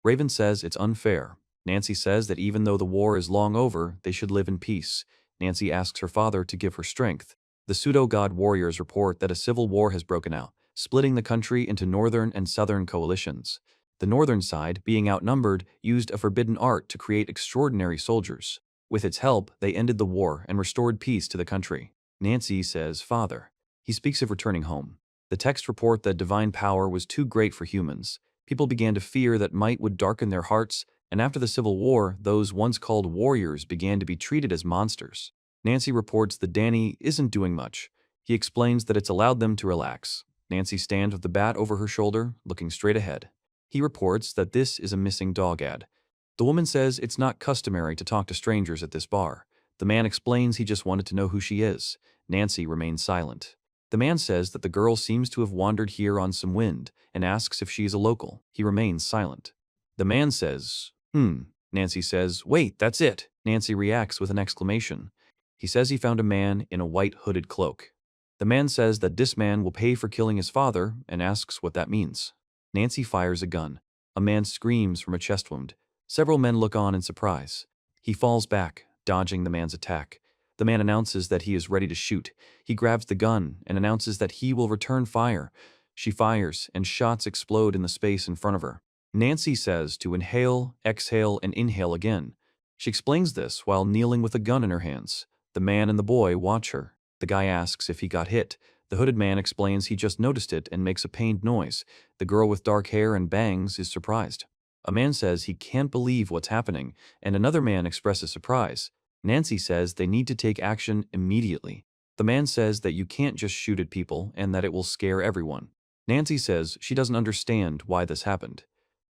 Raven says it's unfair. Nancy says that even though the war is long over, they should live in peace. Nancy asks her father to give her strength. The pseudo-god warriors report that a civil war has broken out, splitting the country into northern and southern coalitions. The northern side, being outnumbered, used a forbidden art to create extraordinary soldiers. With its help, they ended the war and restored peace to the country. Nancy says, "Father." He speaks of returning home. The texts report that divine power was too great for humans. People began to fear that might would darken their hearts, and after the Civil War, those once called warriors began to be treated as monsters. Nancy reports that Danny isn't doing much. He explains that it's allowed them to relax. Nancy stands with the bat over her shoulder, looking straight ahead. He reports that this is a missing dog ad. The woman says it's not customary to talk to strangers at this bar. The man explains he just wanted to know who she is. Nancy remains silent. The man says that the girl seems to have wandered here on some wind and asks if she is a local. He remains silent. The man says, Nancy says, "Wait, that's it." Nancy reacts with an exclamation. He says he found a man in a white hooded cloak. The man says that this man will pay for killing his father and asks what that means. Nancy fires a gun. A man screams from a chest wound. Several men look on in surprise. He falls back, dodging the man's attack. The man announces that he is ready to shoot. He grabs the gun and announces that he will return fire. She fires, and shots explode in the space in front of her. Nancy says to inhale, exhale, and inhale again. She explains this while kneeling with a gun in her hands. The man and the boy watch her. The guy asks if he got hit. The hooded man explains he just noticed it and makes a pained noise. The girl with dark hair and bangs is surprised. A man says he can't believe what's happening, and another man expresses surprise. Nancy says they need to take action immediately. The man says that you can't just shoot at people and that it will scare everyone. Nancy says she doesn't understand why this happened.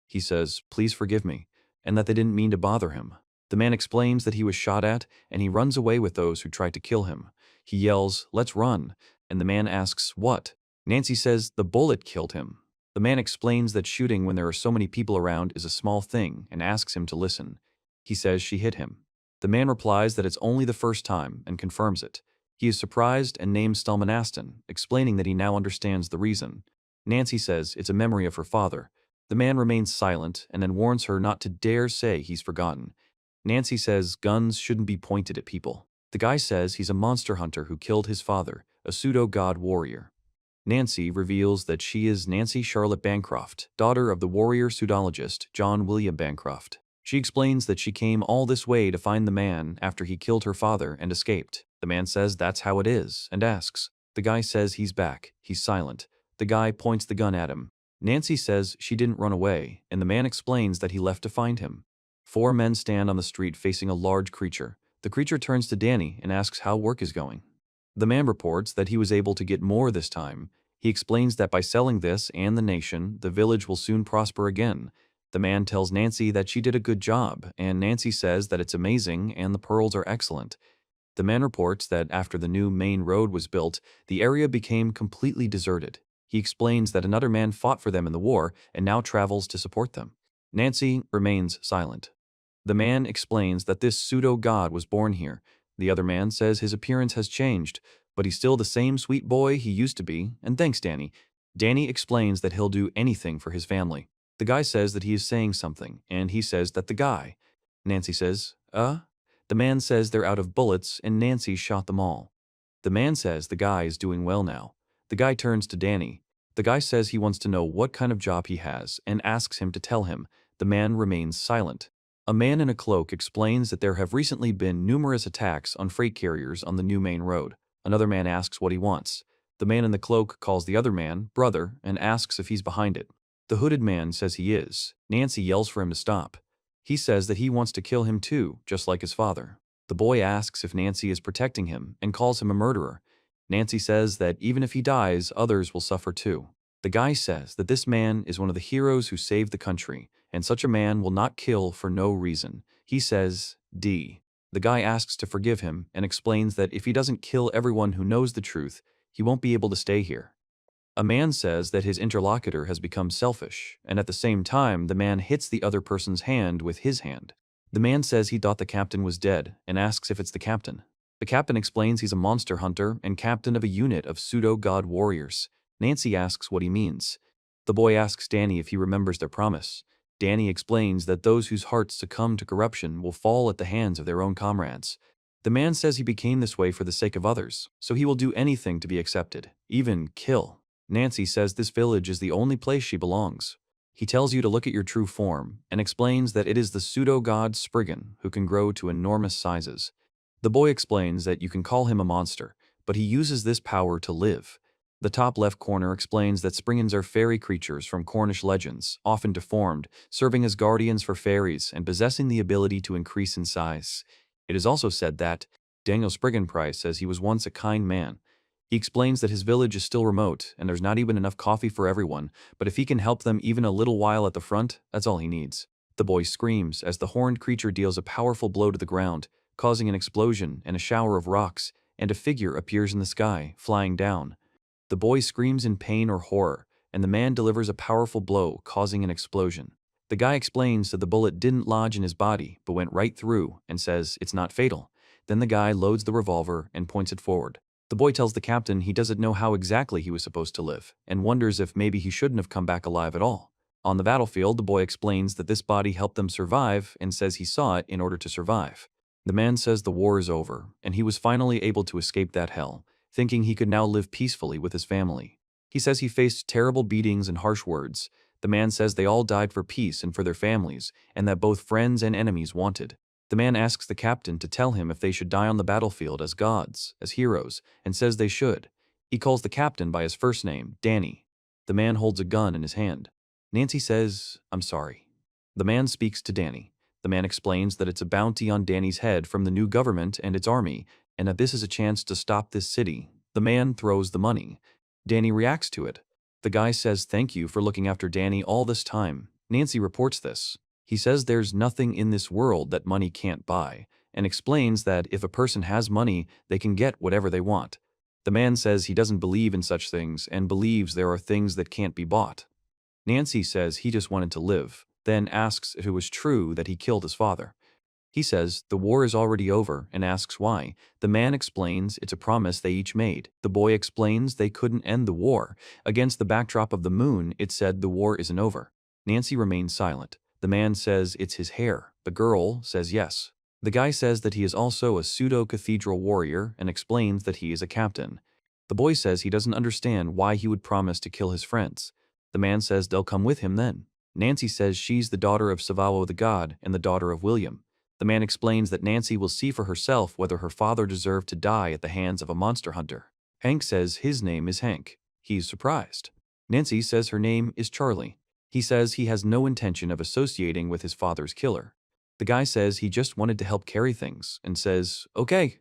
He says, "Please forgive me," and that they didn't mean to bother him. The man explains that he was shot at, and he runs away with those who tried to kill him. He yells, "Let's run," and the man asks, "What?" Nancy says the bullet killed him. The man explains that shooting when there are so many people around is a small thing and asks him to listen. He says she hit him. The man replies that it's only the first time and confirms it. He is surprised and names Stillman Aston, explaining that he now understands the reason. Nancy says it's a memory of her father. The man remains silent and then warns her not to dare say he's forgotten. Nancy says guns shouldn't be pointed at people. The guy says he's a monster hunter who killed his father, a pseudo-god warrior. Nancy reveals that she is Nancy Charlotte Bancroft, daughter of the warrior pseudologist John William Bancroft. She explains that she came all this way to find the man after he killed her father and escaped. The man says that's how it is and asks. The guy says he's back. He's silent. The guy points the gun at him. Nancy says she didn't run away, and the man explains that he left to find him. 4 men stand on the street facing a large creature. The creature turns to Danny and asks how work is going. The man reports that he was able to get more this time. He explains that by selling this and the nation, the village will soon prosper again. The man tells Nancy that she did a good job, and Nancy says that it's amazing and the pearls are excellent. The man reports that after the new main road was built, the area became completely deserted. He explains that another man fought for them in the war and now travels to support them. Nancy remains silent. The man explains that this pseudo-god was born here. The other man says his appearance has changed, but he's still the same sweet boy he used to be, and thanks, Danny. Danny explains that he'll do anything for his family. The guy says that he is saying something, and he says that the guy. Nancy says, The man says they're out of bullets, and Nancy shot them all. The man says the guy is doing well now. The guy turns to Danny. The guy says he wants to know what kind of job he has, and asks him to tell him. The man remains silent. A man in a cloak explains that there have recently been numerous attacks on freight carriers on the new main road. Another man asks what he wants. The man in the cloak calls the other man brother and asks if he's behind it. The hooded man says he is. Nancy yells for him to stop. He says that he wants to kill him too, just like his father. The boy asks if Nancy is protecting him and calls him a murderer. Nancy says that even if he dies, others will suffer too. The guy says that this man is one of the heroes who saved the country, and such a man will not kill for no reason. He says, D. The guy asks to forgive him and explains that if he doesn't kill everyone who knows the truth, he won't be able to stay here. A man says that his interlocutor has become selfish, and at the same time, the man hits the other person's hand with his hand. The man says he thought the captain was dead and asks if it's the captain. The captain explains he's a monster hunter and captain of a unit of pseudo-god warriors. Nancy asks what he means. The boy asks Danny if he remembers their promise. Danny explains that those whose hearts succumb to corruption will fall at the hands of their own comrades. The man says he became this way for the sake of others, so he will do anything to be accepted, even kill. Nancy says this village is the only place she belongs. He tells you to look at your true form, and explains that it is the pseudo-god Spriggan who can grow to enormous sizes. The boy explains that you can call him a monster, but he uses this power to live. The top left corner explains that Spriggans are fairy creatures from Cornish legends, often deformed, serving as guardians for fairies and possessing the ability to increase in size. It is also said that Daniel Spriggan Price says he was once a kind man. He explains that his village is still remote and there's not even enough coffee for everyone, but if he can help them even a little while at the front, that's all he needs. The boy screams as the horned creature deals a powerful blow to the ground, causing an explosion and a shower of rocks, and a figure appears in the sky, flying down. The boy screams in pain or horror, and the man delivers a powerful blow, causing an explosion. The guy explains that the bullet didn't lodge in his body, but went right through, and says it's not fatal. Then the guy loads the revolver and points it forward. The boy tells the captain he doesn't know how exactly he was supposed to live, and wonders if maybe he shouldn't have come back alive at all. On the battlefield, the boy explains that this body helped them survive and says he saw it in order to survive. The man says the war is over, and he was finally able to escape that hell, thinking he could now live peacefully with his family. He says he faced terrible beatings and harsh words. The man says they all died for peace and for their families, and that both friends and enemies wanted. The man asks the captain to tell him if they should die on the battlefield as gods, as heroes, and says they should. He calls the captain by his first name, Danny. The man holds a gun in his hand. Nancy says, "I'm sorry." The man speaks to Danny. The man explains that it's a bounty on Danny's head from the new government and its army, and that this is a chance to stop this city. The man throws the money. Danny reacts to it. The guy says thank you for looking after Danny all this time. Nancy reports this. He says there's nothing in this world that money can't buy, and explains that if a person has money, they can get whatever they want. The man says he doesn't believe in such things and believes there are things that can't be bought. Nancy says he just wanted to live, then asks if it was true that he killed his father. He says the war is already over and asks why. The man explains it's a promise they each made. The boy explains they couldn't end the war. Against the backdrop of the moon, it said the war isn't over. Nancy remains silent. The man says it's his hair. The girl says yes. The guy says that he is also a pseudo-cathedral warrior and explains that he is a captain. The boy says he doesn't understand why he would promise to kill his friends. The man says they'll come with him then. Nancy says she's the daughter of Savao the god and the daughter of William. The man explains that Nancy will see for herself whether her father deserved to die at the hands of a monster hunter. Hank says his name is Hank. He's surprised. Nancy says her name is Charlie. He says he has no intention of associating with his father's killer. The guy says he just wanted to help carry things and says, okay.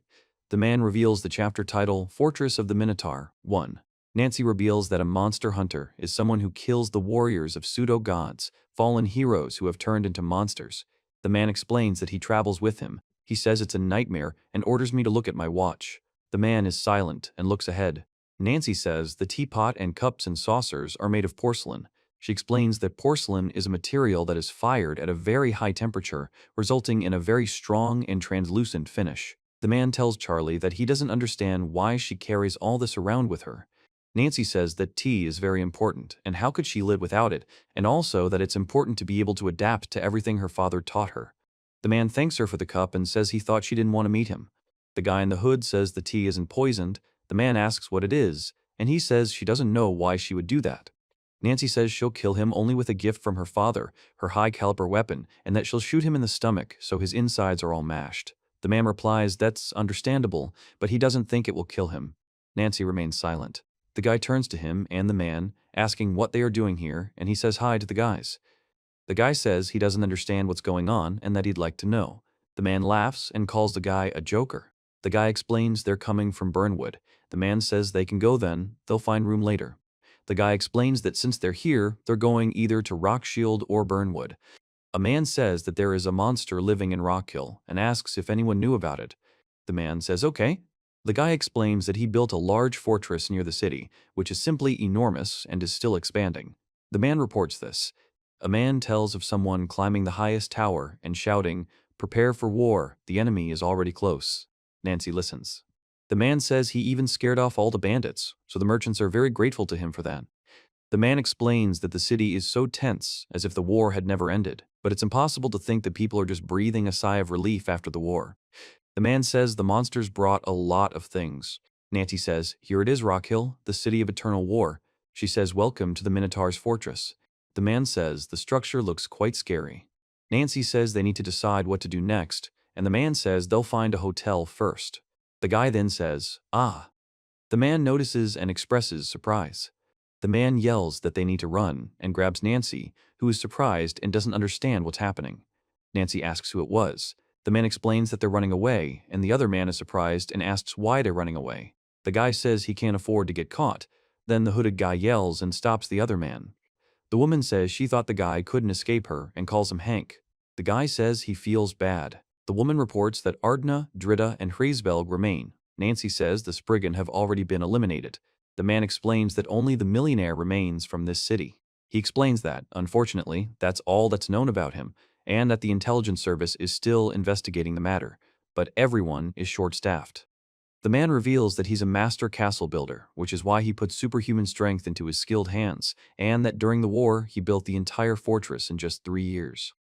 The man reveals the chapter title, Fortress of the Minotaur, 1. Nancy reveals that a monster hunter is someone who kills the warriors of pseudo-gods, fallen heroes who have turned into monsters. The man explains that he travels with him. He says it's a nightmare and orders me to look at my watch. The man is silent and looks ahead. Nancy says the teapot and cups and saucers are made of porcelain. She explains that porcelain is a material that is fired at a very high temperature, resulting in a very strong and translucent finish. The man tells Charlie that he doesn't understand why she carries all this around with her. Nancy says that tea is very important, and how could she live without it, and also that it's important to be able to adapt to everything her father taught her. The man thanks her for the cup and says he thought she didn't want to meet him. The guy in the hood says the tea isn't poisoned. The man asks what it is, and he says she doesn't know why she would do that. Nancy says she'll kill him only with a gift from her father, her high-caliber weapon, and that she'll shoot him in the stomach so his insides are all mashed. The man replies that's understandable, but he doesn't think it will kill him. Nancy remains silent. The guy turns to him and the man, asking what they are doing here, and he says hi to the guys. The guy says he doesn't understand what's going on and that he'd like to know. The man laughs and calls the guy a joker. The guy explains they're coming from Burnwood. The man says they can go then, they'll find room later. The guy explains that since they're here, they're going either to Rockshield or Burnwood. A man says that there is a monster living in Rockhill and asks if anyone knew about it. The man says okay. The guy explains that he built a large fortress near the city, which is simply enormous and is still expanding. The man reports this. A man tells of someone climbing the highest tower and shouting, "Prepare for war, the enemy is already close." Nancy listens. The man says he even scared off all the bandits, so the merchants are very grateful to him for that. The man explains that the city is so tense, as if the war had never ended, but it's impossible to think that people are just breathing a sigh of relief after the war. The man says the monsters brought a lot of things. Nancy says, "Here it is, Rockhill, the city of eternal war." She says, "Welcome to the Minotaur's fortress." The man says the structure looks quite scary. Nancy says they need to decide what to do next, and the man says they'll find a hotel first. The guy then says, "Ah." The man notices and expresses surprise. The man yells that they need to run and grabs Nancy, who is surprised and doesn't understand what's happening. Nancy asks who it was. The man explains that they're running away, and the other man is surprised and asks why they're running away. The guy says he can't afford to get caught. Then the hooded guy yells and stops the other man. The woman says she thought the guy couldn't escape her and calls him Hank. The guy says he feels bad. The woman reports that Ardna, Dritta, and Hraesvelg remain. Nancy says the Spriggan have already been eliminated. The man explains that only the millionaire remains from this city. He explains that, unfortunately, that's all that's known about him, and that the intelligence service is still investigating the matter, but everyone is short-staffed. The man reveals that he's a master castle builder, which is why he put superhuman strength into his skilled hands, and that during the war he built the entire fortress in just 3 years.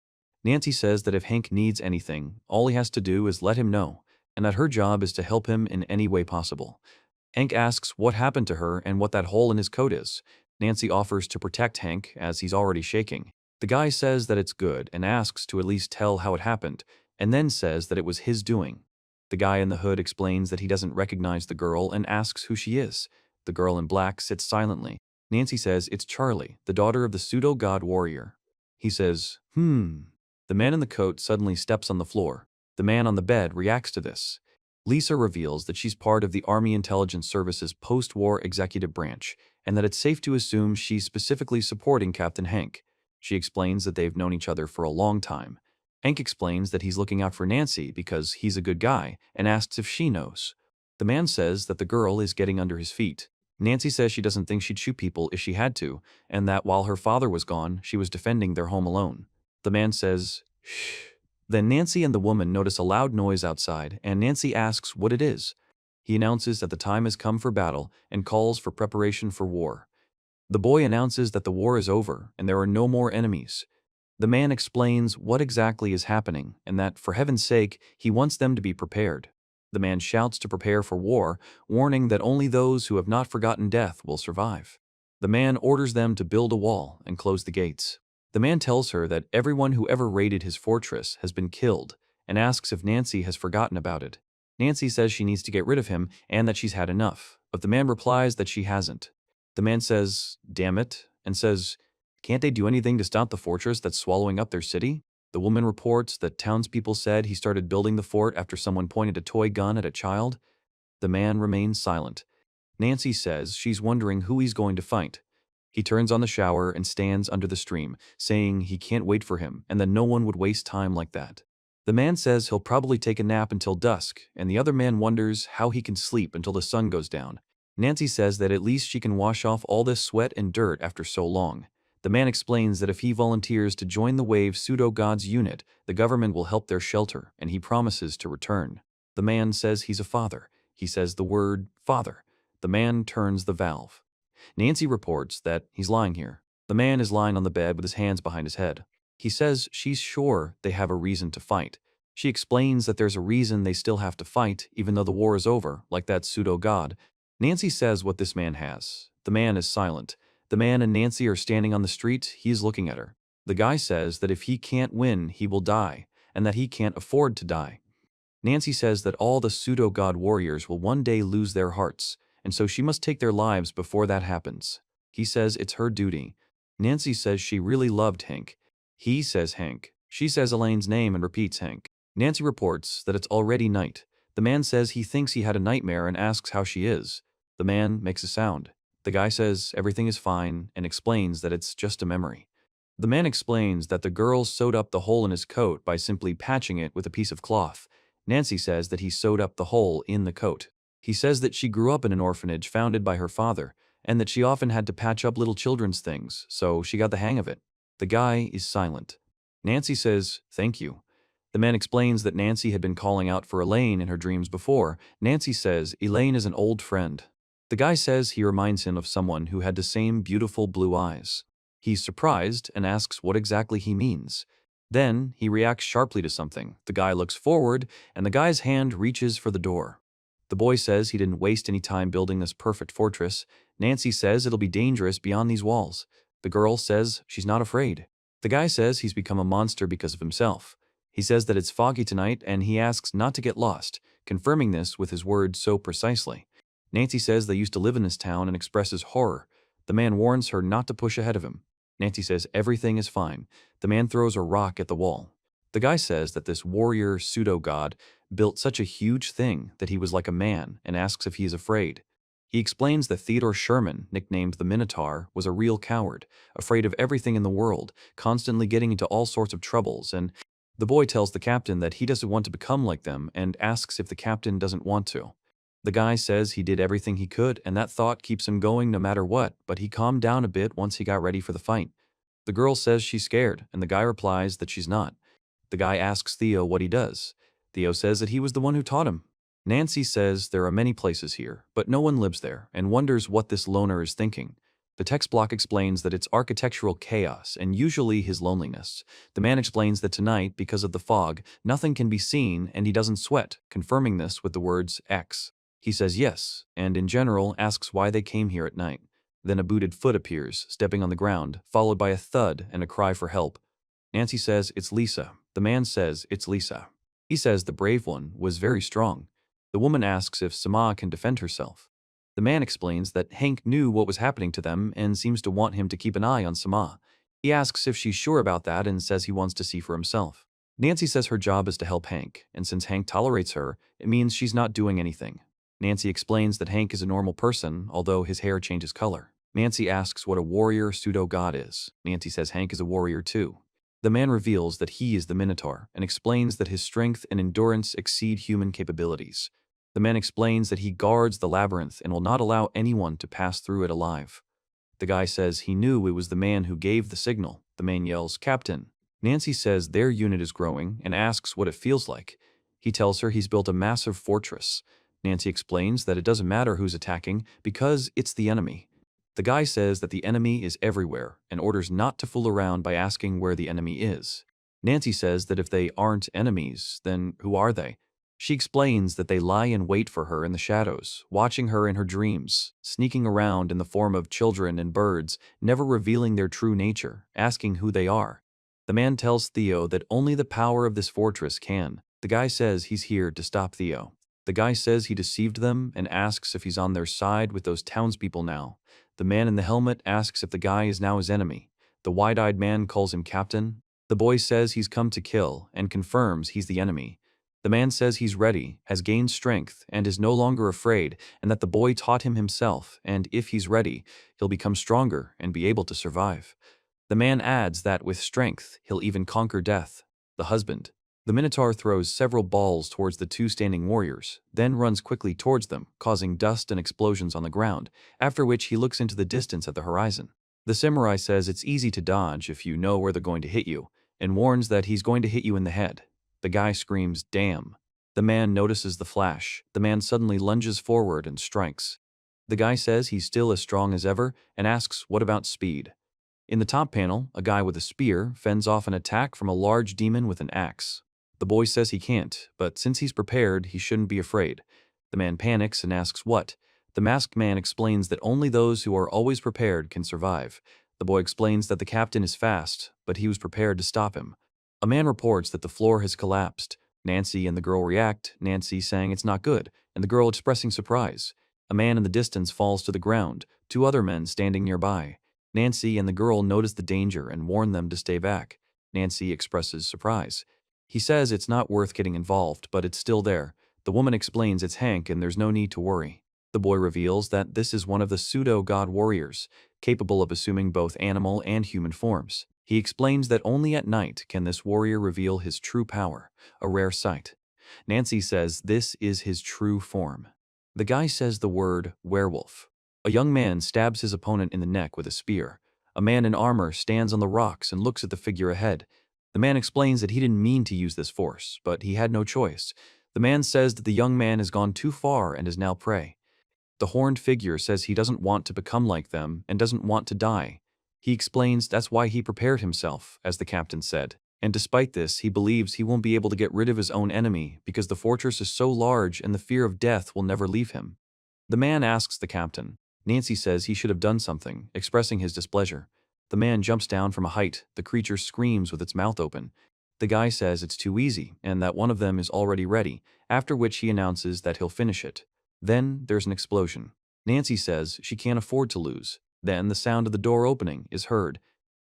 Nancy says that if Hank needs anything, all he has to do is let him know, and that her job is to help him in any way possible. Hank asks what happened to her and what that hole in his coat is. Nancy offers to protect Hank, as he's already shaking. The guy says that it's good and asks to at least tell how it happened, and then says that it was his doing. The guy in the hood explains that he doesn't recognize the girl and asks who she is. The girl in black sits silently. Nancy says it's Charlie, the daughter of the pseudo-god warrior. He says, The man in the coat suddenly steps on the floor. The man on the bed reacts to this. Lisa reveals that she's part of the Army Intelligence Service's post-war executive branch, and that it's safe to assume she's specifically supporting Captain Hank. She explains that they've known each other for a long time. Hank explains that he's looking out for Nancy because he's a good guy, and asks if she knows. The man says that the girl is getting under his feet. Nancy says she doesn't think she'd shoot people if she had to, and that while her father was gone, she was defending their home alone. The man says, "Shh." Then Nancy and the woman notice a loud noise outside, and Nancy asks what it is. He announces that the time has come for battle and calls for preparation for war. The boy announces that the war is over and there are no more enemies. The man explains what exactly is happening and that, for heaven's sake, he wants them to be prepared. The man shouts to prepare for war, warning that only those who have not forgotten death will survive. The man orders them to build a wall and close the gates. The man tells her that everyone who ever raided his fortress has been killed and asks if Nancy has forgotten about it. Nancy says she needs to get rid of him and that she's had enough, but the man replies that she hasn't. The man says, "Damn it," and says, "Can't they do anything to stop the fortress that's swallowing up their city?" The woman reports that townspeople said he started building the fort after someone pointed a toy gun at a child. The man remains silent. Nancy says she's wondering who he's going to fight. He turns on the shower and stands under the stream, saying he can't wait for him and that no one would waste time like that. The man says he'll probably take a nap until dusk, and the other man wonders how he can sleep until the sun goes down. Nancy says that at least she can wash off all this sweat and dirt after so long. The man explains that if he volunteers to join the Wave Pseudo-Gods unit, the government will help their shelter, and he promises to return. The man says he's a father. He says the word father. The man turns the valve. Nancy reports that he's lying here. The man is lying on the bed with his hands behind his head. He says she's sure they have a reason to fight. She explains that there's a reason they still have to fight, even though the war is over, like that pseudo-god. Nancy says what this man has. The man is silent. The man and Nancy are standing on the street. He is looking at her. The guy says that if he can't win, he will die, and that he can't afford to die. Nancy says that all the pseudo-god warriors will one day lose their hearts, and so she must take their lives before that happens. He says it's her duty. Nancy says she really loved Hank. He says Hank. She says Elaine's name and repeats Hank. Nancy reports that it's already night. The man says he thinks he had a nightmare and asks how she is. The man makes a sound. The guy says everything is fine and explains that it's just a memory. The man explains that the girl sewed up the hole in his coat by simply patching it with a piece of cloth. Nancy says that he sewed up the hole in the coat. He says that she grew up in an orphanage founded by her father, and that she often had to patch up little children's things, so she got the hang of it. The guy is silent. Nancy says, "Thank you." The man explains that Nancy had been calling out for Elaine in her dreams before. Nancy says Elaine is an old friend. The guy says he reminds him of someone who had the same beautiful blue eyes. He's surprised and asks what exactly he means. Then, he reacts sharply to something. The guy looks forward, and the guy's hand reaches for the door. The boy says he didn't waste any time building this perfect fortress. Nancy says it'll be dangerous beyond these walls. The girl says she's not afraid. The guy says he's become a monster because of himself. He says that it's foggy tonight, and he asks not to get lost, confirming this with his words so precisely. Nancy says they used to live in this town and expresses horror. The man warns her not to push ahead of him. Nancy says everything is fine. The man throws a rock at the wall. The guy says that this warrior pseudo-god built such a huge thing that he was like a man and asks if he is afraid. He explains that Theodore Sherman, nicknamed the Minotaur, was a real coward, afraid of everything in the world, constantly getting into all sorts of troubles, and the boy tells the captain that he doesn't want to become like them and asks if the captain doesn't want to. The guy says he did everything he could, and that thought keeps him going no matter what, but he calmed down a bit once he got ready for the fight. The girl says she's scared, and the guy replies that she's not. The guy asks Theo what he does. Theo says that he was the one who taught him. Nancy says there are many places here, but no one lives there, and wonders what this loner is thinking. The text block explains that it's architectural chaos, and usually his loneliness. The man explains that tonight, because of the fog, nothing can be seen, and he doesn't sweat, confirming this with the words X. He says yes, and in general asks why they came here at night. Then a booted foot appears, stepping on the ground, followed by a thud and a cry for help. Nancy says it's Lisa. The man says it's Lisa. He says the brave one was very strong. The woman asks if Sama can defend herself. The man explains that Hank knew what was happening to them and seems to want him to keep an eye on Sama. He asks if she's sure about that and says he wants to see for himself. Nancy says her job is to help Hank, and since Hank tolerates her, it means she's not doing anything. Nancy explains that Hank is a normal person, although his hair changes color. Nancy asks what a warrior pseudo-god is. Nancy says Hank is a warrior too. The man reveals that he is the Minotaur and explains that his strength and endurance exceed human capabilities. The man explains that he guards the labyrinth and will not allow anyone to pass through it alive. The guy says he knew it was the man who gave the signal. The man yells, "Captain." Nancy says their unit is growing and asks what it feels like. He tells her he's built a massive fortress. Nancy explains that it doesn't matter who's attacking because it's the enemy. The guy says that the enemy is everywhere and orders not to fool around by asking where the enemy is. Nancy says that if they aren't enemies, then who are they? She explains that they lie in wait for her in the shadows, watching her in her dreams, sneaking around in the form of children and birds, never revealing their true nature, asking who they are. The man tells Theo that only the power of this fortress can. The guy says he's here to stop Theo. The guy says he deceived them and asks if he's on their side with those townspeople now. The man in the helmet asks if the guy is now his enemy. The wide-eyed man calls him captain. The boy says he's come to kill and confirms he's the enemy. The man says he's ready, has gained strength, and is no longer afraid, and that the boy taught him himself, and if he's ready, he'll become stronger and be able to survive. The man adds that with strength, he'll even conquer death. The husband. The Minotaur throws several balls towards the two standing warriors, then runs quickly towards them, causing dust and explosions on the ground, after which he looks into the distance at the horizon. The samurai says it's easy to dodge if you know where they're going to hit you, and warns that he's going to hit you in the head. The guy screams, "Damn." The man notices the flash. The man suddenly lunges forward and strikes. The guy says he's still as strong as ever and asks what about speed. In the top panel, a guy with a spear fends off an attack from a large demon with an axe. The boy says he can't, but since he's prepared, he shouldn't be afraid. The man panics and asks what. The masked man explains that only those who are always prepared can survive. The boy explains that the captain is fast, but he was prepared to stop him. A man reports that the floor has collapsed. Nancy and the girl react, Nancy saying it's not good, and the girl expressing surprise. A man in the distance falls to the ground, two other men standing nearby. Nancy and the girl notice the danger and warn them to stay back. Nancy expresses surprise. He says it's not worth getting involved, but it's still there. The woman explains it's Hank and there's no need to worry. The boy reveals that this is one of the pseudo-god warriors, capable of assuming both animal and human forms. He explains that only at night can this warrior reveal his true power, a rare sight. Nancy says this is his true form. The guy says the word werewolf. A young man stabs his opponent in the neck with a spear. A man in armor stands on the rocks and looks at the figure ahead. The man explains that he didn't mean to use this force, but he had no choice. The man says that the young man has gone too far and is now prey. The horned figure says he doesn't want to become like them and doesn't want to die. He explains that's why he prepared himself, as the captain said. And despite this, he believes he won't be able to get rid of his own enemy because the fortress is so large and the fear of death will never leave him. The man asks the captain. Nancy says he should have done something, expressing his displeasure. The man jumps down from a height. The creature screams with its mouth open. The guy says it's too easy and that one of them is already ready, after which he announces that he'll finish it. Then there's an explosion. Nancy says she can't afford to lose. Then the sound of the door opening is heard.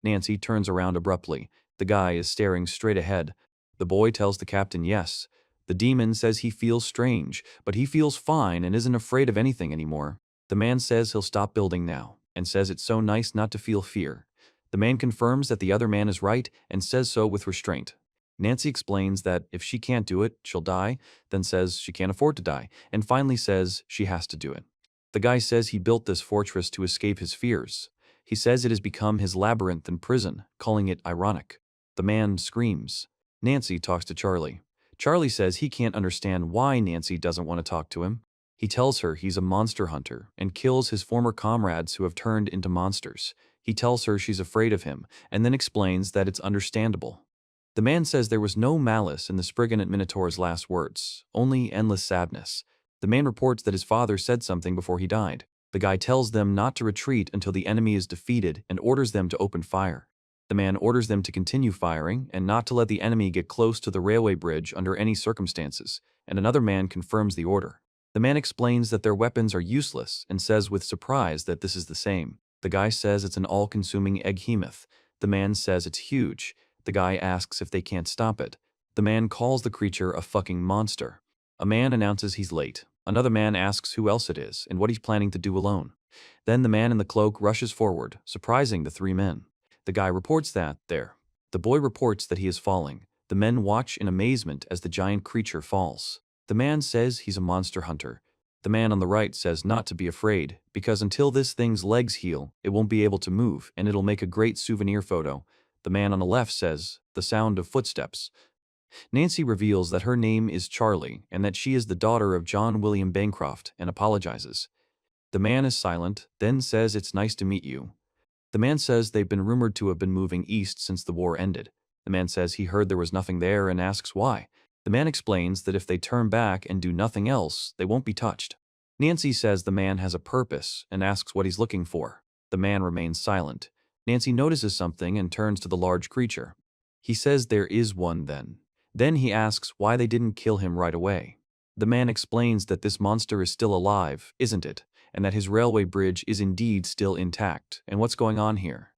Nancy turns around abruptly. The guy is staring straight ahead. The boy tells the captain yes. The demon says he feels strange, but he feels fine and isn't afraid of anything anymore. The man says he'll stop building now, and says it's so nice not to feel fear. The man confirms that the other man is right and says so with restraint. Nancy explains that if she can't do it, she'll die, then says she can't afford to die, and finally says she has to do it. The guy says he built this fortress to escape his fears. He says it has become his labyrinth and prison, calling it ironic. The man screams. Nancy talks to Charlie. Charlie says he can't understand why Nancy doesn't want to talk to him. He tells her he's a monster hunter and kills his former comrades who have turned into monsters. He tells her she's afraid of him and then explains that it's understandable. The man says there was no malice in the Spriggan at Minotaur's last words, only endless sadness. The man reports that his father said something before he died. The guy tells them not to retreat until the enemy is defeated and orders them to open fire. The man orders them to continue firing and not to let the enemy get close to the railway bridge under any circumstances, and another man confirms the order. The man explains that their weapons are useless and says with surprise that this is the same. The guy says it's an all-consuming egg-hemoth. The man says it's huge. The guy asks if they can't stop it. The man calls the creature a fucking monster. A man announces he's late. Another man asks who else it is and what he's planning to do alone. Then the man in the cloak rushes forward, surprising the three men. The guy reports that, there. The boy reports that he is falling. The men watch in amazement as the giant creature falls. The man says he's a monster hunter. The man on the right says not to be afraid, because until this thing's legs heal, it won't be able to move and it'll make a great souvenir photo. The man on the left says, the sound of footsteps. Nancy reveals that her name is Charlie and that she is the daughter of John William Bancroft and apologizes. The man is silent, then says it's nice to meet you. The man says they've been rumored to have been moving east since the war ended. The man says he heard there was nothing there and asks why. The man explains that if they turn back and do nothing else, they won't be touched. Nancy says the man has a purpose and asks what he's looking for. The man remains silent. Nancy notices something and turns to the large creature. He says there is one then. Then he asks why they didn't kill him right away. The man explains that this monster is still alive, isn't it, and that his railway bridge is indeed still intact, and what's going on here.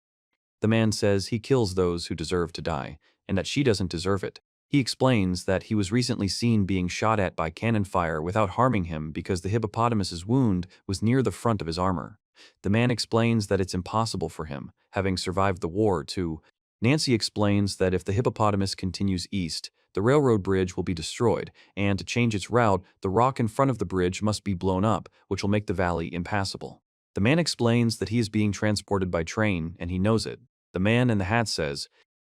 The man says he kills those who deserve to die, and that she doesn't deserve it. He explains that he was recently seen being shot at by cannon fire without harming him because the hippopotamus's wound was near the front of his armor. The man explains that it's impossible for him, having survived the war, to. Nancy explains that if the hippopotamus continues east, the railroad bridge will be destroyed, and to change its route, the rock in front of the bridge must be blown up, which will make the valley impassable. The man explains that he is being transported by train, and he knows it. The man in the hat says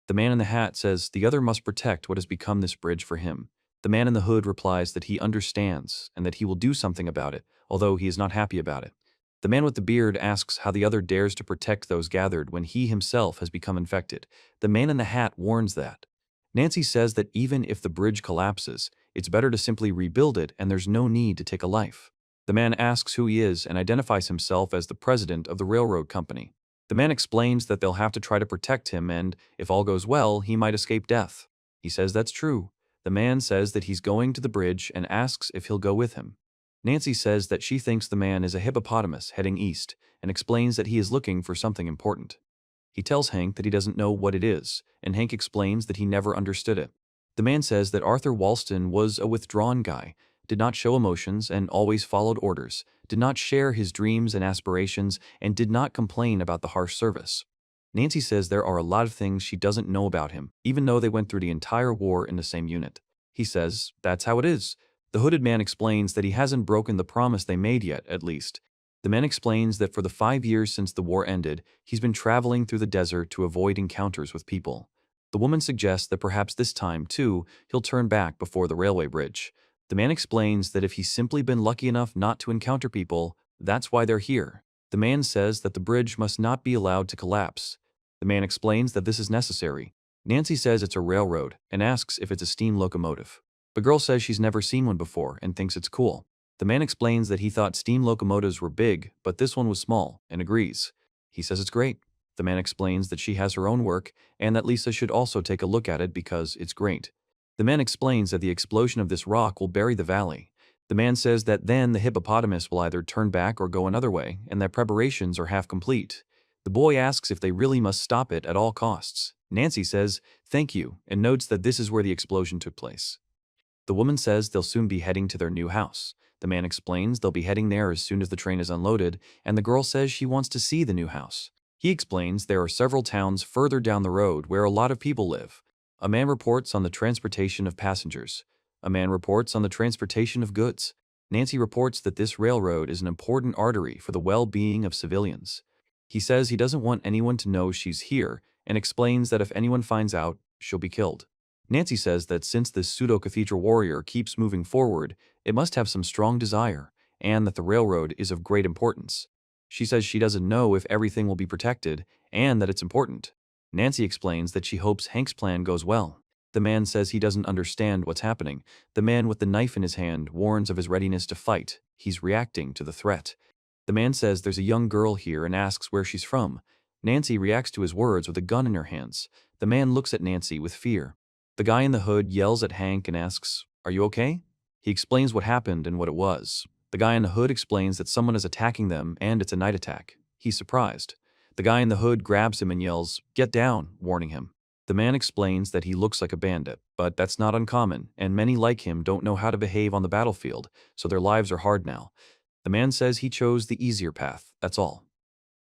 the other must protect what has become this bridge for him. The man in the hood replies that he understands and that he will do something about it, although he is not happy about it. The man with the beard asks how the other dares to protect those gathered when he himself has become infected. The man in the hat warns that. Nancy says that even if the bridge collapses, it's better to simply rebuild it and there's no need to take a life. The man asks who he is and identifies himself as the president of the railroad company. The man explains that they'll have to try to protect him and, if all goes well, he might escape death. He says that's true. The man says that he's going to the bridge and asks if he'll go with him. Nancy says that she thinks the man is a hippopotamus heading east and explains that he is looking for something important. He tells Hank that he doesn't know what it is, and Hank explains that he never understood it. The man says that Arthur Walston was a withdrawn guy, did not show emotions and always followed orders, did not share his dreams and aspirations, and did not complain about the harsh service. Nancy says there are a lot of things she doesn't know about him, even though they went through the entire war in the same unit. He says, that's how it is. The hooded man explains that he hasn't broken the promise they made yet, at least. The man explains that for the 5 years since the war ended, he's been traveling through the desert to avoid encounters with people. The woman suggests that perhaps this time, too, he'll turn back before the railway bridge. The man explains that if he's simply been lucky enough not to encounter people, That's why they're here. The man says that the bridge must not be allowed to collapse. The man explains that this is necessary. Nancy says it's a railroad and asks if it's a steam locomotive. The girl says she's never seen one before and thinks it's cool. The man explains that he thought steam locomotives were big, but this one was small, and agrees. He says it's great. The man explains that she has her own work and that Lisa should also take a look at it because it's great. The man explains that the explosion of this rock will bury the valley. The man says that then the hippopotamus will either turn back or go another way, and that preparations are half complete. The boy asks if they really must stop it at all costs. Nancy says, "Thank you," and notes that this is where the explosion took place. The woman says they'll soon be heading to their new house. The man explains they'll be heading there as soon as the train is unloaded, and the girl says she wants to see the new house. He explains there are several towns further down the road where a lot of people live. A man reports on the transportation of passengers. A man reports on the transportation of goods. Nancy reports that this railroad is an important artery for the well-being of civilians. He says he doesn't want anyone to know she's here and explains that if anyone finds out, she'll be killed. Nancy says that since this pseudo-cathedral warrior keeps moving forward, it must have some strong desire, and that the railroad is of great importance. She says she doesn't know if everything will be protected, and that it's important. Nancy explains that she hopes Hank's plan goes well. The man says he doesn't understand what's happening. The man with the knife in his hand warns of his readiness to fight. He's reacting to the threat. The man says there's a young girl here and asks where she's from. Nancy reacts to his words with a gun in her hands. The man looks at Nancy with fear. The guy in the hood yells at Hank and asks, "Are you okay?" He explains what happened and what it was. The guy in the hood explains that someone is attacking them and it's a night attack. He's surprised. The guy in the hood grabs him and yells, "Get down," warning him. The man explains that he looks like a bandit, but that's not uncommon, and many like him don't know how to behave on the battlefield, so their lives are hard now. The man says he chose the easier path, that's all.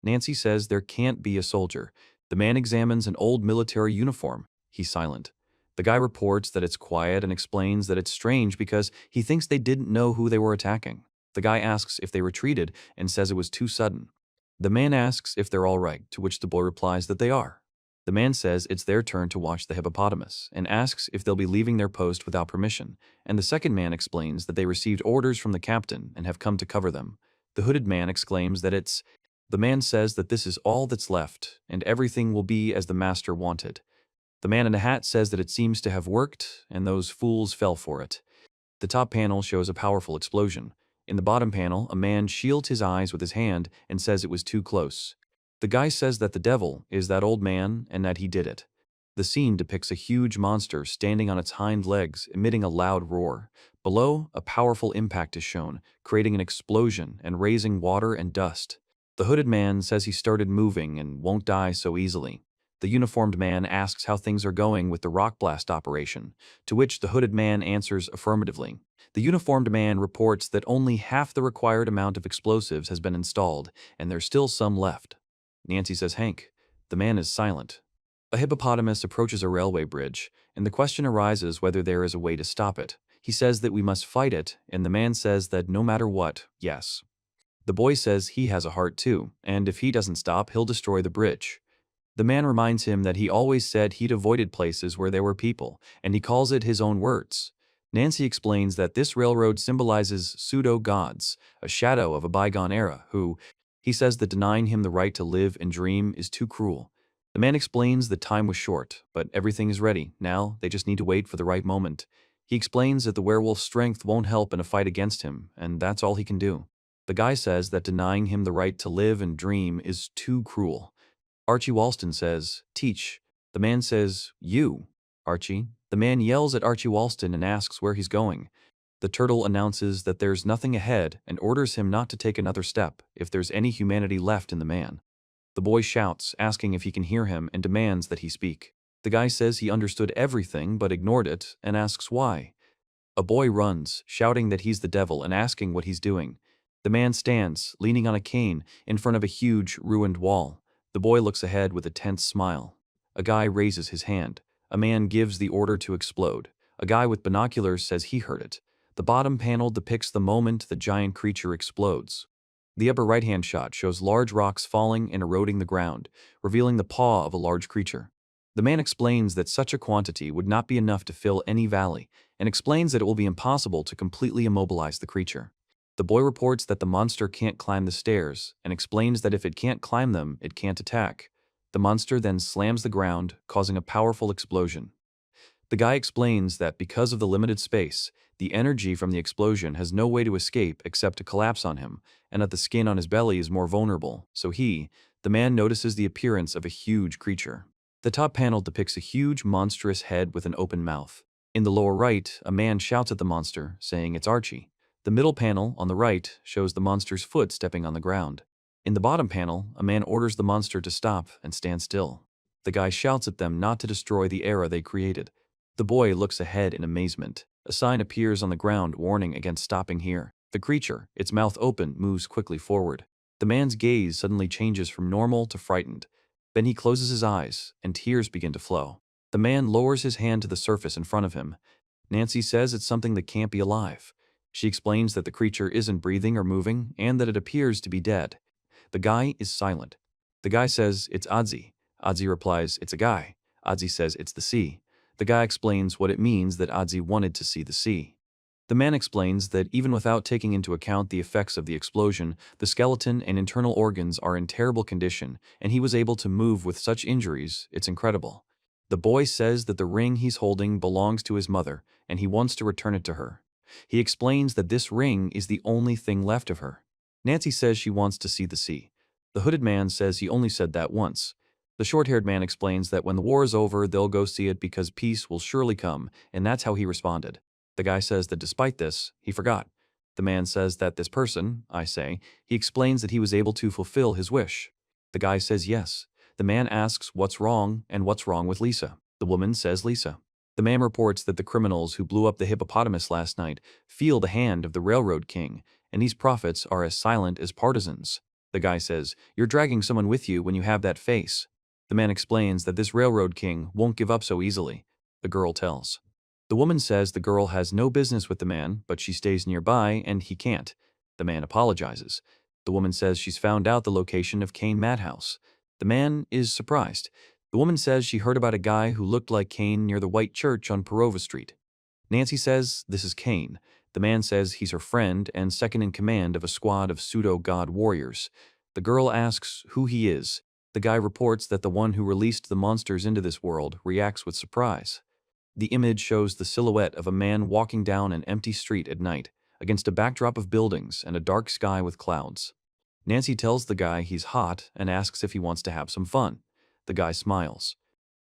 Nancy says there can't be a soldier. The man examines an old military uniform. He's silent. The guy reports that it's quiet and explains that it's strange because he thinks they didn't know who they were attacking. The guy asks if they retreated and says it was too sudden. The man asks if they're all right, to which the boy replies that they are. The man says it's their turn to watch the hippopotamus and asks if they'll be leaving their post without permission, and the second man explains that they received orders from the captain and have come to cover them. The hooded man exclaims that it's... The man says that this is all that's left, and everything will be as the master wanted. The man in the hat says that it seems to have worked, and those fools fell for it. The top panel shows a powerful explosion. In the bottom panel, a man shields his eyes with his hand and says it was too close. The guy says that the devil is that old man and that he did it. The scene depicts a huge monster standing on its hind legs, emitting a loud roar. Below, a powerful impact is shown, creating an explosion and raising water and dust. The hooded man says he started moving and won't die so easily. The uniformed man asks how things are going with the rock blast operation, to which the hooded man answers affirmatively. The uniformed man reports that only half the required amount of explosives has been installed, and there's still some left. Nancy says, "Hank." The man is silent. A hippopotamus approaches a railway bridge, and the question arises whether there is a way to stop it. He says that we must fight it, and the man says that no matter what, yes. The boy says he has a heart too, and if he doesn't stop, he'll destroy the bridge. The man reminds him that he always said he'd avoided places where there were people, and he calls it his own words. Nancy explains that this railroad symbolizes pseudo-gods, a shadow of a bygone era, who, he says that denying him the right to live and dream is too cruel. The man explains that time was short, but everything is ready. Now, they just need to wait for the right moment. He explains that the werewolf's strength won't help in a fight against him, and that's all he can do. The guy says that denying him the right to live and dream is too cruel. Archie Walston says, "Teach." The man says, "You, Archie." The man yells at Archie Walston and asks where he's going. The turtle announces that there's nothing ahead and orders him not to take another step if there's any humanity left in the man. The boy shouts, asking if he can hear him, and demands that he speak. The guy says he understood everything but ignored it and asks why. A boy runs, shouting that he's the devil and asking what he's doing. The man stands, leaning on a cane, in front of a huge, ruined wall. The boy looks ahead with a tense smile. A guy raises his hand. A man gives the order to explode. A guy with binoculars says he heard it. The bottom panel depicts the moment the giant creature explodes. The upper right-hand shot shows large rocks falling and eroding the ground, revealing the paw of a large creature. The man explains that such a quantity would not be enough to fill any valley, and explains that it will be impossible to completely immobilize the creature. The boy reports that the monster can't climb the stairs and explains that if it can't climb them, it can't attack. The monster then slams the ground, causing a powerful explosion. The guy explains that because of the limited space, the energy from the explosion has no way to escape except to collapse on him, and that the skin on his belly is more vulnerable, so the man notices the appearance of a huge creature. The top panel depicts a huge, monstrous head with an open mouth. In the lower right, a man shouts at the monster, saying it's Archie. The middle panel, on the right, shows the monster's foot stepping on the ground. In the bottom panel, a man orders the monster to stop and stand still. The guy shouts at them not to destroy the era they created. The boy looks ahead in amazement. A sign appears on the ground warning against stopping here. The creature, its mouth open, moves quickly forward. The man's gaze suddenly changes from normal to frightened. Then he closes his eyes, and tears begin to flow. The man lowers his hand to the surface in front of him. Nancy says it's something that can't be alive. She explains that the creature isn't breathing or moving, and that it appears to be dead. The guy is silent. The guy says it's Odzi. Odzi replies, it's a guy. Odzi says it's the sea. The guy explains what it means that Odzi wanted to see the sea. The man explains that even without taking into account the effects of the explosion, the skeleton and internal organs are in terrible condition, and he was able to move with such injuries, it's incredible. The boy says that the ring he's holding belongs to his mother, and he wants to return it to her. He explains that this ring is the only thing left of her. Nancy says she wants to see the sea. The hooded man says he only said that once. The short-haired man explains that when the war is over, they'll go see it because peace will surely come, and that's how he responded. The guy says that despite this, he forgot. The man says that this person, he explains that he was able to fulfill his wish. The guy says yes. The man asks what's wrong and what's wrong with Lisa. The woman says Lisa. The man reports that the criminals who blew up the hippopotamus last night feel the hand of the railroad king, and these prophets are as silent as partisans. The guy says, you're dragging someone with you when you have that face. The man explains that this railroad king won't give up so easily. The girl tells. The woman says the girl has no business with the man, but she stays nearby and he can't. The man apologizes. The woman says she's found out the location of Kane Madhouse. The man is surprised. The woman says she heard about a guy who looked like Kane near the White Church on Perova Street. Nancy says this is Kane. The man says he's her friend and second in command of a squad of pseudo-god warriors. The girl asks who he is. The guy reports that the one who released the monsters into this world reacts with surprise. The image shows the silhouette of a man walking down an empty street at night, against a backdrop of buildings and a dark sky with clouds. Nancy tells the guy he's hot and asks if he wants to have some fun. The guy smiles.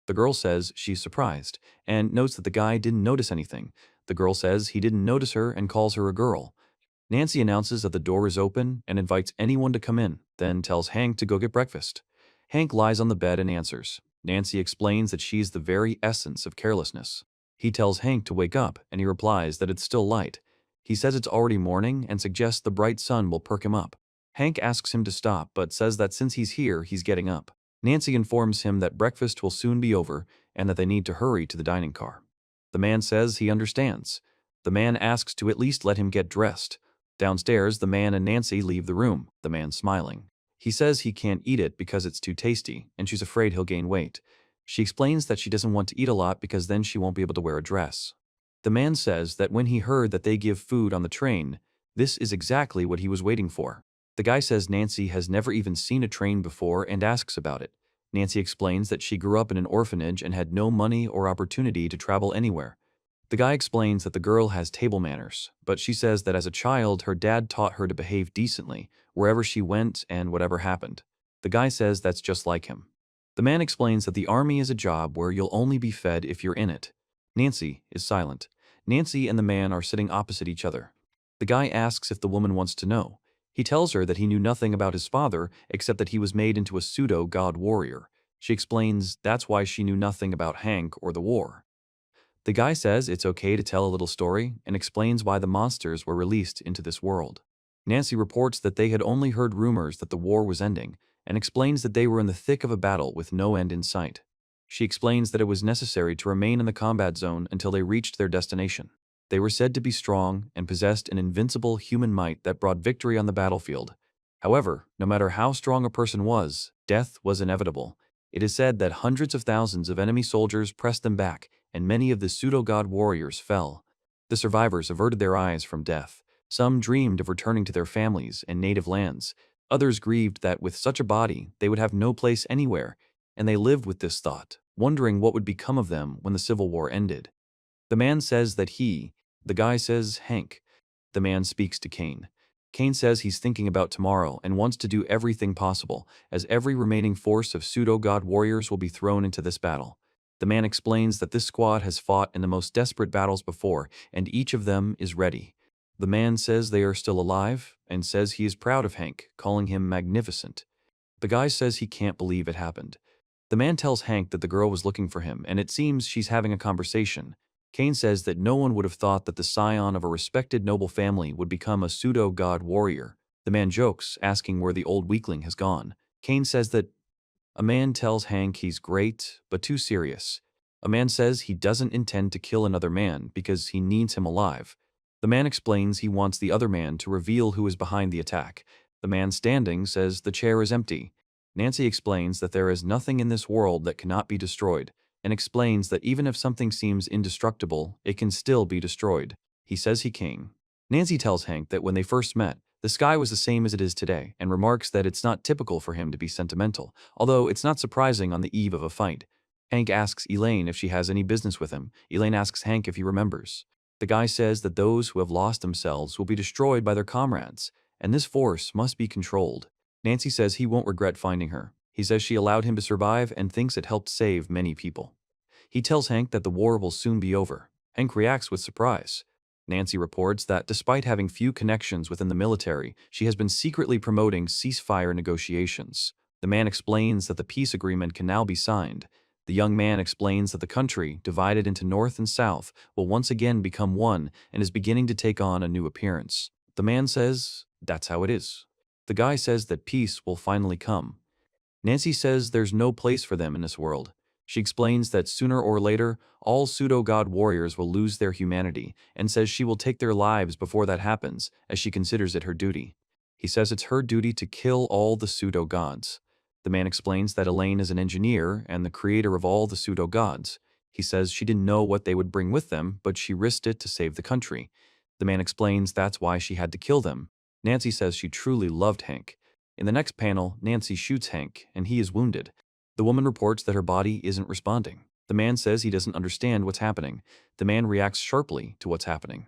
The girl says she's surprised, and notes that the guy didn't notice anything. The girl says he didn't notice her and calls her a girl. Nancy announces that the door is open and invites anyone to come in, then tells Hank to go get breakfast. Hank lies on the bed and answers. Nancy explains that she's the very essence of carelessness. He tells Hank to wake up, and he replies that it's still light. He says it's already morning and suggests the bright sun will perk him up. Hank asks him to stop, but says that since he's here, he's getting up. Nancy informs him that breakfast will soon be over and that they need to hurry to the dining car. The man says he understands. The man asks to at least let him get dressed. Downstairs, the man and Nancy leave the room, the man smiling. He says he can't eat it because it's too tasty, and she's afraid he'll gain weight. She explains that she doesn't want to eat a lot because then she won't be able to wear a dress. The man says that when he heard that they give food on the train, this is exactly what he was waiting for. The guy says Nancy has never even seen a train before and asks about it. Nancy explains that she grew up in an orphanage and had no money or opportunity to travel anywhere. The guy explains that the girl has table manners, but she says that as a child her dad taught her to behave decently wherever she went and whatever happened. The guy says that's just like him. The man explains that the army is a job where you'll only be fed if you're in it. Nancy is silent. Nancy and the man are sitting opposite each other. The guy asks if the woman wants to know. He tells her that he knew nothing about his father except that he was made into a pseudo-god warrior. She explains that's why she knew nothing about Hank or the war. The guy says it's okay to tell a little story and explains why the monsters were released into this world. Nancy reports that they had only heard rumors that the war was ending and explains that they were in the thick of a battle with no end in sight. She explains that it was necessary to remain in the combat zone until they reached their destination. They were said to be strong and possessed an invincible human might that brought victory on the battlefield. However, no matter how strong a person was, death was inevitable. It is said that hundreds of thousands of enemy soldiers pressed them back, and many of the pseudo-god warriors fell. The survivors averted their eyes from death. Some dreamed of returning to their families and native lands. Others grieved that with such a body, they would have no place anywhere, and they lived with this thought, wondering what would become of them when the Civil War ended. The man says that the guy says Hank. The man speaks to Kane. Kane says he's thinking about tomorrow and wants to do everything possible, as every remaining force of pseudo-god warriors will be thrown into this battle. The man explains that this squad has fought in the most desperate battles before, and each of them is ready. The man says they are still alive, and says he is proud of Hank, calling him magnificent. The guy says he can't believe it happened. The man tells Hank that the girl was looking for him, and it seems she's having a conversation. Kane says that no one would have thought that the scion of a respected noble family would become a pseudo-god warrior. The man jokes, asking where the old weakling has gone. Kane says that a man tells Hank he's great, but too serious. A man says he doesn't intend to kill another man because he needs him alive. The man explains he wants the other man to reveal who is behind the attack. The man standing says the chair is empty. Nancy explains that there is nothing in this world that cannot be destroyed, and explains that even if something seems indestructible, it can still be destroyed. He says he can. Nancy tells Hank that when they first met, the sky was the same as it is today, and remarks that it's not typical for him to be sentimental, although it's not surprising on the eve of a fight. Hank asks Elaine if she has any business with him. Elaine asks Hank if he remembers. The guy says that those who have lost themselves will be destroyed by their comrades, and this force must be controlled. Nancy says he won't regret finding her. He says she allowed him to survive and thinks it helped save many people. He tells Hank that the war will soon be over. Hank reacts with surprise. Nancy reports that despite having few connections within the military, she has been secretly promoting ceasefire negotiations. The man explains that the peace agreement can now be signed. The young man explains that the country, divided into North and South, will once again become one and is beginning to take on a new appearance. The man says, that's how it is. The guy says that peace will finally come. Nancy says there's no place for them in this world. She explains that sooner or later, all pseudo-god warriors will lose their humanity, and says she will take their lives before that happens, as she considers it her duty. He says it's her duty to kill all the pseudo-gods. The man explains that Elaine is an engineer and the creator of all the pseudo-gods. He says she didn't know what they would bring with them, but she risked it to save the country. The man explains that's why she had to kill them. Nancy says she truly loved Hank. In the next panel, Nancy shoots Hank, and he is wounded. The woman reports that her body isn't responding. The man says he doesn't understand what's happening. The man reacts sharply to what's happening.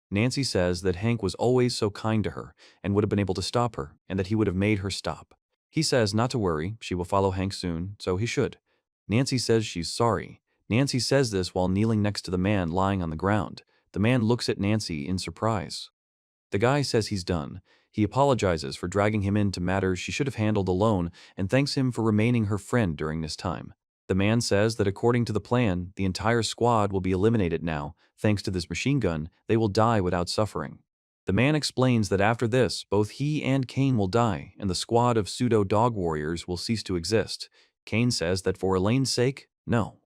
Nancy says that Hank was always so kind to her and would have been able to stop her, and that he would have made her stop. He says not to worry, she will follow Hank soon, so he should. Nancy says she's sorry. Nancy says this while kneeling next to the man lying on the ground. The man looks at Nancy in surprise. The guy says he's done. He apologizes for dragging him into matters she should have handled alone and thanks him for remaining her friend during this time. The man says that according to the plan, the entire squad will be eliminated now. Thanks to this machine gun, they will die without suffering. The man explains that after this, both he and Kane will die, and the squad of pseudo-dog warriors will cease to exist. Kane says that for Elaine's sake, no.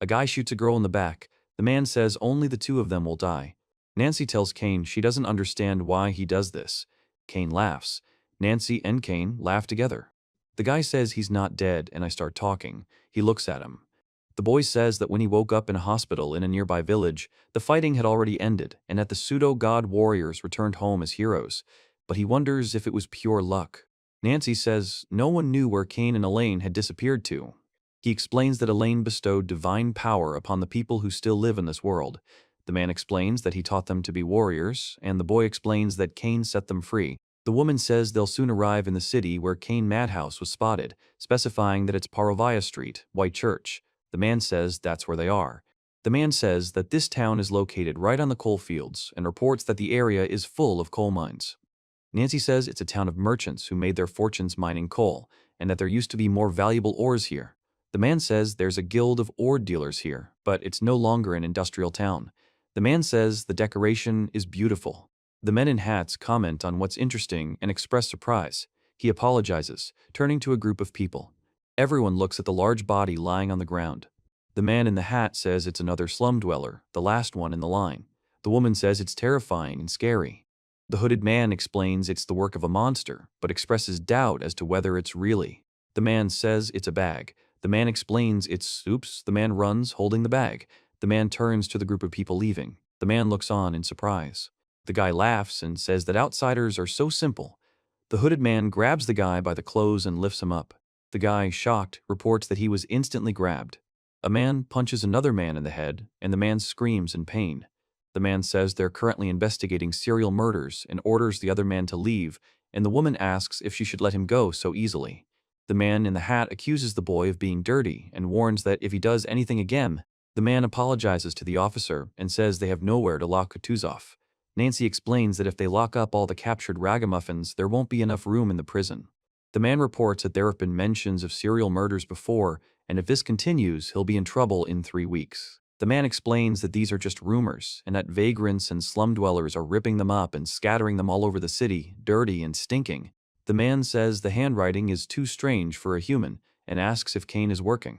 A guy shoots a girl in the back. The man says only the two of them will die. Nancy tells Kane she doesn't understand why he does this. Kane laughs. Nancy and Kane laugh together. The guy says he's not dead, and I start talking. He looks at him. The boy says that when he woke up in a hospital in a nearby village, the fighting had already ended, and that the pseudo-god warriors returned home as heroes, but he wonders if it was pure luck. Nancy says no one knew where Kane and Elaine had disappeared to. He explains that Elaine bestowed divine power upon the people who still live in this world. The man explains that he taught them to be warriors, and the boy explains that Kane set them free. The woman says they'll soon arrive in the city where Kane Madhouse was spotted, specifying that it's Paravia Street, White Church. The man says that's where they are. The man says that this town is located right on the coal fields and reports that the area is full of coal mines. Nancy says it's a town of merchants who made their fortunes mining coal, and that there used to be more valuable ores here. The man says there's a guild of ore dealers here, but it's no longer an industrial town. The man says the decoration is beautiful. The men in hats comment on what's interesting and express surprise. He apologizes, turning to a group of people. Everyone looks at the large body lying on the ground. The man in the hat says it's another slum dweller, the last one in the line. The woman says it's terrifying and scary. The hooded man explains it's the work of a monster, but expresses doubt as to whether it's really. The man says it's a bag. The man explains it's oops. The man runs, holding the bag. The man turns to the group of people leaving. The man looks on in surprise. The guy laughs and says that outsiders are so simple. The hooded man grabs the guy by the clothes and lifts him up. The guy, shocked, reports that he was instantly grabbed. A man punches another man in the head, and the man screams in pain. The man says they're currently investigating serial murders and orders the other man to leave, and the woman asks if she should let him go so easily. The man in the hat accuses the boy of being dirty and warns that if he does anything again, the man apologizes to the officer and says they have nowhere to lock Kutuzov. Nancy explains that if they lock up all the captured ragamuffins, there won't be enough room in the prison. The man reports that there have been mentions of serial murders before, and if this continues, he'll be in trouble in 3 weeks. The man explains that these are just rumors, and that vagrants and slum dwellers are ripping them up and scattering them all over the city, dirty and stinking. The man says the handwriting is too strange for a human, and asks if Kane is working.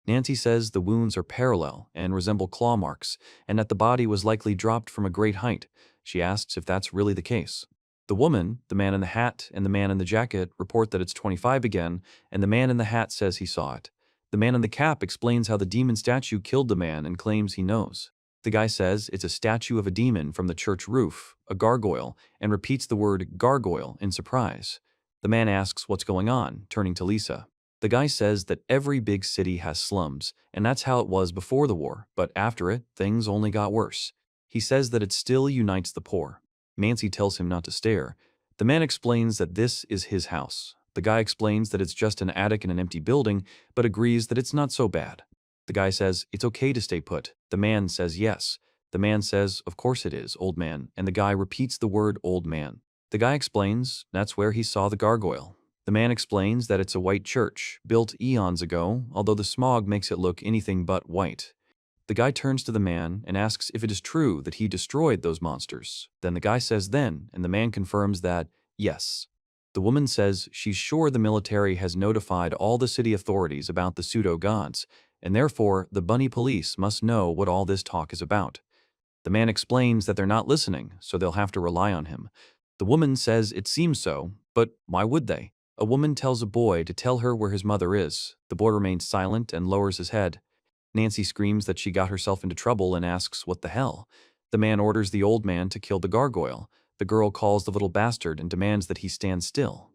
Nancy says the wounds are parallel and resemble claw marks, and that the body was likely dropped from a great height. She asks if that's really the case. The woman, the man in the hat, and the man in the jacket report that it's 25 again, and the man in the hat says he saw it. The man in the cap explains how the demon statue killed the man and claims he knows. The guy says it's a statue of a demon from the church roof, a gargoyle, and repeats the word gargoyle in surprise. The man asks what's going on, turning to Lisa. The guy says that every big city has slums, and that's how it was before the war, but after it, things only got worse. He says that it still unites the poor. Nancy tells him not to stare. The man explains that this is his house. The guy explains that it's just an attic in an empty building, but agrees that it's not so bad. The guy says it's okay to stay put. The man says yes. The man says, of course it is, old man, and the guy repeats the word old man. The guy explains that's where he saw the gargoyle. The man explains that it's a white church, built eons ago, although the smog makes it look anything but white. The guy turns to the man and asks if it is true that he destroyed those monsters. Then the guy says then, and the man confirms that, yes. The woman says she's sure the military has notified all the city authorities about the pseudo-gods, and therefore the bunny police must know what all this talk is about. The man explains that they're not listening, so they'll have to rely on him. The woman says it seems so, but why would they? A woman tells a boy to tell her where his mother is. The boy remains silent and lowers his head. Nancy screams that she got herself into trouble and asks what the hell. The man orders the old man to kill the gargoyle. The girl calls the little bastard and demands that he stand still.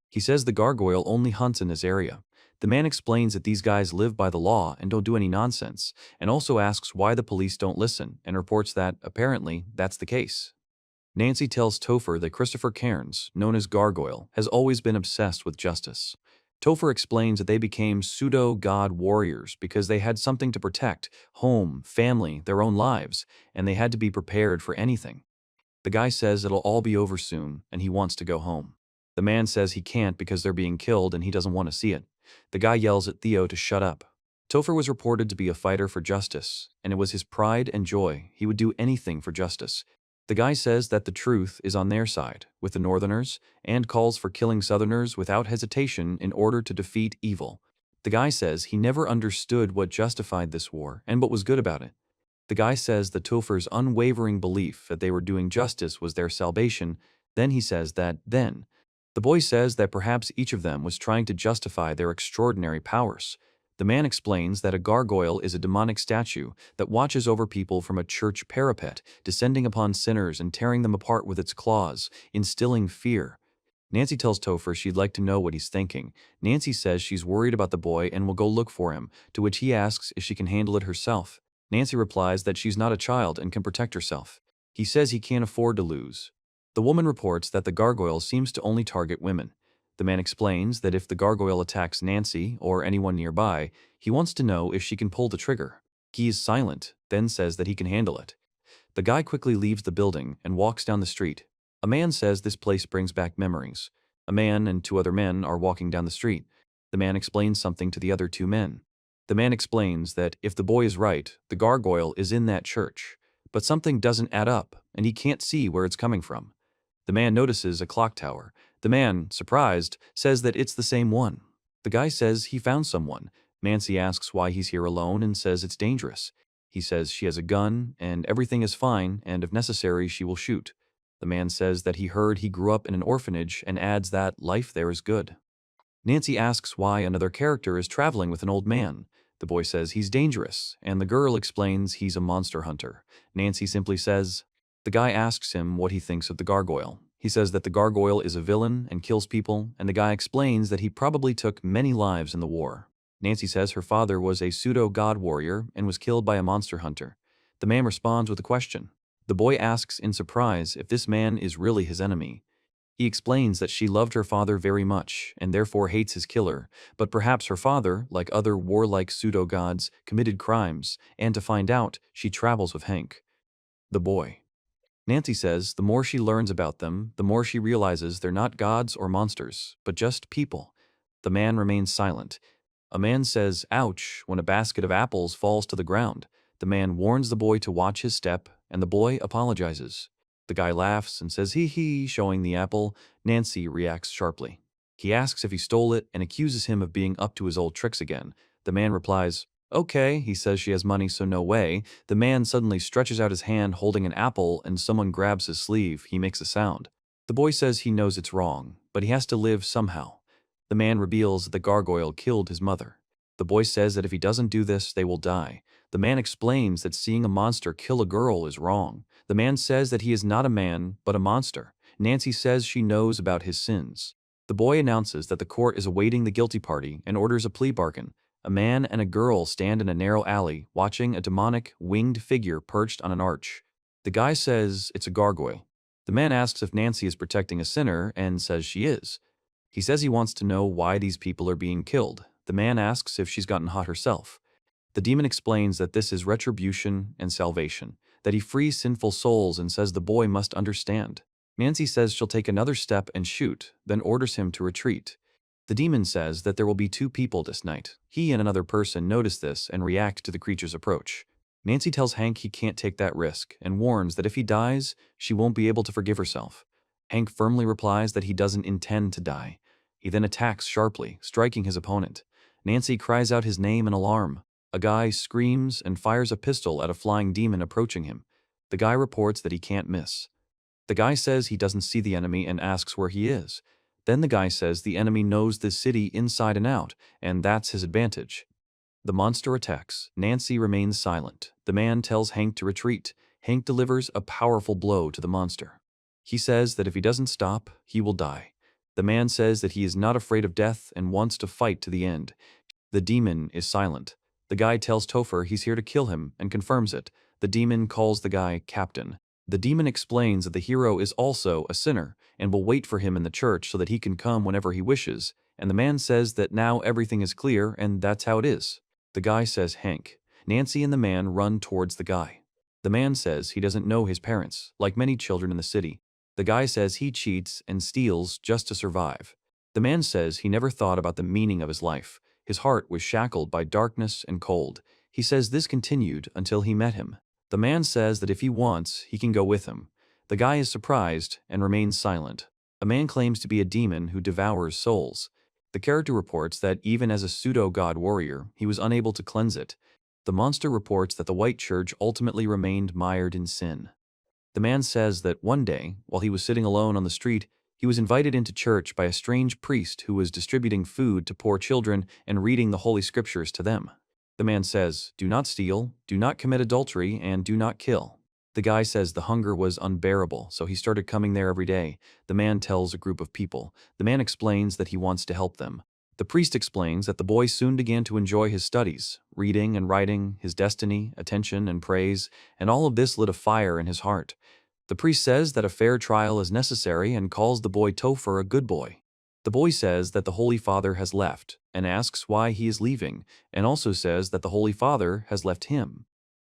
He says the gargoyle only hunts in this area. The man explains that these guys live by the law and don't do any nonsense, and also asks why the police don't listen, and reports that, apparently, that's the case. Nancy tells Topher that Christopher Cairns, known as Gargoyle, has always been obsessed with justice. Topher explains that they became pseudo-god warriors because they had something to protect, home, family, their own lives, and they had to be prepared for anything. The guy says it'll all be over soon, and he wants to go home. The man says he can't because they're being killed and he doesn't want to see it. The guy yells at Theo to shut up. Topher was reported to be a fighter for justice, and it was his pride and joy. He would do anything for justice. The guy says that the truth is on their side, with the Northerners, and calls for killing Southerners without hesitation in order to defeat evil. The guy says he never understood what justified this war and what was good about it. The guy says that Topher's unwavering belief that they were doing justice was their salvation. Then he says that, then. The boy says that perhaps each of them was trying to justify their extraordinary powers. The man explains that a gargoyle is a demonic statue that watches over people from a church parapet, descending upon sinners and tearing them apart with its claws, instilling fear. Nancy tells Topher she'd like to know what he's thinking. Nancy says she's worried about the boy and will go look for him, to which he asks if she can handle it herself. Nancy replies that she's not a child and can protect herself. He says he can't afford to lose. The woman reports that the gargoyle seems to only target women. The man explains that if the gargoyle attacks Nancy or anyone nearby, he wants to know if she can pull the trigger. He is silent, then says that he can handle it. The guy quickly leaves the building and walks down the street. A man says this place brings back memories. A man and 2 other men are walking down the street. The man explains something to the other 2 men. The man explains that if the boy is right, the gargoyle is in that church. But something doesn't add up, and he can't see where it's coming from. The man notices a clock tower. The man, surprised, says that it's the same one. The guy says he found someone. Nancy asks why he's here alone and says it's dangerous. He says she has a gun and everything is fine, and if necessary she will shoot. The man says that he heard he grew up in an orphanage and adds that life there is good. Nancy asks why another character is traveling with an old man. The boy says he's dangerous, and the girl explains he's a monster hunter. Nancy simply says, The guy asks him what he thinks of the gargoyle. He says that the gargoyle is a villain and kills people, and the guy explains that he probably took many lives in the war. Nancy says her father was a pseudo-god warrior and was killed by a monster hunter. The man responds with a question. The boy asks in surprise if this man is really his enemy. He explains that she loved her father very much and therefore hates his killer, but perhaps her father, like other warlike pseudo-gods, committed crimes, and to find out, she travels with Hank. The boy. Nancy says the more she learns about them, the more she realizes they're not gods or monsters, but just people. The man remains silent. A man says, "Ouch," when a basket of apples falls to the ground. The man warns the boy to watch his step, and the boy apologizes. The guy laughs and says, "Hee hee," showing the apple. Nancy reacts sharply. He asks if he stole it and accuses him of being up to his old tricks again. The man replies, "Okay," he says she has money, so no way. The man suddenly stretches out his hand holding an apple and someone grabs his sleeve. He makes a sound. The boy says he knows it's wrong, but he has to live somehow. The man reveals that the gargoyle killed his mother. The boy says that if he doesn't do this, they will die. The man explains that seeing a monster kill a girl is wrong. The man says that he is not a man, but a monster. Nancy says she knows about his sins. The boy announces that the court is awaiting the guilty party and orders a plea bargain. A man and a girl stand in a narrow alley, watching a demonic, winged figure perched on an arch. The guy says it's a gargoyle. The man asks if Nancy is protecting a sinner and says she is. He says he wants to know why these people are being killed. The man asks if she's gotten hot herself. The demon explains that this is retribution and salvation, that he frees sinful souls and says the boy must understand. Nancy says she'll take another step and shoot, then orders him to retreat. The demon says that there will be 2 people this night. He and another person notice this and react to the creature's approach. Nancy tells Hank he can't take that risk and warns that if he dies, she won't be able to forgive herself. Hank firmly replies that he doesn't intend to die. He then attacks sharply, striking his opponent. Nancy cries out his name in alarm. A guy screams and fires a pistol at a flying demon approaching him. The guy reports that he can't miss. The guy says he doesn't see the enemy and asks where he is. Then the guy says the enemy knows this city inside and out, and that's his advantage. The monster attacks. Nancy remains silent. The man tells Hank to retreat. Hank delivers a powerful blow to the monster. He says that if he doesn't stop, he will die. The man says that he is not afraid of death and wants to fight to the end. The demon is silent. The guy tells Topher he's here to kill him and confirms it. The demon calls the guy Captain. The demon explains that the hero is also a sinner and will wait for him in the church so that he can come whenever he wishes, and the man says that now everything is clear and that's how it is. The guy says Hank. Nancy and the man run towards the guy. The man says he doesn't know his parents, like many children in the city. The guy says he cheats and steals just to survive. The man says he never thought about the meaning of his life. His heart was shackled by darkness and cold. He says this continued until he met him. The man says that if he wants, he can go with him. The guy is surprised and remains silent. A man claims to be a demon who devours souls. The character reports that even as a pseudo-god warrior, he was unable to cleanse it. The monster reports that the white church ultimately remained mired in sin. The man says that one day, while he was sitting alone on the street, he was invited into church by a strange priest who was distributing food to poor children and reading the Holy Scriptures to them. The man says, "Do not steal, do not commit adultery, and do not kill." The guy says the hunger was unbearable, so he started coming there every day. The man tells a group of people. The man explains that he wants to help them. The priest explains that the boy soon began to enjoy his studies, reading and writing, his destiny, attention, and praise, and all of this lit a fire in his heart. The priest says that a fair trial is necessary and calls the boy Topher a good boy. The boy says that the Holy Father has left and asks why he is leaving, and also says that the Holy Father has left him.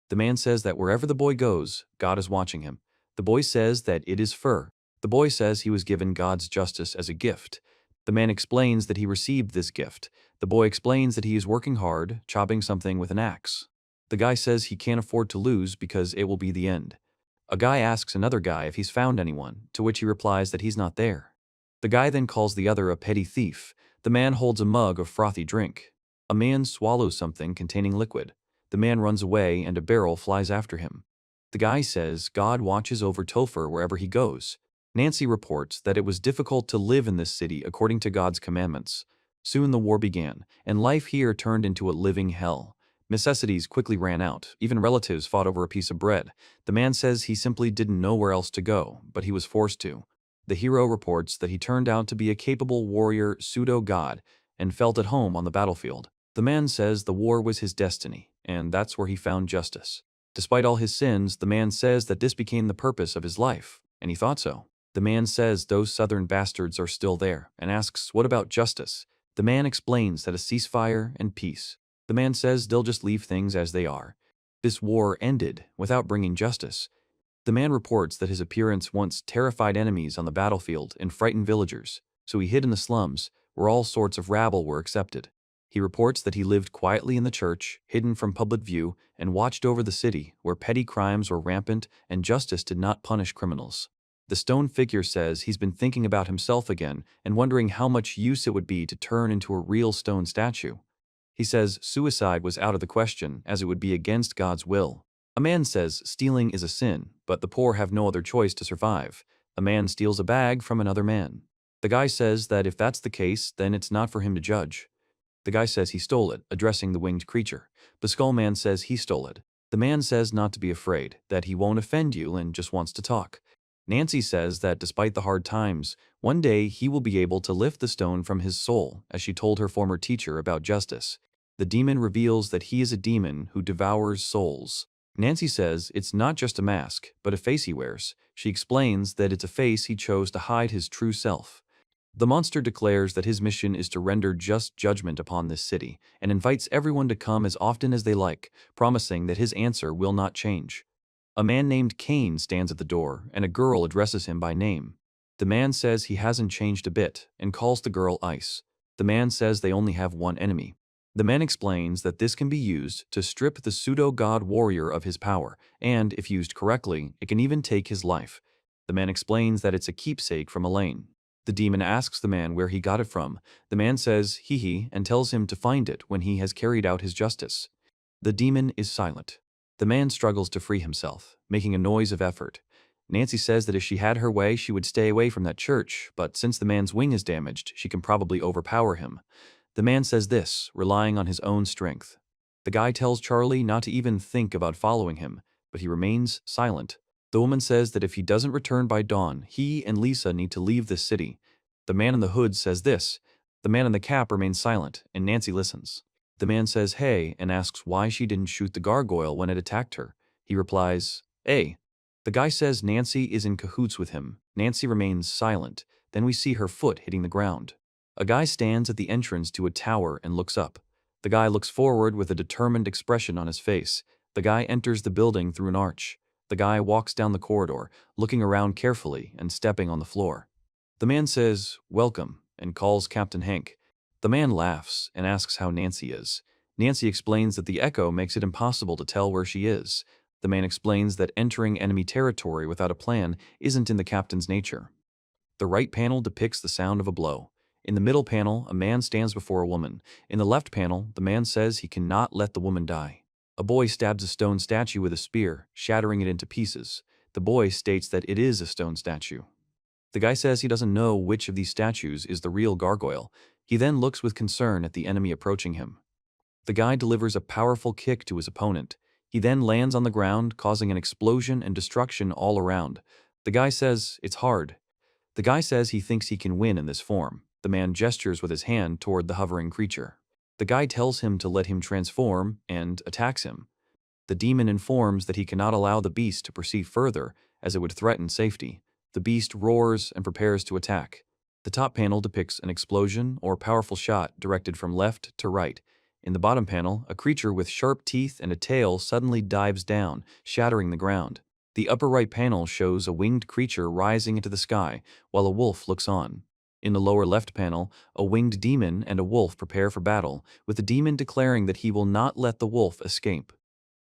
The man says that wherever the boy goes, God is watching him. The boy says that it is fur. The boy says he was given God's justice as a gift. The man explains that he received this gift. The boy explains that he is working hard, chopping something with an axe. The guy says he can't afford to lose because it will be the end. A guy asks another guy if he's found anyone, to which he replies that he's not there. The guy then calls the other a petty thief. The man holds a mug of frothy drink. A man swallows something containing liquid. The man runs away and a barrel flies after him. The guy says God watches over Topher wherever he goes. Nancy reports that it was difficult to live in this city according to God's commandments. Soon the war began, and life here turned into a living hell. Necessities quickly ran out. Even relatives fought over a piece of bread. The man says he simply didn't know where else to go, but he was forced to. The hero reports that he turned out to be a capable warrior pseudo-god and felt at home on the battlefield. The man says the war was his destiny, and that's where he found justice. Despite all his sins, the man says that this became the purpose of his life, and he thought so. The man says those southern bastards are still there, and asks, what about justice? The man explains that a ceasefire and peace. The man says they'll just leave things as they are. This war ended without bringing justice. The man reports that his appearance once terrified enemies on the battlefield and frightened villagers, so he hid in the slums, where all sorts of rabble were accepted. He reports that he lived quietly in the church, hidden from public view, and watched over the city, where petty crimes were rampant and justice did not punish criminals. The stone figure says he's been thinking about himself again and wondering how much use it would be to turn into a real stone statue. He says suicide was out of the question, as it would be against God's will. A man says stealing is a sin, but the poor have no other choice to survive. A man steals a bag from another man. The guy says that if that's the case, then it's not for him to judge. The guy says he stole it, addressing the winged creature. The skull man says he stole it. The man says not to be afraid, that he won't offend you and just wants to talk. Nancy says that despite the hard times, one day he will be able to lift the stone from his soul, as she told her former teacher about justice. The demon reveals that he is a demon who devours souls. Nancy says it's not just a mask, but a face he wears. She explains that it's a face he chose to hide his true self. The monster declares that his mission is to render just judgment upon this city, and invites everyone to come as often as they like, promising that his answer will not change. A man named Cain stands at the door, and a girl addresses him by name. The man says he hasn't changed a bit, and calls the girl Ice. The man says they only have one enemy. The man explains that this can be used to strip the pseudo-god warrior of his power, and, if used correctly, it can even take his life. The man explains that it's a keepsake from Elaine. The demon asks the man where he got it from. The man says he and tells him to find it when he has carried out his justice. The demon is silent. The man struggles to free himself, making a noise of effort. Nancy says that if she had her way, she would stay away from that church, but since the man's wing is damaged, she can probably overpower him. The man says this, relying on his own strength. The guy tells Charlie not to even think about following him, but he remains silent. The woman says that if he doesn't return by dawn, he and Lisa need to leave this city. The man in the hood says this. The man in the cap remains silent, and Nancy listens. The man says hey and asks why she didn't shoot the gargoyle when it attacked her. He replies, "Hey." The guy says Nancy is in cahoots with him. Nancy remains silent. Then we see her foot hitting the ground. A guy stands at the entrance to a tower and looks up. The guy looks forward with a determined expression on his face. The guy enters the building through an arch. The guy walks down the corridor, looking around carefully and stepping on the floor. The man says, "Welcome," and calls Captain Hank. The man laughs and asks how Nancy is. Nancy explains that the echo makes it impossible to tell where she is. The man explains that entering enemy territory without a plan isn't in the captain's nature. The right panel depicts the sound of a blow. In the middle panel, a man stands before a woman. In the left panel, the man says he cannot let the woman die. A boy stabs a stone statue with a spear, shattering it into pieces. The boy states that it is a stone statue. The guy says he doesn't know which of these statues is the real gargoyle. He then looks with concern at the enemy approaching him. The guy delivers a powerful kick to his opponent. He then lands on the ground, causing an explosion and destruction all around. The guy says it's hard. The guy says he thinks he can win in this form. The man gestures with his hand toward the hovering creature. The guy tells him to let him transform and attacks him. The demon informs that he cannot allow the beast to proceed further, as it would threaten safety. The beast roars and prepares to attack. The top panel depicts an explosion or powerful shot directed from left to right. In the bottom panel, a creature with sharp teeth and a tail suddenly dives down, shattering the ground. The upper right panel shows a winged creature rising into the sky, while a wolf looks on. In the lower left panel, a winged demon and a wolf prepare for battle, with the demon declaring that he will not let the wolf escape.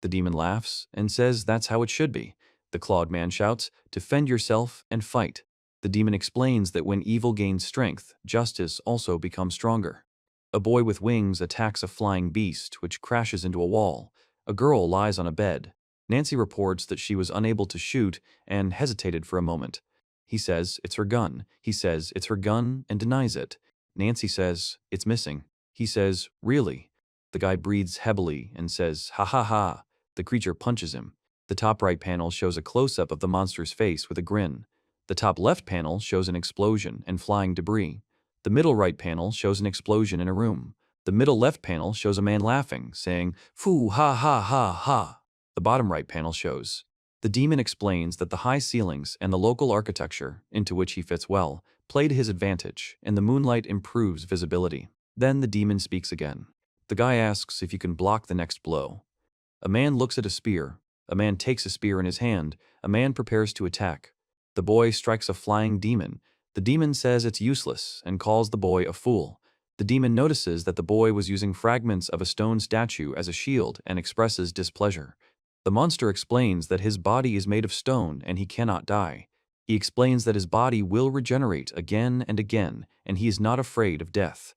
The demon laughs and says that's how it should be. The clawed man shouts, "Defend yourself and fight." The demon explains that when evil gains strength, justice also becomes stronger. A boy with wings attacks a flying beast, which crashes into a wall. A girl lies on a bed. Nancy reports that she was unable to shoot and hesitated for a moment. He says it's her gun. He says it's her gun and denies it. Nancy says it's missing. He says, "Really?" The guy breathes heavily and says, "Ha ha ha." The creature punches him. The top right panel shows a close-up of the monster's face with a grin. The top left panel shows an explosion and flying debris. The middle right panel shows an explosion in a room. The middle left panel shows a man laughing, saying, "Foo ha ha ha ha." The bottom right panel shows. The demon explains that the high ceilings and the local architecture, into which he fits well, play to his advantage, and the moonlight improves visibility. Then the demon speaks again. The guy asks if you can block the next blow. A man looks at a spear. A man takes a spear in his hand. A man prepares to attack. The boy strikes a flying demon. The demon says it's useless and calls the boy a fool. The demon notices that the boy was using fragments of a stone statue as a shield and expresses displeasure. The monster explains that his body is made of stone and he cannot die. He explains that his body will regenerate again and again, and he is not afraid of death.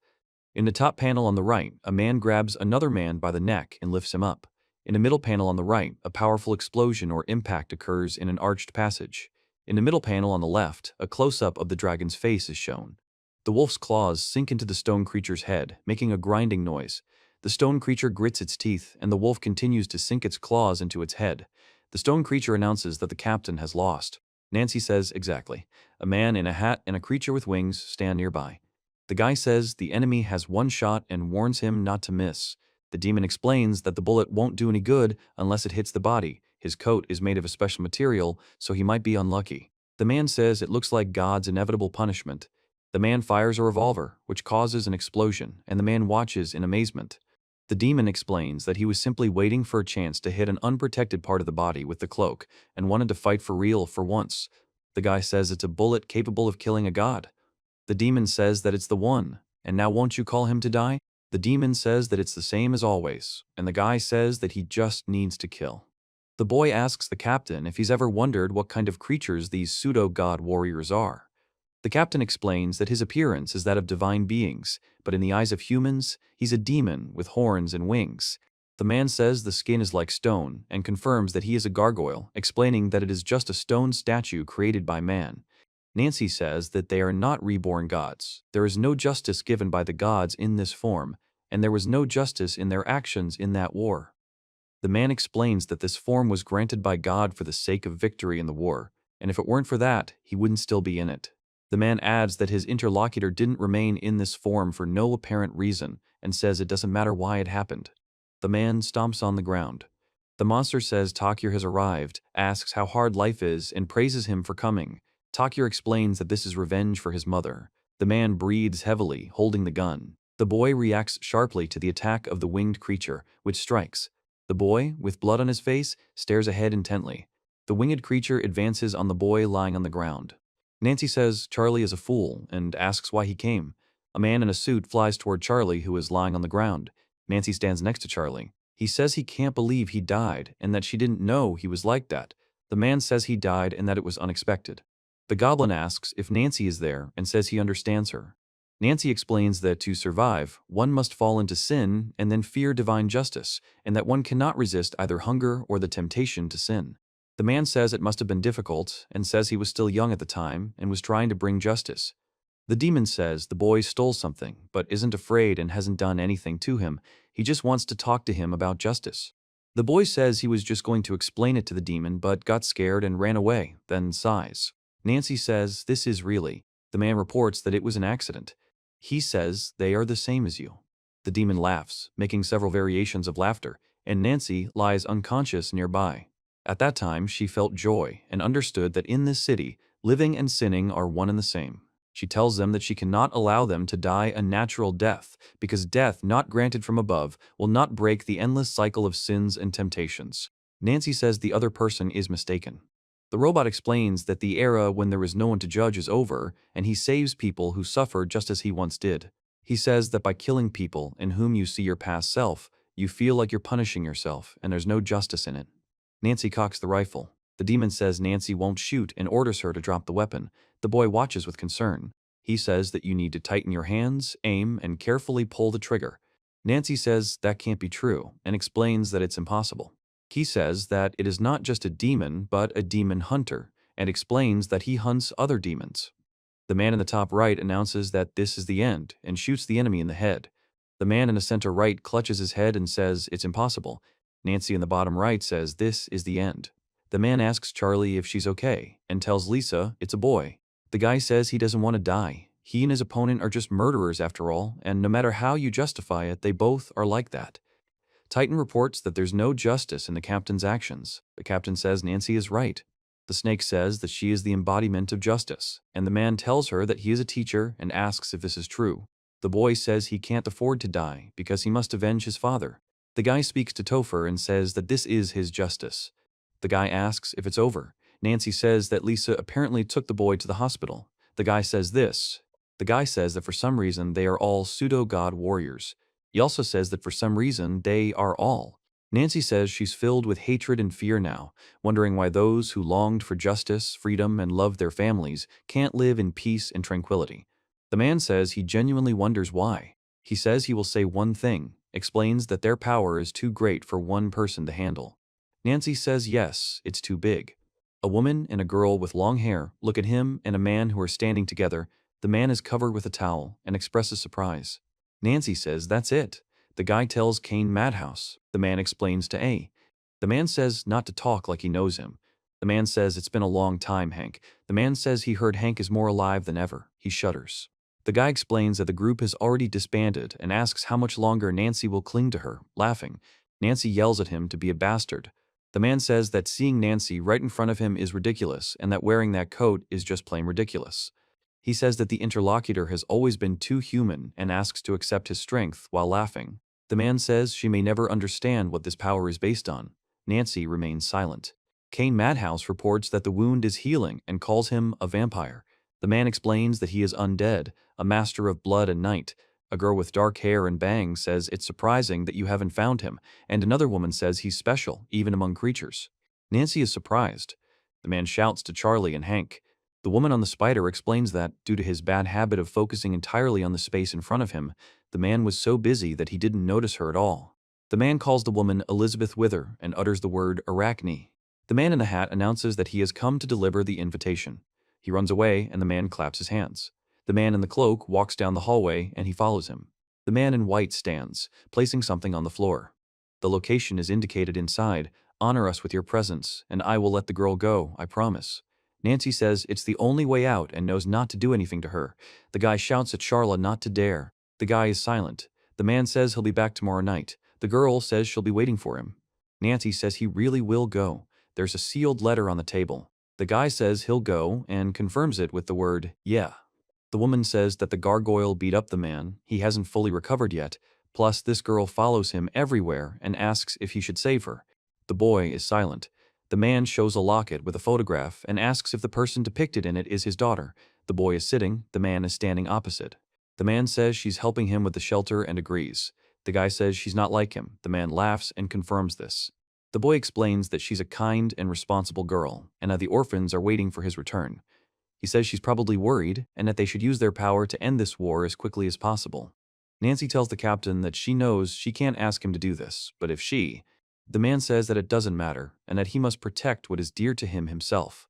In the top panel on the right, a man grabs another man by the neck and lifts him up. In the middle panel on the right, a powerful explosion or impact occurs in an arched passage. In the middle panel on the left, a close-up of the dragon's face is shown. The wolf's claws sink into the stone creature's head, making a grinding noise. The stone creature grits its teeth, and the wolf continues to sink its claws into its head. The stone creature announces that the captain has lost. Nancy says, "Exactly. A man in a hat and a creature with wings stand nearby." The guy says the enemy has one shot and warns him not to miss. The demon explains that the bullet won't do any good unless it hits the body. His coat is made of a special material, so he might be unlucky. The man says it looks like God's inevitable punishment. The man fires a revolver, which causes an explosion, and the man watches in amazement. The demon explains that he was simply waiting for a chance to hit an unprotected part of the body with the cloak and wanted to fight for real for once. The guy says it's a bullet capable of killing a god. The demon says that it's the one, and now won't you call him to die? The demon says that it's the same as always, and the guy says that he just needs to kill. The boy asks the captain if he's ever wondered what kind of creatures these pseudo-god warriors are. The captain explains that his appearance is that of divine beings, but in the eyes of humans, he's a demon with horns and wings. The man says the skin is like stone and confirms that he is a gargoyle, explaining that it is just a stone statue created by man. Nancy says that they are not reborn gods. There is no justice given by the gods in this form, and there was no justice in their actions in that war. The man explains that this form was granted by God for the sake of victory in the war, and if it weren't for that, he wouldn't still be in it. The man adds that his interlocutor didn't remain in this form for no apparent reason, and says it doesn't matter why it happened. The man stomps on the ground. The monster says Takir has arrived, asks how hard life is, and praises him for coming. Takir explains that this is revenge for his mother. The man breathes heavily, holding the gun. The boy reacts sharply to the attack of the winged creature, which strikes. The boy, with blood on his face, stares ahead intently. The winged creature advances on the boy lying on the ground. Nancy says Charlie is a fool and asks why he came. A man in a suit flies toward Charlie, who is lying on the ground. Nancy stands next to Charlie. He says he can't believe he died and that she didn't know he was like that. The man says he died and that it was unexpected. The goblin asks if Nancy is there and says he understands her. Nancy explains that to survive, one must fall into sin and then fear divine justice, and that one cannot resist either hunger or the temptation to sin. The man says it must have been difficult and says he was still young at the time and was trying to bring justice. The demon says the boy stole something but isn't afraid and hasn't done anything to him. He just wants to talk to him about justice. The boy says he was just going to explain it to the demon but got scared and ran away, then sighs. Nancy says this is really. The man reports that it was an accident. He says they are the same as you. The demon laughs, making several variations of laughter, and Nancy lies unconscious nearby. At that time, she felt joy and understood that in this city, living and sinning are one and the same. She tells them that she cannot allow them to die a natural death, because death not granted from above will not break the endless cycle of sins and temptations. Nancy says the other person is mistaken. The robot explains that the era when there is no one to judge is over, and he saves people who suffer just as he once did. He says that by killing people in whom you see your past self, you feel like you're punishing yourself, and there's no justice in it. Nancy cocks the rifle. The demon says Nancy won't shoot and orders her to drop the weapon. The boy watches with concern. He says that you need to tighten your hands, aim, and carefully pull the trigger. Nancy says that can't be true, and explains that it's impossible. He says that it is not just a demon, but a demon hunter, and explains that he hunts other demons. The man in the top right announces that this is the end, and shoots the enemy in the head. The man in the center right clutches his head and says it's impossible. Nancy in the bottom right says this is the end. The man asks Charlie if she's okay and tells Lisa it's a boy. The guy says he doesn't want to die. He and his opponent are just murderers after all, and no matter how you justify it, they both are like that. Titan reports that there's no justice in the captain's actions. The captain says Nancy is right. The snake says that she is the embodiment of justice, and the man tells her that he is a teacher and asks if this is true. The boy says he can't afford to die because he must avenge his father. The guy speaks to Topher and says that this is his justice. The guy asks if it's over. Nancy says that Lisa apparently took the boy to the hospital. The guy says this. The guy says that for some reason they are all pseudo-god warriors. He also says that for some reason they are all. Nancy says she's filled with hatred and fear now, wondering why those who longed for justice, freedom, and loved their families can't live in peace and tranquility. The man says he genuinely wonders why. He says he will say one thing, explains that their power is too great for one person to handle. Nancy says yes, it's too big. A woman and a girl with long hair look at him and a man who are standing together. The man is covered with a towel and expresses surprise. Nancy says that's it. The guy tells Kane Madhouse. The man explains to A. The man says not to talk like he knows him. The man says it's been a long time, Hank. The man says he heard Hank is more alive than ever. He shudders. The guy explains that the group has already disbanded and asks how much longer Nancy will cling to her, laughing. Nancy yells at him to be a bastard. The man says that seeing Nancy right in front of him is ridiculous and that wearing that coat is just plain ridiculous. He says that the interlocutor has always been too human and asks to accept his strength while laughing. The man says she may never understand what this power is based on. Nancy remains silent. Kane Madhouse reports that the wound is healing and calls him a vampire. The man explains that he is undead, a master of blood and night. A girl with dark hair and bangs says it's surprising that you haven't found him, and another woman says he's special, even among creatures. Nancy is surprised. The man shouts to Charlie and Hank. The woman on the spider explains that, due to his bad habit of focusing entirely on the space in front of him, the man was so busy that he didn't notice her at all. The man calls the woman Elizabeth Wither and utters the word Arachne. The man in the hat announces that he has come to deliver the invitation. He runs away and the man claps his hands. The man in the cloak walks down the hallway and he follows him. The man in white stands, placing something on the floor. The location is indicated inside. Honor us with your presence, and I will let the girl go, I promise. Nancy says it's the only way out and knows not to do anything to her. The guy shouts at Charla not to dare. The guy is silent. The man says he'll be back tomorrow night. The girl says she'll be waiting for him. Nancy says he really will go. There's a sealed letter on the table. The guy says he'll go and confirms it with the word, yeah. The woman says that the gargoyle beat up the man. He hasn't fully recovered yet. Plus, this girl follows him everywhere and asks if he should save her. The boy is silent. The man shows a locket with a photograph and asks if the person depicted in it is his daughter. The boy is sitting. The man is standing opposite. The man says she's helping him with the shelter and agrees. The guy says she's not like him. The man laughs and confirms this. The boy explains that she's a kind and responsible girl, and that the orphans are waiting for his return. He says she's probably worried, and that they should use their power to end this war as quickly as possible. Nancy tells the captain that she knows she can't ask him to do this, but if she... The man says that it doesn't matter, and that he must protect what is dear to him himself.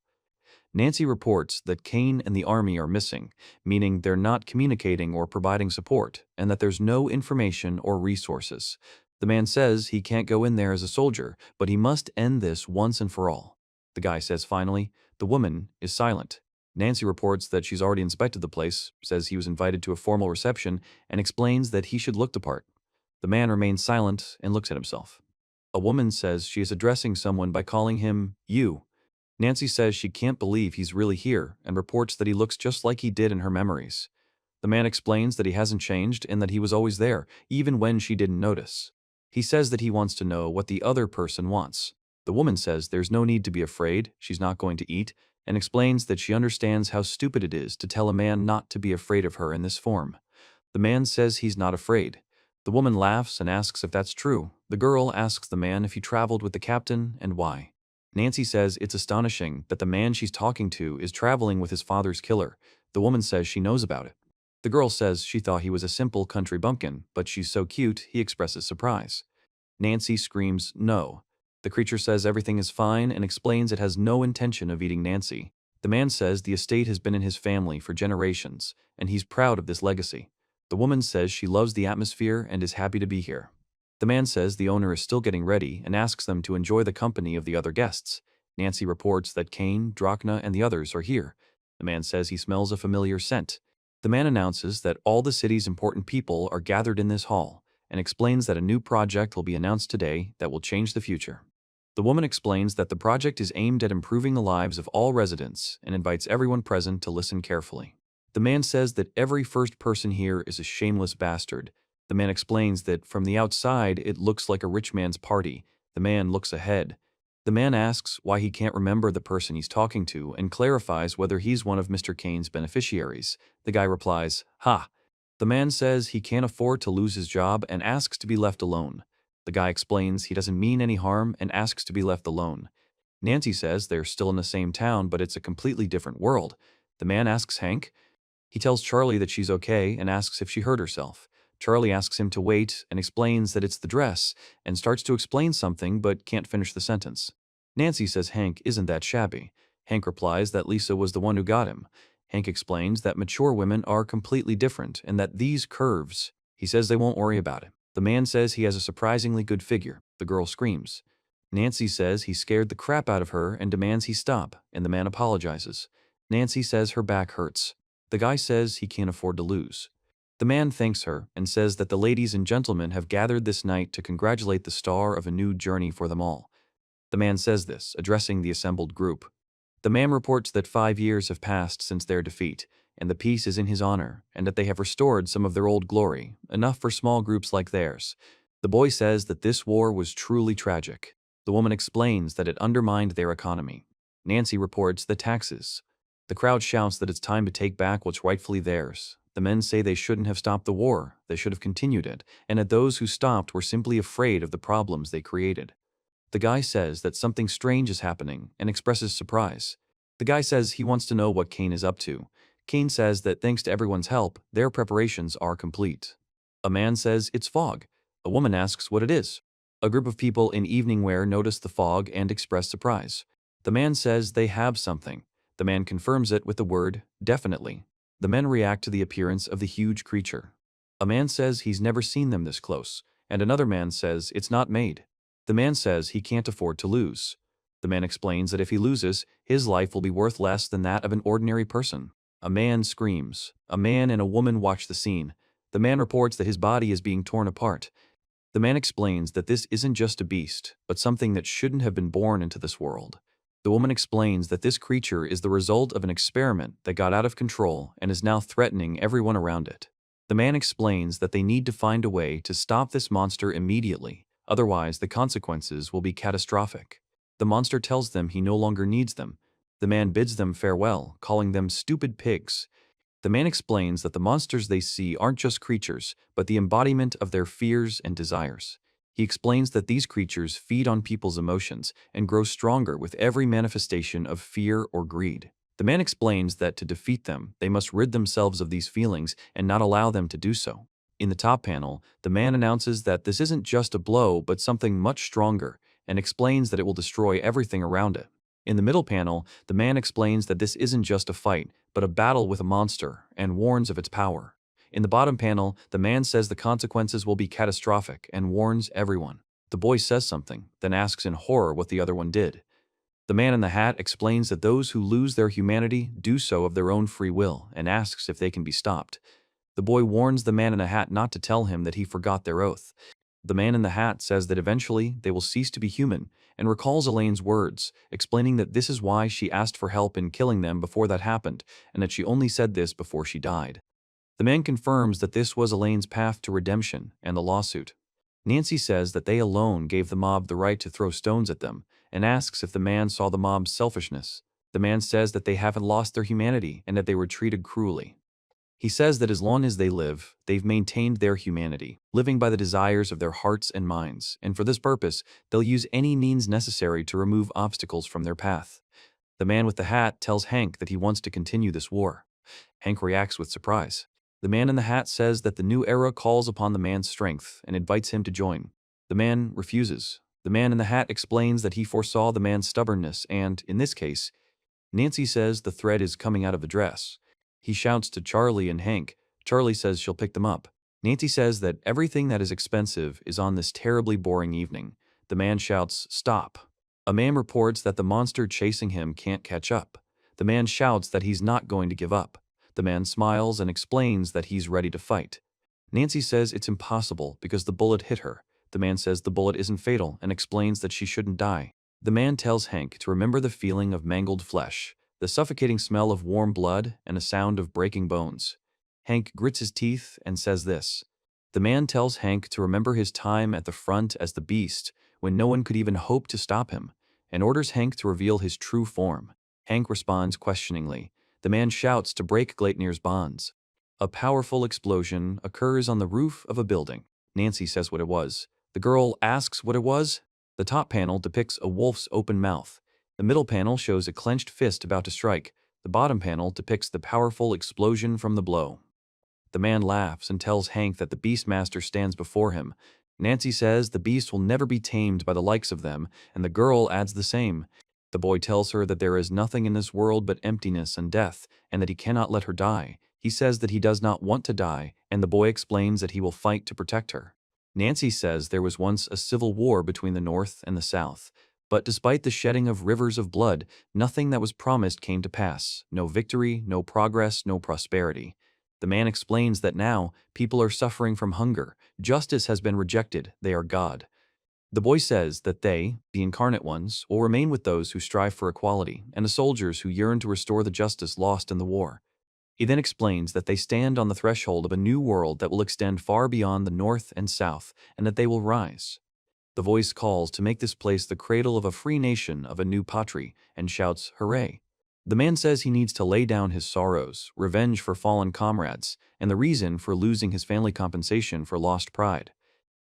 Nancy reports that Kane and the army are missing, meaning they're not communicating or providing support, and that there's no information or resources. The man says he can't go in there as a soldier, but he must end this once and for all. The guy says finally. The woman is silent. Nancy reports that she's already inspected the place, says he was invited to a formal reception, and explains that he should look the part. The man remains silent and looks at himself. A woman says she is addressing someone by calling him you. Nancy says she can't believe he's really here and reports that he looks just like he did in her memories. The man explains that he hasn't changed and that he was always there, even when she didn't notice. He says that he wants to know what the other person wants. The woman says there's no need to be afraid, she's not going to eat, and explains that she understands how stupid it is to tell a man not to be afraid of her in this form. The man says he's not afraid. The woman laughs and asks if that's true. The girl asks the man if he traveled with the captain and why. Nancy says it's astonishing that the man she's talking to is traveling with his father's killer. The woman says she knows about it. The girl says she thought he was a simple country bumpkin, but she's so cute, he expresses surprise. Nancy screams no. The creature says everything is fine and explains it has no intention of eating Nancy. The man says the estate has been in his family for generations, and he's proud of this legacy. The woman says she loves the atmosphere and is happy to be here. The man says the owner is still getting ready and asks them to enjoy the company of the other guests. Nancy reports that Kane, Drachna, and the others are here. The man says he smells a familiar scent. The man announces that all the city's important people are gathered in this hall and explains that a new project will be announced today that will change the future. The woman explains that the project is aimed at improving the lives of all residents and invites everyone present to listen carefully. The man says that every first person here is a shameless bastard. The man explains that from the outside it looks like a rich man's party. The man looks ahead. The man asks why he can't remember the person he's talking to and clarifies whether he's one of Mr. Kane's beneficiaries. The guy replies, "Ha." The man says he can't afford to lose his job and asks to be left alone. The guy explains he doesn't mean any harm and asks to be left alone. Nancy says they're still in the same town, but it's a completely different world. The man asks Hank. He tells Charlie that she's okay and asks if she hurt herself. Charlie asks him to wait and explains that it's the dress and starts to explain something but can't finish the sentence. Nancy says Hank isn't that shabby. Hank replies that Lisa was the one who got him. Hank explains that mature women are completely different and that these curves, he says they won't worry about it. The man says he has a surprisingly good figure. The girl screams. Nancy says he scared the crap out of her and demands he stop, and the man apologizes. Nancy says her back hurts. The guy says he can't afford to lose. The man thanks her and says that the ladies and gentlemen have gathered this night to congratulate the star of a new journey for them all. The man says this, addressing the assembled group. The man reports that 5 years have passed since their defeat, and the peace is in his honor, and that they have restored some of their old glory, enough for small groups like theirs. The boy says that this war was truly tragic. The woman explains that it undermined their economy. Nancy reports the taxes. The crowd shouts that it's time to take back what's rightfully theirs. The men say they shouldn't have stopped the war, they should have continued it, and that those who stopped were simply afraid of the problems they created. The guy says that something strange is happening and expresses surprise. The guy says he wants to know what Kane is up to. Kane says that thanks to everyone's help, their preparations are complete. A man says it's fog. A woman asks what it is. A group of people in evening wear notice the fog and express surprise. The man says they have something. The man confirms it with the word, definitely. The men react to the appearance of the huge creature. A man says he's never seen them this close, and another man says it's not made. The man says he can't afford to lose. The man explains that if he loses, his life will be worth less than that of an ordinary person. A man screams. A man and a woman watch the scene. The man reports that his body is being torn apart. The man explains that this isn't just a beast, but something that shouldn't have been born into this world. The woman explains that this creature is the result of an experiment that got out of control and is now threatening everyone around it. The man explains that they need to find a way to stop this monster immediately, otherwise the consequences will be catastrophic. The monster tells them he no longer needs them. The man bids them farewell, calling them stupid pigs. The man explains that the monsters they see aren't just creatures, but the embodiment of their fears and desires. He explains that these creatures feed on people's emotions and grow stronger with every manifestation of fear or greed. The man explains that to defeat them, they must rid themselves of these feelings and not allow them to do so. In the top panel, the man announces that this isn't just a blow but something much stronger, and explains that it will destroy everything around it. In the middle panel, the man explains that this isn't just a fight, but a battle with a monster, and warns of its power. In the bottom panel, the man says the consequences will be catastrophic and warns everyone. The boy says something, then asks in horror what the other one did. The man in the hat explains that those who lose their humanity do so of their own free will and asks if they can be stopped. The boy warns the man in the hat not to tell him that he forgot their oath. The man in the hat says that eventually they will cease to be human and recalls Elaine's words, explaining that this is why she asked for help in killing them before that happened and that she only said this before she died. The man confirms that this was Elaine's path to redemption and the lawsuit. Nancy says that they alone gave the mob the right to throw stones at them and asks if the man saw the mob's selfishness. The man says that they haven't lost their humanity and that they were treated cruelly. He says that as long as they live, they've maintained their humanity, living by the desires of their hearts and minds, and for this purpose, they'll use any means necessary to remove obstacles from their path. The man with the hat tells Hank that he wants to continue this war. Hank reacts with surprise. The man in the hat says that the new era calls upon the man's strength and invites him to join. The man refuses. The man in the hat explains that he foresaw the man's stubbornness and, in this case, Nancy says the thread is coming out of the dress. He shouts to Charlie and Hank, Charlie says she'll pick them up. Nancy says that everything that is expensive is on this terribly boring evening. The man shouts, "Stop." A man reports that the monster chasing him can't catch up. The man shouts that he's not going to give up. The man smiles and explains that he's ready to fight. Nancy says it's impossible because the bullet hit her. The man says the bullet isn't fatal and explains that she shouldn't die. The man tells Hank to remember the feeling of mangled flesh, the suffocating smell of warm blood, and a sound of breaking bones. Hank grits his teeth and says this. The man tells Hank to remember his time at the front as the Beast, when no one could even hope to stop him, and orders Hank to reveal his true form. Hank responds questioningly. The man shouts to break Gleitnir's bonds. A powerful explosion occurs on the roof of a building. Nancy says what it was. The girl asks what it was. The top panel depicts a wolf's open mouth. The middle panel shows a clenched fist about to strike. The bottom panel depicts the powerful explosion from the blow. The man laughs and tells Hank that the Beastmaster stands before him. Nancy says the beast will never be tamed by the likes of them, and the girl adds the same. The boy tells her that there is nothing in this world but emptiness and death, and that he cannot let her die. He says that he does not want to die, and the boy explains that he will fight to protect her. Nancy says there was once a civil war between the North and the South, but despite the shedding of rivers of blood, nothing that was promised came to pass. No victory, no progress, no prosperity. The man explains that now, people are suffering from hunger. Justice has been rejected. They are God. The boy says that they, the incarnate ones, will remain with those who strive for equality, and the soldiers who yearn to restore the justice lost in the war. He then explains that they stand on the threshold of a new world that will extend far beyond the North and South, and that they will rise. The voice calls to make this place the cradle of a free nation, of a new patrie, and shouts, "Hooray!" The man says he needs to lay down his sorrows, revenge for fallen comrades, and the reason for losing his family compensation for lost pride.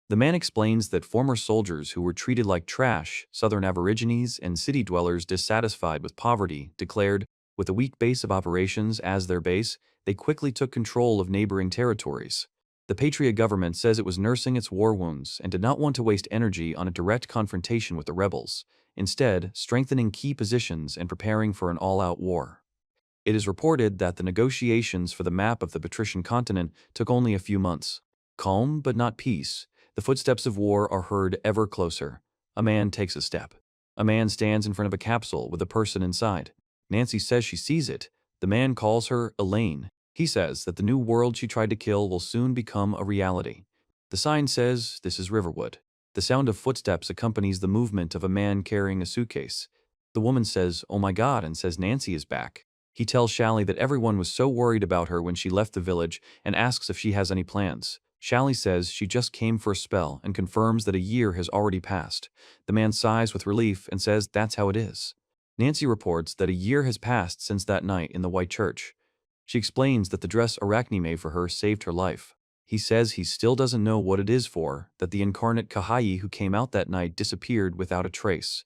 The man explains that former soldiers who were treated like trash, southern aborigines, and city dwellers dissatisfied with poverty, declared, with a weak base of operations as their base, they quickly took control of neighboring territories. The Patriot government says it was nursing its war wounds and did not want to waste energy on a direct confrontation with the rebels, instead strengthening key positions and preparing for an all-out war. It is reported that the negotiations for the map of the patrician continent took only a few months. Calm but not peace. The footsteps of war are heard ever closer. A man takes a step. A man stands in front of a capsule with a person inside. Nancy says she sees it. The man calls her Elaine. He says that the new world she tried to kill will soon become a reality. The sign says, "This is Riverwood." The sound of footsteps accompanies the movement of a man carrying a suitcase. The woman says, "Oh my God," and says Nancy is back. He tells Shally that everyone was so worried about her when she left the village and asks if she has any plans. Shally says she just came for a spell and confirms that a year has already passed. The man sighs with relief and says that's how it is. Nancy reports that a year has passed since that night in the white church. She explains that the dress Arachne made for her saved her life. He says he still doesn't know what it is for, that the incarnate Kahai who came out that night disappeared without a trace.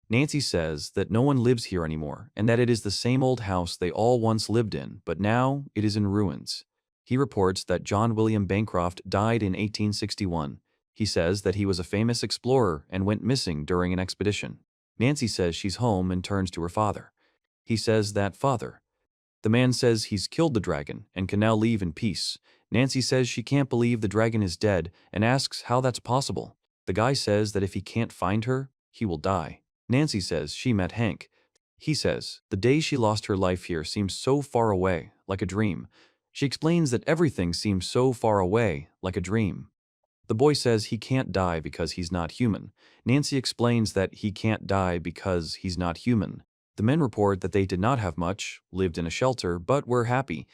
Nancy says that no one lives here anymore, and that it is the same old house they all once lived in, but now it is in ruins. He reports that John William Bancroft died in 1861. He says that he was a famous explorer and went missing during an expedition. Nancy says she's home and turns to her father. He says that, "Father." The man says he's killed the dragon and can now leave in peace. Nancy says she can't believe the dragon is dead and asks how that's possible. The guy says that if he can't find her, he will die. Nancy says she met Hank. He says the day she lost her life here seems so far away, like a dream. She explains that everything seems so far away, like a dream. The boy says he can't die because he's not human. Nancy explains that he can't die because he's not human. The men report that they did not have much, lived in a shelter, but were happy.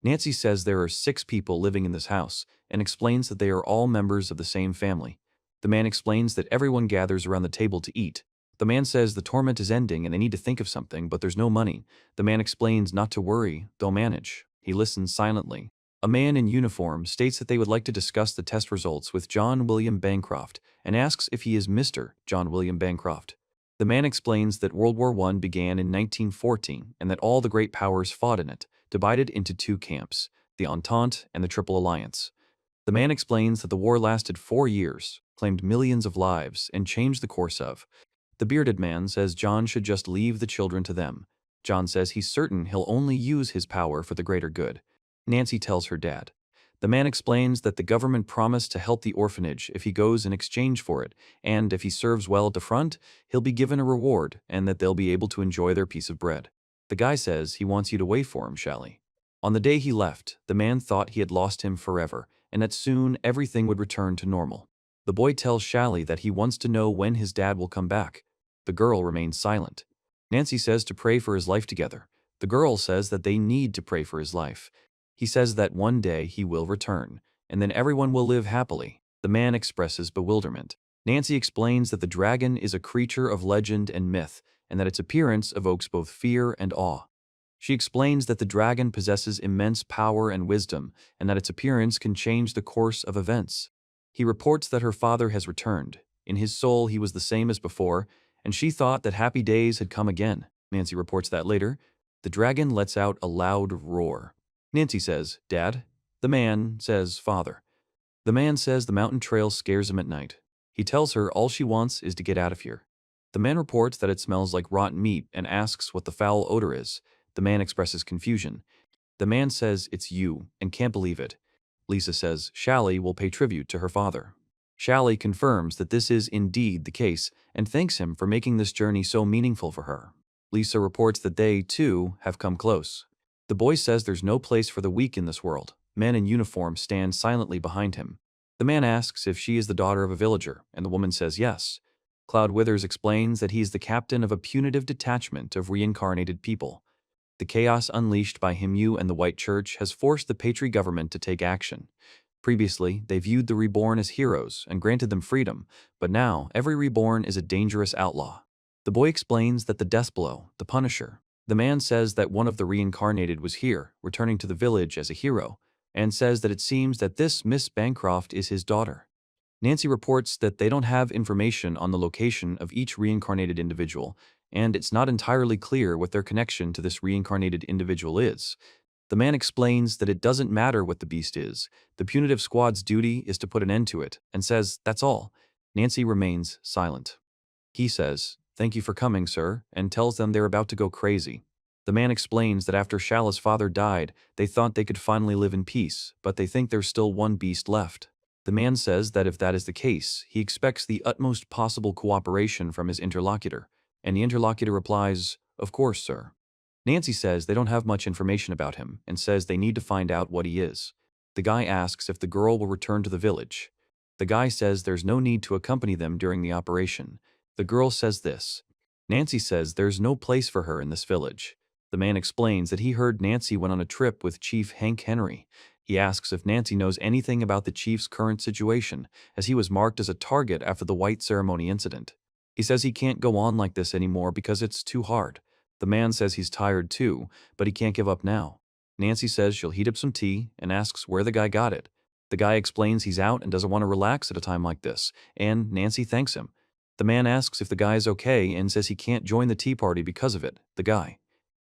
Nancy says there are 6 people living in this house, and explains that they are all members of the same family. The man explains that everyone gathers around the table to eat. The man says the torment is ending and they need to think of something, but there's no money. The man explains not to worry, they'll manage. He listens silently. A man in uniform states that they would like to discuss the test results with John William Bancroft and asks if he is Mr. John William Bancroft. The man explains that World War I began in 1914 and that all the great powers fought in it, divided into 2 camps, the Entente and the Triple Alliance. The man explains that the war lasted 4 years, claimed millions of lives, and changed the course of. The bearded man says John should just leave the children to them. John says he's certain he'll only use his power for the greater good. Nancy tells her dad. The man explains that the government promised to help the orphanage if he goes in exchange for it, and if he serves well at the front, he'll be given a reward and that they'll be able to enjoy their piece of bread. The guy says he wants you to wait for him, Shally. On the day he left, the man thought he had lost him forever and that soon everything would return to normal. The boy tells Shally that he wants to know when his dad will come back. The girl remains silent. Nancy says to pray for his life together. The girl says that they need to pray for his life. He says that one day he will return, and then everyone will live happily. The man expresses bewilderment. Nancy explains that the dragon is a creature of legend and myth, and that its appearance evokes both fear and awe. She explains that the dragon possesses immense power and wisdom, and that its appearance can change the course of events. He reports that her father has returned. In his soul, he was the same as before, and she thought that happy days had come again. Nancy reports that later. The dragon lets out a loud roar. Nancy says, "Dad." The man says, "Father." The man says the mountain trail scares him at night. He tells her all she wants is to get out of here. The man reports that it smells like rotten meat and asks what the foul odor is. The man expresses confusion. The man says it's you and can't believe it. Lisa says Shally will pay tribute to her father. Shally confirms that this is indeed the case and thanks him for making this journey so meaningful for her. Lisa reports that they, too, have come close. The boy says there's no place for the weak in this world. Men in uniform stand silently behind him. The man asks if she is the daughter of a villager, and the woman says yes. Cloud Withers explains that he is the captain of a punitive detachment of reincarnated people. The chaos unleashed by Himyu and the White Church has forced the Patri government to take action. Previously, they viewed the reborn as heroes and granted them freedom, but now every reborn is a dangerous outlaw. The boy explains that the Deathblow, the Punisher. The man says that one of the reincarnated was here, returning to the village as a hero, and says that it seems that this Miss Bancroft is his daughter. Nancy reports that they don't have information on the location of each reincarnated individual, and it's not entirely clear what their connection to this reincarnated individual is. The man explains that it doesn't matter what the beast is. The punitive squad's duty is to put an end to it, and says, "That's all." Nancy remains silent. He says, "Thank you for coming, sir," and tells them they're about to go crazy. The man explains that after Shala's father died, they thought they could finally live in peace, but they think there's still one beast left. The man says that if that is the case, he expects the utmost possible cooperation from his interlocutor, and the interlocutor replies, "Of course, sir." Nancy says they don't have much information about him and says they need to find out what he is. The guy asks if the girl will return to the village. The guy says there's no need to accompany them during the operation. The girl says this. Nancy says there's no place for her in this village. The man explains that he heard Nancy went on a trip with Chief Hank Henry. He asks if Nancy knows anything about the chief's current situation, as he was marked as a target after the white ceremony incident. He says he can't go on like this anymore because it's too hard. The man says he's tired too, but he can't give up now. Nancy says she'll heat up some tea and asks where the guy got it. The guy explains he's out and doesn't want to relax at a time like this, and Nancy thanks him. The man asks if the guy is okay and says he can't join the tea party because of it, the guy.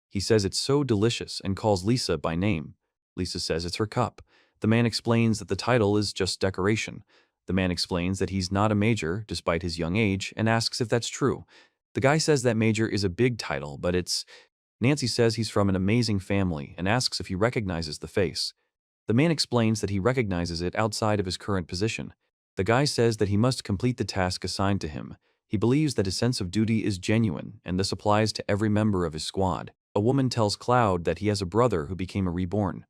He says it's so delicious and calls Lisa by name. Lisa says it's her cup. The man explains that the title is just decoration. The man explains that he's not a major, despite his young age, and asks if that's true. The guy says that major is a big title, but it's... Nancy says he's from an amazing family and asks if he recognizes the face. The man explains that he recognizes it outside of his current position. The guy says that he must complete the task assigned to him. He believes that his sense of duty is genuine, and this applies to every member of his squad. A woman tells Cloud that he has a brother who became a reborn.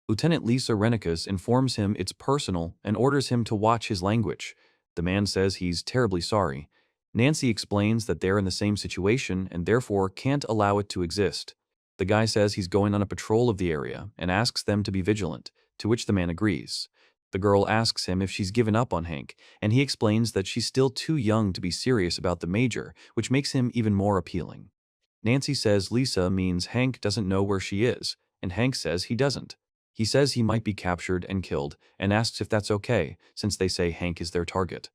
Lieutenant Lisa Renicus informs him it's personal and orders him to watch his language. The man says he's terribly sorry. Nancy explains that they're in the same situation and therefore can't allow it to exist. The guy says he's going on a patrol of the area and asks them to be vigilant, to which the man agrees. The girl asks him if she's given up on Hank, and he explains that she's still too young to be serious about the major, which makes him even more appealing. Nancy says Lisa means Hank doesn't know where she is, and Hank says he doesn't. He says he might be captured and killed, and asks if that's okay, since they say Hank is their target.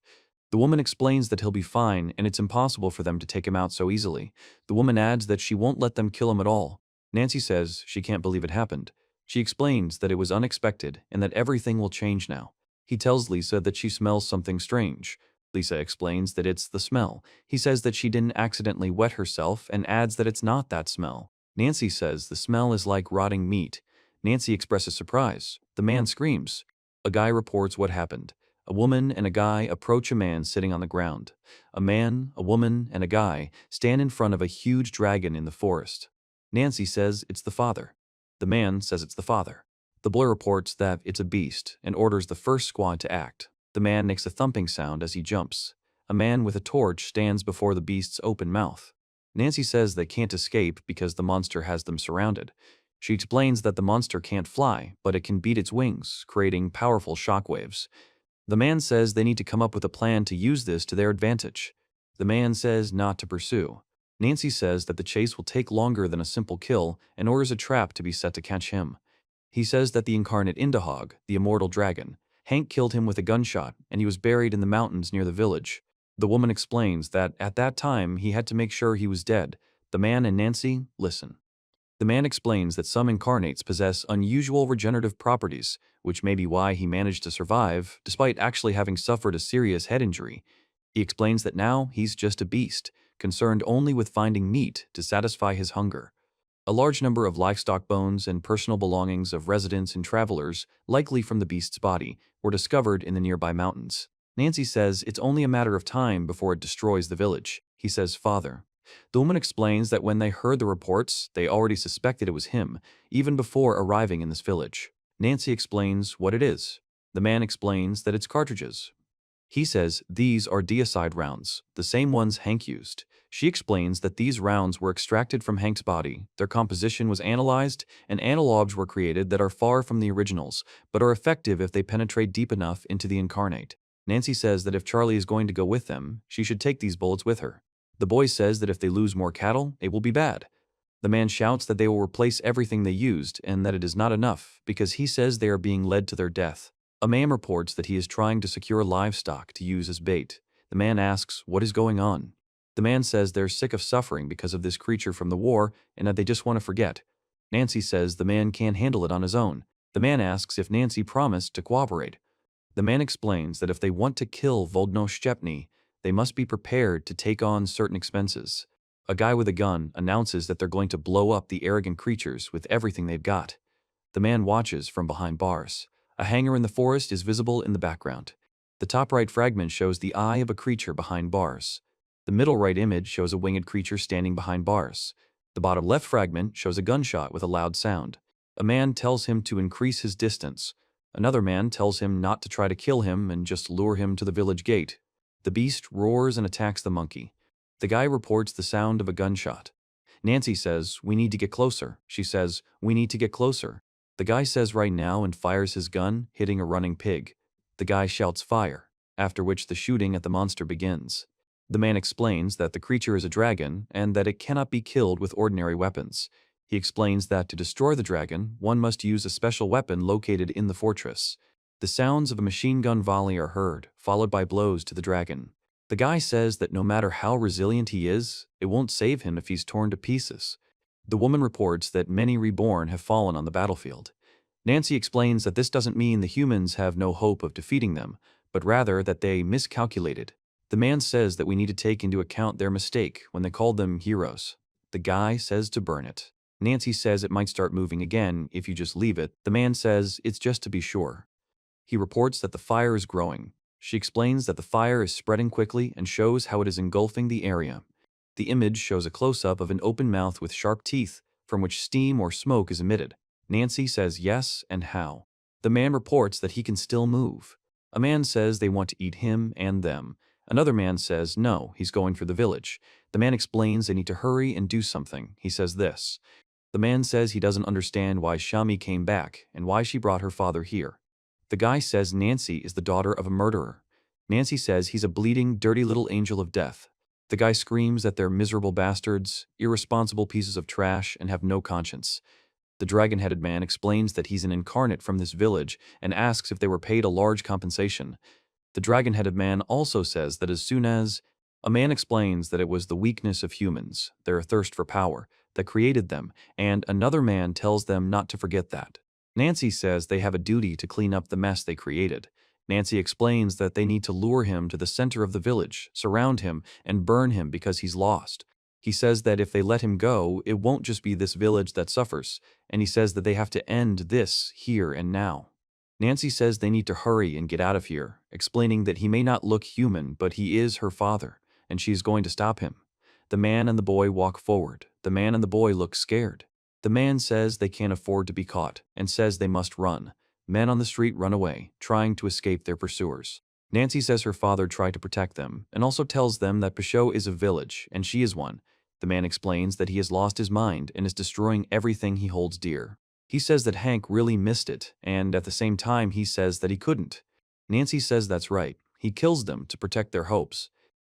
The woman explains that he'll be fine, and it's impossible for them to take him out so easily. The woman adds that she won't let them kill him at all. Nancy says she can't believe it happened. She explains that it was unexpected and that everything will change now. He tells Lisa that she smells something strange. Lisa explains that it's the smell. He says that she didn't accidentally wet herself and adds that it's not that smell. Nancy says the smell is like rotting meat. Nancy expresses surprise. The man screams. A guy reports what happened. A woman and a guy approach a man sitting on the ground. A man, a woman, and a guy stand in front of a huge dragon in the forest. Nancy says it's the father. The man says it's the father. The boy reports that it's a beast and orders the first squad to act. The man makes a thumping sound as he jumps. A man with a torch stands before the beast's open mouth. Nancy says they can't escape because the monster has them surrounded. She explains that the monster can't fly, but it can beat its wings, creating powerful shockwaves. The man says they need to come up with a plan to use this to their advantage. The man says not to pursue. Nancy says that the chase will take longer than a simple kill and orders a trap to be set to catch him. He says that the incarnate Indahog, the immortal dragon, Hank killed him with a gunshot and he was buried in the mountains near the village. The woman explains that at that time he had to make sure he was dead. The man and Nancy listen. The man explains that some incarnates possess unusual regenerative properties, which may be why he managed to survive despite actually having suffered a serious head injury. He explains that now he's just a beast, concerned only with finding meat to satisfy his hunger. A large number of livestock bones and personal belongings of residents and travelers, likely from the beast's body, were discovered in the nearby mountains. Nancy says it's only a matter of time before it destroys the village. He says, "Father." The woman explains that when they heard the reports, they already suspected it was him, even before arriving in this village. Nancy explains what it is. The man explains that it's cartridges. He says these are deicide rounds, the same ones Hank used. She explains that these rounds were extracted from Hank's body, their composition was analyzed, and analogs were created that are far from the originals, but are effective if they penetrate deep enough into the incarnate. Nancy says that if Charlie is going to go with them, she should take these bullets with her. The boy says that if they lose more cattle, it will be bad. The man shouts that they will replace everything they used and that it is not enough because he says they are being led to their death. A man reports that he is trying to secure livestock to use as bait. The man asks what is going on. The man says they're sick of suffering because of this creature from the war and that they just want to forget. Nancy says the man can't handle it on his own. The man asks if Nancy promised to cooperate. The man explains that if they want to kill Vodno-Shchepny, they must be prepared to take on certain expenses. A guy with a gun announces that they're going to blow up the arrogant creatures with everything they've got. The man watches from behind bars. A hangar in the forest is visible in the background. The top right fragment shows the eye of a creature behind bars. The middle right image shows a winged creature standing behind bars. The bottom left fragment shows a gunshot with a loud sound. A man tells him to increase his distance. Another man tells him not to try to kill him and just lure him to the village gate. The beast roars and attacks the monkey. The guy reports the sound of a gunshot. Nancy says, "We need to get closer." She says, "We need to get closer." The guy says right now and fires his gun, hitting a running pig. The guy shouts fire, after which the shooting at the monster begins. The man explains that the creature is a dragon and that it cannot be killed with ordinary weapons. He explains that to destroy the dragon, one must use a special weapon located in the fortress. The sounds of a machine gun volley are heard, followed by blows to the dragon. The guy says that no matter how resilient he is, it won't save him if he's torn to pieces. The woman reports that many reborn have fallen on the battlefield. Nancy explains that this doesn't mean the humans have no hope of defeating them, but rather that they miscalculated. The man says that we need to take into account their mistake when they called them heroes. The guy says to burn it. Nancy says it might start moving again if you just leave it. The man says it's just to be sure. He reports that the fire is growing. She explains that the fire is spreading quickly and shows how it is engulfing the area. The image shows a close-up of an open mouth with sharp teeth from which steam or smoke is emitted. Nancy says yes and how. The man reports that he can still move. A man says they want to eat him and them. Another man says no, he's going for the village. The man explains they need to hurry and do something. He says this. The man says he doesn't understand why Shami came back and why she brought her father here. The guy says Nancy is the daughter of a murderer. Nancy says he's a bleeding, dirty little angel of death. The guy screams that they're miserable bastards, irresponsible pieces of trash, and have no conscience. The dragon-headed man explains that he's an incarnate from this village and asks if they were paid a large compensation. The dragon-headed man also says that as soon as a man explains that it was the weakness of humans, their thirst for power, that created them, and another man tells them not to forget that. Nancy says they have a duty to clean up the mess they created. Nancy explains that they need to lure him to the center of the village, surround him, and burn him because he's lost. He says that if they let him go, it won't just be this village that suffers, and he says that they have to end this here and now. Nancy says they need to hurry and get out of here, explaining that he may not look human, but he is her father, and she is going to stop him. The man and the boy walk forward. The man and the boy look scared. The man says they can't afford to be caught, and says they must run. Men on the street run away, trying to escape their pursuers. Nancy says her father tried to protect them, and also tells them that Peugeot is a village, and she is one. The man explains that he has lost his mind and is destroying everything he holds dear. He says that Hank really missed it, and at the same time he says that he couldn't. Nancy says that's right. He kills them to protect their hopes.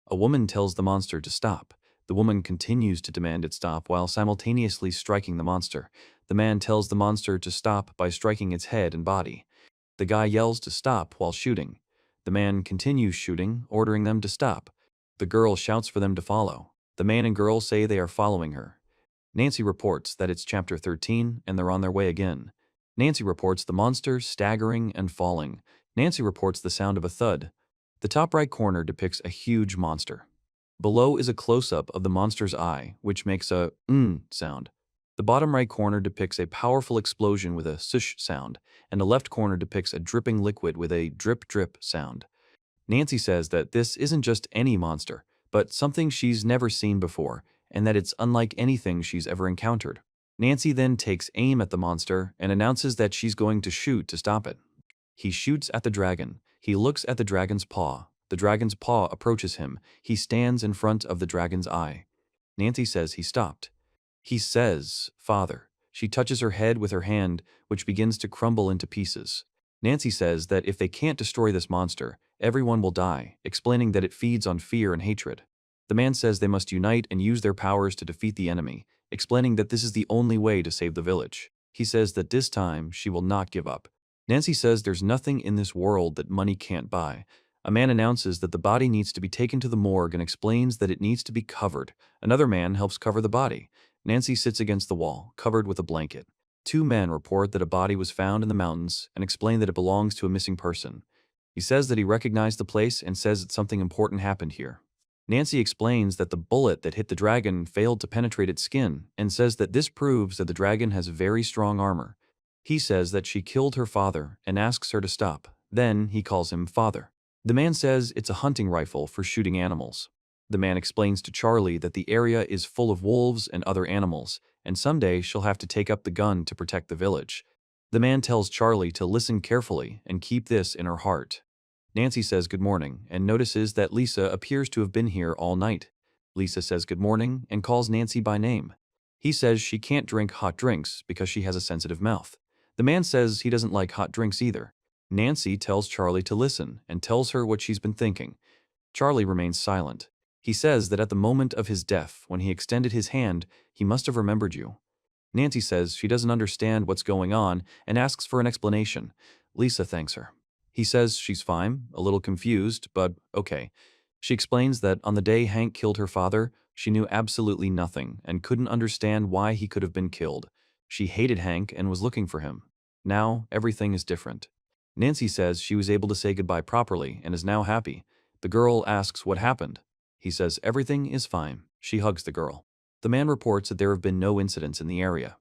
A woman tells the monster to stop. The woman continues to demand it stop while simultaneously striking the monster. The man tells the monster to stop by striking its head and body. The guy yells to stop while shooting. The man continues shooting, ordering them to stop. The girl shouts for them to follow. The man and girl say they are following her. Nancy reports that it's chapter 13 and they're on their way again. Nancy reports the monster staggering and falling. Nancy reports the sound of a thud. The top right corner depicts a huge monster. Below is a close-up of the monster's eye, which makes a sound. The bottom right corner depicts a powerful explosion with a sush sound, and the left corner depicts a dripping liquid with a drip-drip sound. Nancy says that this isn't just any monster, but something she's never seen before, and that it's unlike anything she's ever encountered. Nancy then takes aim at the monster and announces that she's going to shoot to stop it. He shoots at the dragon. He looks at the dragon's paw. The dragon's paw approaches him. He stands in front of the dragon's eye. Nancy says he stopped. He says, "Father." She touches her head with her hand, which begins to crumble into pieces. Nancy says that if they can't destroy this monster, everyone will die, explaining that it feeds on fear and hatred. The man says they must unite and use their powers to defeat the enemy, explaining that this is the only way to save the village. He says that this time she will not give up. Nancy says there's nothing in this world that money can't buy. A man announces that the body needs to be taken to the morgue and explains that it needs to be covered. Another man helps cover the body. Nancy sits against the wall, covered with a blanket. Two men report that a body was found in the mountains and explain that it belongs to a missing person. He says that he recognized the place and says that something important happened here. Nancy explains that the bullet that hit the dragon failed to penetrate its skin and says that this proves that the dragon has very strong armor. He says that she killed her father and asks her to stop. Then he calls him father. The man says it's a hunting rifle for shooting animals. The man explains to Charlie that the area is full of wolves and other animals, and someday she'll have to take up the gun to protect the village. The man tells Charlie to listen carefully and keep this in her heart. Nancy says good morning and notices that Lisa appears to have been here all night. Lisa says good morning and calls Nancy by name. He says she can't drink hot drinks because she has a sensitive mouth. The man says he doesn't like hot drinks either. Nancy tells Charlie to listen and tells her what she's been thinking. Charlie remains silent. He says that at the moment of his death, when he extended his hand, he must have remembered you. Nancy says she doesn't understand what's going on and asks for an explanation. Lisa thanks her. He says she's fine, a little confused, but okay. She explains that on the day Hank killed her father, she knew absolutely nothing and couldn't understand why he could have been killed. She hated Hank and was looking for him. Now, everything is different. Nancy says she was able to say goodbye properly and is now happy. The girl asks what happened. He says everything is fine. She hugs the girl. The man reports that there have been no incidents in the area.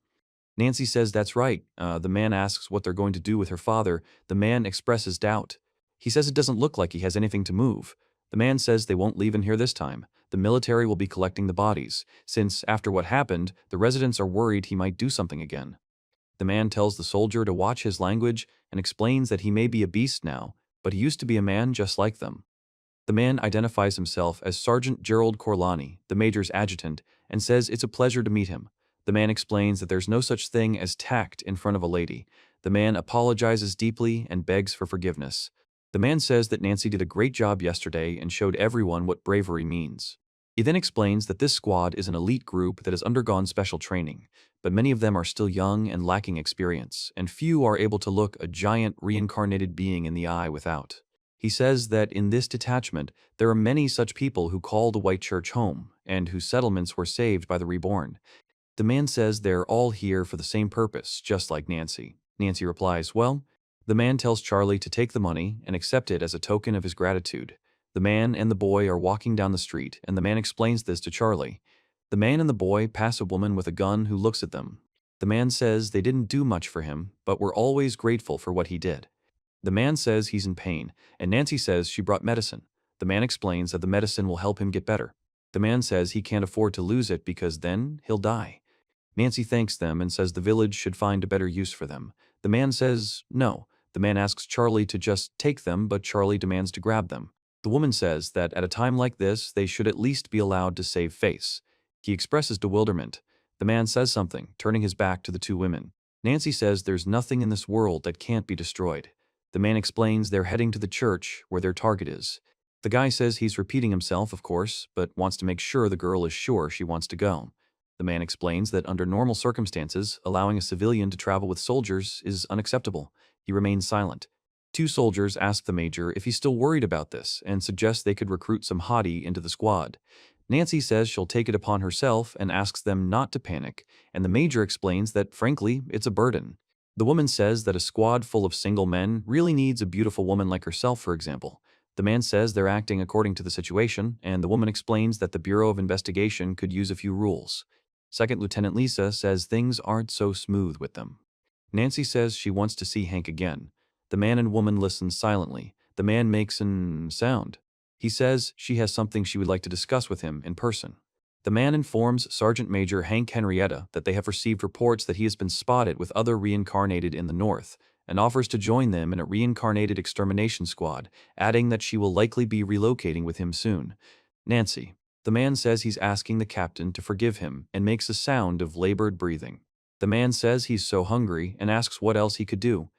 Nancy says that's right. The man asks what they're going to do with her father. The man expresses doubt. He says it doesn't look like he has anything to move. The man says they won't leave in here this time. The military will be collecting the bodies, since after what happened, the residents are worried he might do something again. The man tells the soldier to watch his language and explains that he may be a beast now, but he used to be a man just like them. The man identifies himself as Sergeant Gerald Corlani, the major's adjutant, and says it's a pleasure to meet him. The man explains that there's no such thing as tact in front of a lady. The man apologizes deeply and begs for forgiveness. The man says that Nancy did a great job yesterday and showed everyone what bravery means. He then explains that this squad is an elite group that has undergone special training, but many of them are still young and lacking experience, and few are able to look a giant reincarnated being in the eye without. He says that in this detachment, there are many such people who call the White Church home, and whose settlements were saved by the reborn. The man says they're all here for the same purpose, just like Nancy. Nancy replies, well, the man tells Charlie to take the money and accept it as a token of his gratitude. The man and the boy are walking down the street, and the man explains this to Charlie. The man and the boy pass a woman with a gun who looks at them. The man says they didn't do much for him, but were always grateful for what he did. The man says he's in pain, and Nancy says she brought medicine. The man explains that the medicine will help him get better. The man says he can't afford to lose it because then he'll die. Nancy thanks them and says the village should find a better use for them. The man says no. The man asks Charlie to just take them, but Charlie demands to grab them. The woman says that at a time like this, they should at least be allowed to save face. He expresses bewilderment. The man says something, turning his back to the two women. Nancy says there's nothing in this world that can't be destroyed. The man explains they're heading to the church where their target is. The guy says he's repeating himself, of course, but wants to make sure the girl is sure she wants to go. The man explains that under normal circumstances, allowing a civilian to travel with soldiers is unacceptable. He remains silent. Two soldiers ask the major if he's still worried about this and suggest they could recruit some hottie into the squad. Nancy says she'll take it upon herself and asks them not to panic, and the major explains that, frankly, it's a burden. The woman says that a squad full of single men really needs a beautiful woman like herself, for example. The man says they're acting according to the situation, and the woman explains that the Bureau of Investigation could use a few rules. Second Lieutenant Lisa says things aren't so smooth with them. Nancy says she wants to see Hank again. The man and woman listen silently. The man makes an sound. He says she has something she would like to discuss with him in person. The man informs Sergeant Major Hank Henrietta that they have received reports that he has been spotted with other reincarnated in the north, and offers to join them in a reincarnated extermination squad, adding that she will likely be relocating with him soon. Nancy. The man says he's asking the captain to forgive him and makes a sound of labored breathing. The man says he's so hungry and asks what else he could do.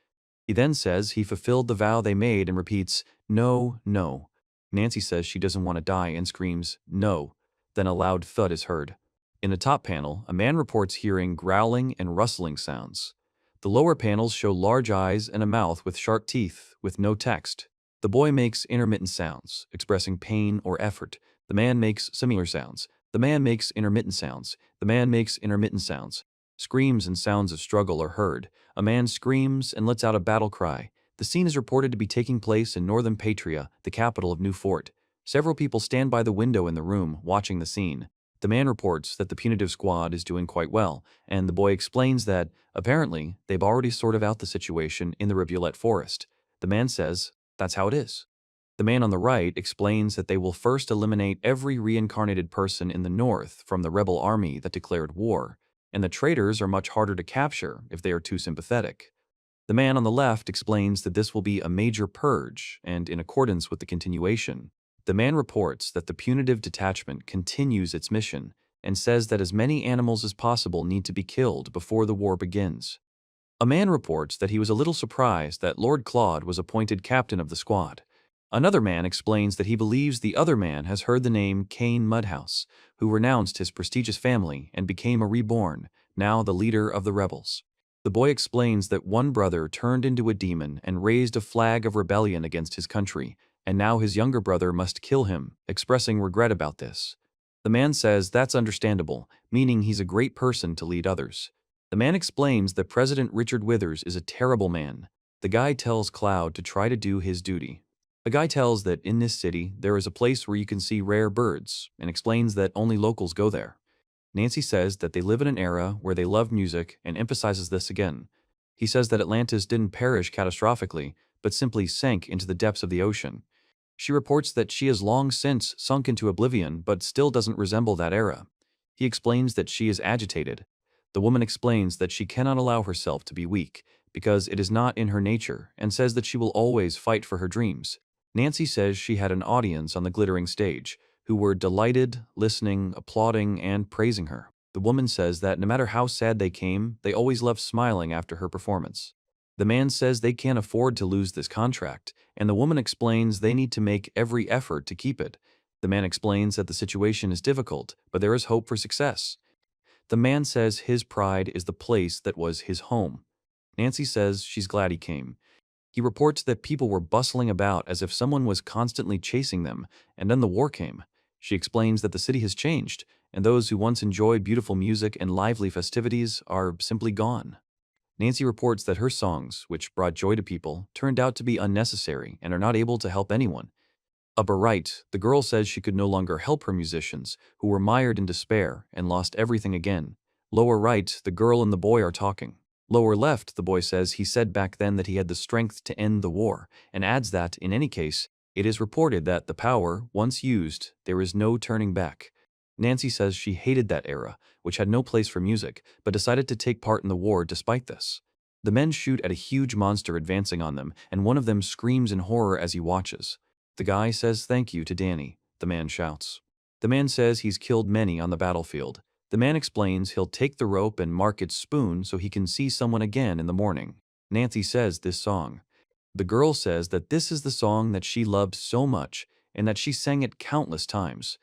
He then says he fulfilled the vow they made and repeats, "No, no." Nancy says she doesn't want to die and screams, "No." Then a loud thud is heard. In the top panel, a man reports hearing growling and rustling sounds. The lower panels show large eyes and a mouth with sharp teeth, with no text. The boy makes intermittent sounds, expressing pain or effort. The man makes similar sounds. The man makes intermittent sounds. The man makes intermittent sounds. Screams and sounds of struggle are heard. A man screams and lets out a battle cry. The scene is reported to be taking place in northern Patria, the capital of New Fort. Several people stand by the window in the room, watching the scene. The man reports that the punitive squad is doing quite well, and the boy explains that, apparently, they've already sorted out the situation in the Rivulet Forest. The man says, that's how it is. The man on the right explains that they will first eliminate every reincarnated person in the north from the rebel army that declared war, and the traitors are much harder to capture if they are too sympathetic. The man on the left explains that this will be a major purge, and in accordance with the continuation, the man reports that the punitive detachment continues its mission and says that as many animals as possible need to be killed before the war begins. A man reports that he was a little surprised that Lord Claude was appointed captain of the squad. Another man explains that he believes the other man has heard the name Cain Mudhouse, who renounced his prestigious family and became a reborn, now the leader of the rebels. The boy explains that one brother turned into a demon and raised a flag of rebellion against his country, and now his younger brother must kill him, expressing regret about this. The man says that's understandable, meaning he's a great person to lead others. The man explains that President Richard Withers is a terrible man. The guy tells Cloud to try to do his duty. The guy tells that in this city there is a place where you can see rare birds, and explains that only locals go there. Nancy says that they live in an era where they love music and emphasizes this again. He says that Atlantis didn't perish catastrophically, but simply sank into the depths of the ocean. She reports that she has long since sunk into oblivion but still doesn't resemble that era. He explains that she is agitated. The woman explains that she cannot allow herself to be weak, because it is not in her nature, and says that she will always fight for her dreams. Nancy says she had an audience on the glittering stage, who were delighted, listening, applauding, and praising her. The woman says that no matter how sad they came, they always left smiling after her performance. The man says they can't afford to lose this contract, and the woman explains they need to make every effort to keep it. The man explains that the situation is difficult, but there is hope for success. The man says his pride is the place that was his home. Nancy says she's glad he came. He reports that people were bustling about as if someone was constantly chasing them, and then the war came. She explains that the city has changed, and those who once enjoyed beautiful music and lively festivities are simply gone. Nancy reports that her songs, which brought joy to people, turned out to be unnecessary and are not able to help anyone. Upper right, the girl says she could no longer help her musicians, who were mired in despair and lost everything again. Lower right, the girl and the boy are talking. Lower left, the boy says he said back then that he had the strength to end the war, and adds that, in any case, it is reported that the power, once used, there is no turning back. Nancy says she hated that era, which had no place for music, but decided to take part in the war despite this. The men shoot at a huge monster advancing on them, and one of them screams in horror as he watches. The guy says thank you to Danny, the man shouts. The man says he's killed many on the battlefield. The man explains he'll take the rope and mark its spoon so he can see someone again in the morning. Nancy says this song. The girl says that this is the song that she loved so much and that she sang it countless times.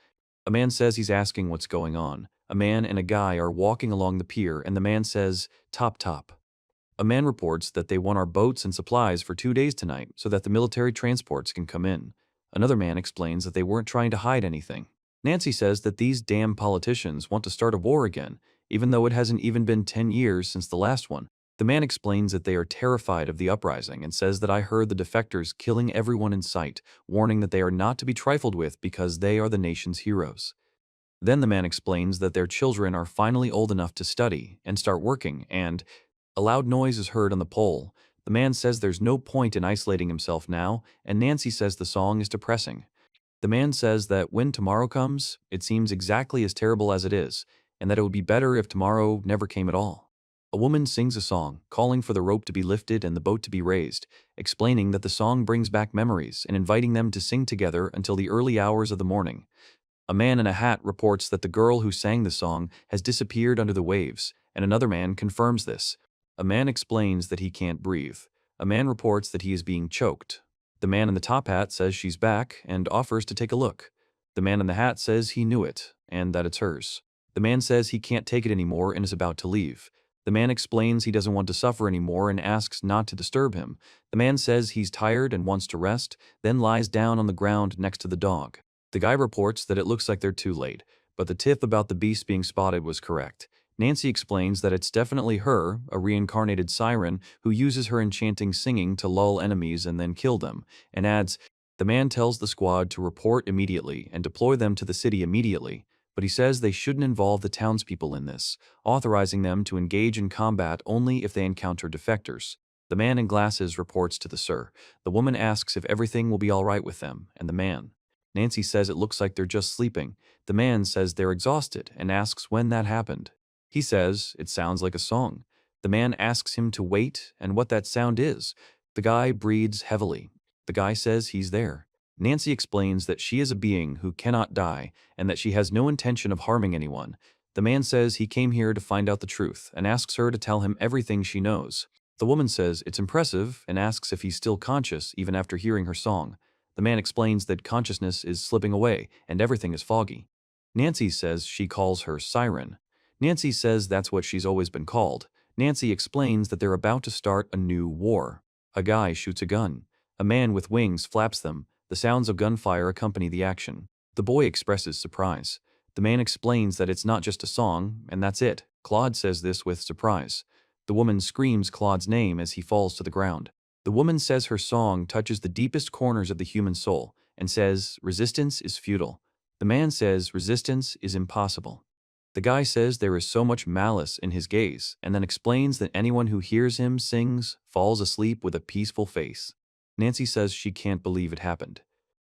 A man says he's asking what's going on. A man and a guy are walking along the pier and the man says, "Top top." A man reports that they want our boats and supplies for 2 days tonight so that the military transports can come in. Another man explains that they weren't trying to hide anything. Nancy says that these damn politicians want to start a war again, even though it hasn't even been 10 years since the last one. The man explains that they are terrified of the uprising and says that I heard the defectors killing everyone in sight, warning that they are not to be trifled with because they are the nation's heroes. Then the man explains that their children are finally old enough to study and start working, and a loud noise is heard on the pole. The man says there's no point in isolating himself now, and Nancy says the song is depressing. The man says that when tomorrow comes, it seems exactly as terrible as it is, and that it would be better if tomorrow never came at all. A woman sings a song, calling for the rope to be lifted and the boat to be raised, explaining that the song brings back memories and inviting them to sing together until the early hours of the morning. A man in a hat reports that the girl who sang the song has disappeared under the waves, and another man confirms this. A man explains that he can't breathe. A man reports that he is being choked. The man in the top hat says she's back and offers to take a look. The man in the hat says he knew it and that it's hers. The man says he can't take it anymore and is about to leave. The man explains he doesn't want to suffer anymore and asks not to disturb him. The man says he's tired and wants to rest, then lies down on the ground next to the dog. The guy reports that it looks like they're too late, but the tip about the beast being spotted was correct. Nancy explains that it's definitely her, a reincarnated siren, who uses her enchanting singing to lull enemies and then kill them, and adds, the man tells the squad to report immediately and deploy them to the city immediately, but he says they shouldn't involve the townspeople in this, authorizing them to engage in combat only if they encounter defectors. The man in glasses reports to the sir. The woman asks if everything will be all right with them, and the man. Nancy says it looks like they're just sleeping. The man says they're exhausted and asks when that happened. He says it sounds like a song. The man asks him to wait and what that sound is. The guy breathes heavily. The guy says he's there. Nancy explains that she is a being who cannot die and that she has no intention of harming anyone. The man says he came here to find out the truth and asks her to tell him everything she knows. The woman says it's impressive and asks if he's still conscious even after hearing her song. The man explains that consciousness is slipping away and everything is foggy. Nancy says she calls her Siren. Nancy says that's what she's always been called. Nancy explains that they're about to start a new war. A guy shoots a gun. A man with wings flaps them. The sounds of gunfire accompany the action. The boy expresses surprise. The man explains that it's not just a song, and that's it. Claude says this with surprise. The woman screams Claude's name as he falls to the ground. The woman says her song touches the deepest corners of the human soul and says resistance is futile. The man says resistance is impossible. The guy says there is so much malice in his gaze and then explains that anyone who hears him sings falls asleep with a peaceful face. Nancy says she can't believe it happened.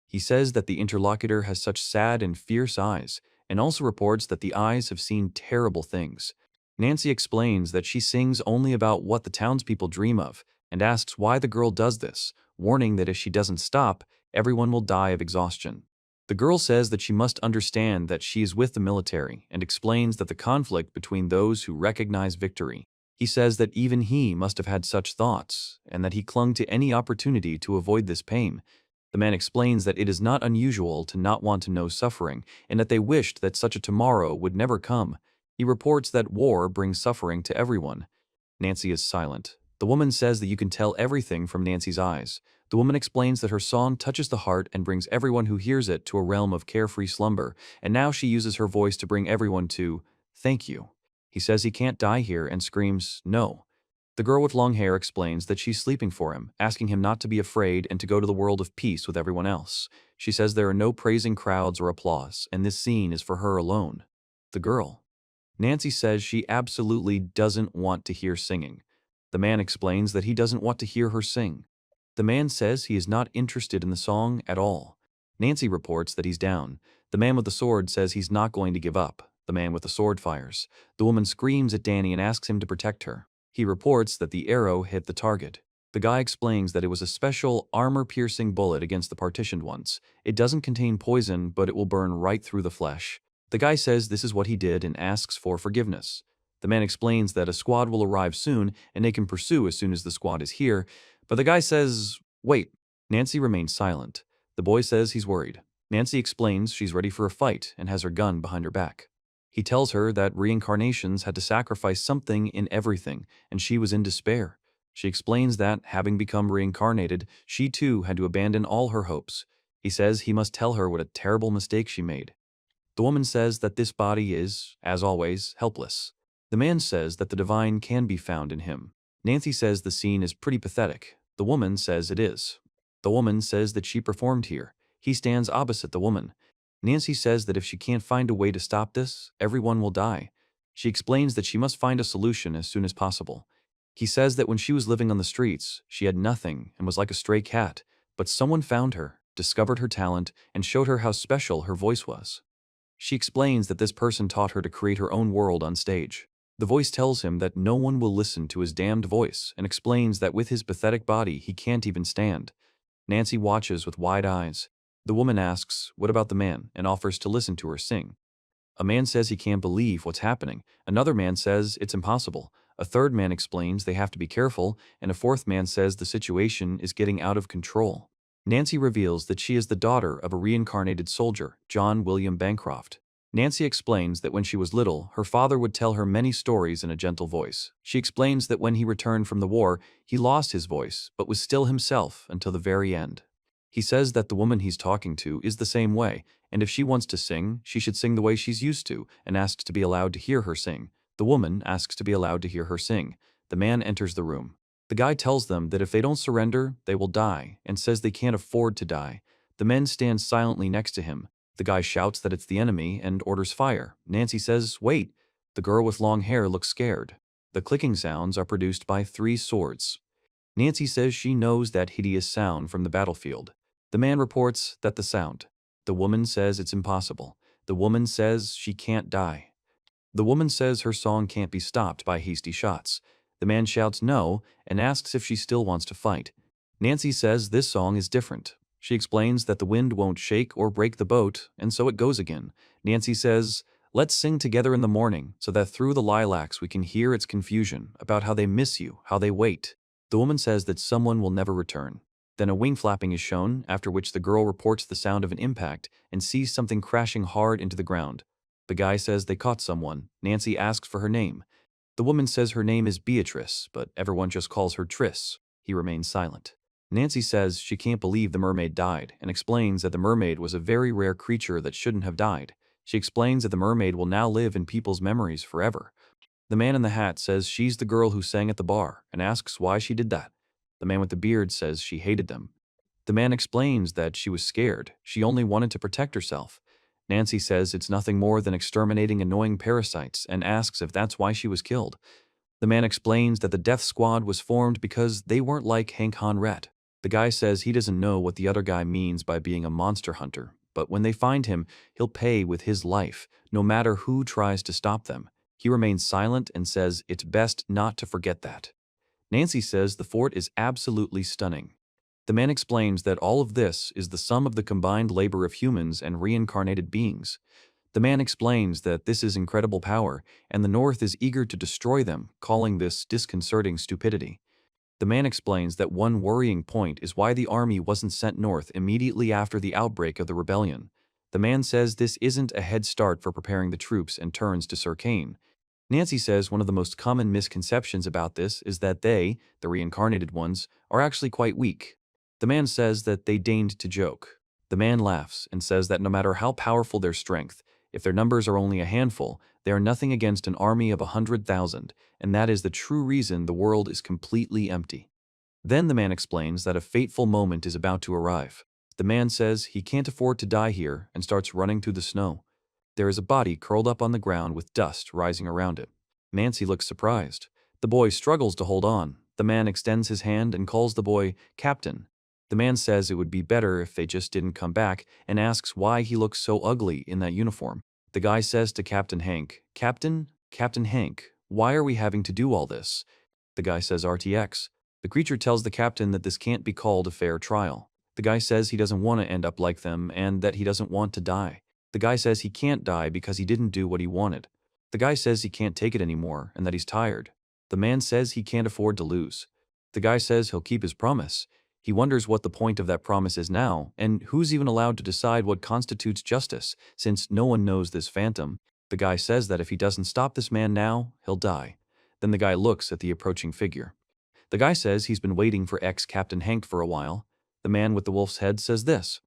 He says that the interlocutor has such sad and fierce eyes and also reports that the eyes have seen terrible things. Nancy explains that she sings only about what the townspeople dream of and asks why the girl does this, warning that if she doesn't stop, everyone will die of exhaustion. The girl says that she must understand that she is with the military and explains that the conflict between those who recognize victory. He says that even he must have had such thoughts and that he clung to any opportunity to avoid this pain. The man explains that it is not unusual to not want to know suffering and that they wished that such a tomorrow would never come. He reports that war brings suffering to everyone. Nancy is silent. The woman says that you can tell everything from Nancy's eyes. The woman explains that her song touches the heart and brings everyone who hears it to a realm of carefree slumber, and now she uses her voice to bring everyone to, thank you. He says he can't die here and screams, no. The girl with long hair explains that she's sleeping for him, asking him not to be afraid and to go to the world of peace with everyone else. She says there are no praising crowds or applause, and this scene is for her alone. The girl. Nancy says she absolutely doesn't want to hear singing. The man explains that he doesn't want to hear her sing. The man says he is not interested in the song at all. Nancy reports that he's down. The man with the sword says he's not going to give up. The man with the sword fires. The woman screams at Danny and asks him to protect her. He reports that the arrow hit the target. The guy explains that it was a special armor-piercing bullet against the partitioned ones. It doesn't contain poison, but it will burn right through the flesh. The guy says this is what he did and asks for forgiveness. The man explains that a squad will arrive soon and they can pursue as soon as the squad is here, but the guy says, wait. Nancy remains silent. The boy says he's worried. Nancy explains she's ready for a fight and has her gun behind her back. He tells her that reincarnations had to sacrifice something in everything, and she was in despair. She explains that, having become reincarnated, she too had to abandon all her hopes. He says he must tell her what a terrible mistake she made. The woman says that this body is, as always, helpless. The man says that the divine can be found in him. Nancy says the scene is pretty pathetic. The woman says it is. The woman says that she performed here. He stands opposite the woman. Nancy says that if she can't find a way to stop this, everyone will die. She explains that she must find a solution as soon as possible. He says that when she was living on the streets, she had nothing and was like a stray cat, but someone found her, discovered her talent, and showed her how special her voice was. She explains that this person taught her to create her own world on stage. The voice tells him that no one will listen to his damned voice and explains that with his pathetic body he can't even stand. Nancy watches with wide eyes. The woman asks, what about the man, and offers to listen to her sing. A man says he can't believe what's happening. Another man says it's impossible. A third man explains they have to be careful, and a fourth man says the situation is getting out of control. Nancy reveals that she is the daughter of a reincarnated soldier, John William Bancroft. Nancy explains that when she was little, her father would tell her many stories in a gentle voice. She explains that when he returned from the war, he lost his voice, but was still himself until the very end. He says that the woman he's talking to is the same way, and if she wants to sing, she should sing the way she's used to, and asks to be allowed to hear her sing. The woman asks to be allowed to hear her sing. The man enters the room. The guy tells them that if they don't surrender, they will die, and says they can't afford to die. The men stand silently next to him. The guy shouts that it's the enemy and orders fire. Nancy says, wait. The girl with long hair looks scared. The clicking sounds are produced by 3 swords. Nancy says she knows that hideous sound from the battlefield. The man reports that the sound. The woman says it's impossible. The woman says she can't die. The woman says her song can't be stopped by hasty shots. The man shouts no and asks if she still wants to fight. Nancy says this song is different. She explains that the wind won't shake or break the boat, and so it goes again. Nancy says, let's sing together in the morning so that through the lilacs we can hear its confusion about how they miss you, how they wait. The woman says that someone will never return. Then a wing flapping is shown, after which the girl reports the sound of an impact and sees something crashing hard into the ground. The guy says they caught someone. Nancy asks for her name. The woman says her name is Beatrice, but everyone just calls her Triss. He remains silent. Nancy says she can't believe the mermaid died and explains that the mermaid was a very rare creature that shouldn't have died. She explains that the mermaid will now live in people's memories forever. The man in the hat says she's the girl who sang at the bar and asks why she did that. The man with the beard says she hated them. The man explains that she was scared. She only wanted to protect herself. Nancy says it's nothing more than exterminating annoying parasites and asks if that's why she was killed. The man explains that the death squad was formed because they weren't like Hank Honret. The guy says he doesn't know what the other guy means by being a monster hunter, but when they find him, he'll pay with his life, no matter who tries to stop them. He remains silent and says it's best not to forget that. Nancy says the fort is absolutely stunning. The man explains that all of this is the sum of the combined labor of humans and reincarnated beings. The man explains that this is incredible power, and the North is eager to destroy them, calling this disconcerting stupidity. The man explains that one worrying point is why the army wasn't sent north immediately after the outbreak of the rebellion. The man says this isn't a head start for preparing the troops and turns to Sir Kane. Nancy says one of the most common misconceptions about this is that they, the reincarnated ones, are actually quite weak. The man says that they deigned to joke. The man laughs and says that no matter how powerful their strength, if their numbers are only a handful, they are nothing against an army of 100,000, and that is the true reason the world is completely empty. Then the man explains that a fateful moment is about to arrive. The man says he can't afford to die here and starts running through the snow. There is a body curled up on the ground with dust rising around it. Nancy looks surprised. The boy struggles to hold on. The man extends his hand and calls the boy Captain. The man says it would be better if they just didn't come back and asks why he looks so ugly in that uniform. The guy says to Captain Hank, Captain Hank, why are we having to do all this? The guy says RTX. The creature tells the captain that this can't be called a fair trial. The guy says he doesn't want to end up like them and that he doesn't want to die. The guy says he can't die because he didn't do what he wanted. The guy says he can't take it anymore and that he's tired. The man says he can't afford to lose. The guy says he'll keep his promise. He wonders what the point of that promise is now, and who's even allowed to decide what constitutes justice, since no one knows this phantom. The guy says that if he doesn't stop this man now, he'll die. Then the guy looks at the approaching figure. The guy says he's been waiting for ex-Captain Hank for a while. The man with the wolf's head says this.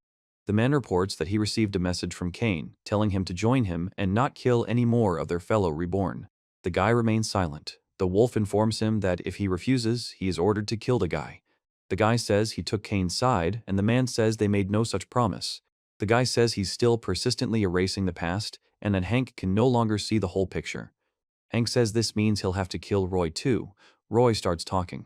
The man reports that he received a message from Cain, telling him to join him and not kill any more of their fellow reborn. The guy remains silent. The wolf informs him that if he refuses, he is ordered to kill the guy. The guy says he took Cain's side, and the man says they made no such promise. The guy says he's still persistently erasing the past, and that Hank can no longer see the whole picture. Hank says this means he'll have to kill Roy too. Roy starts talking.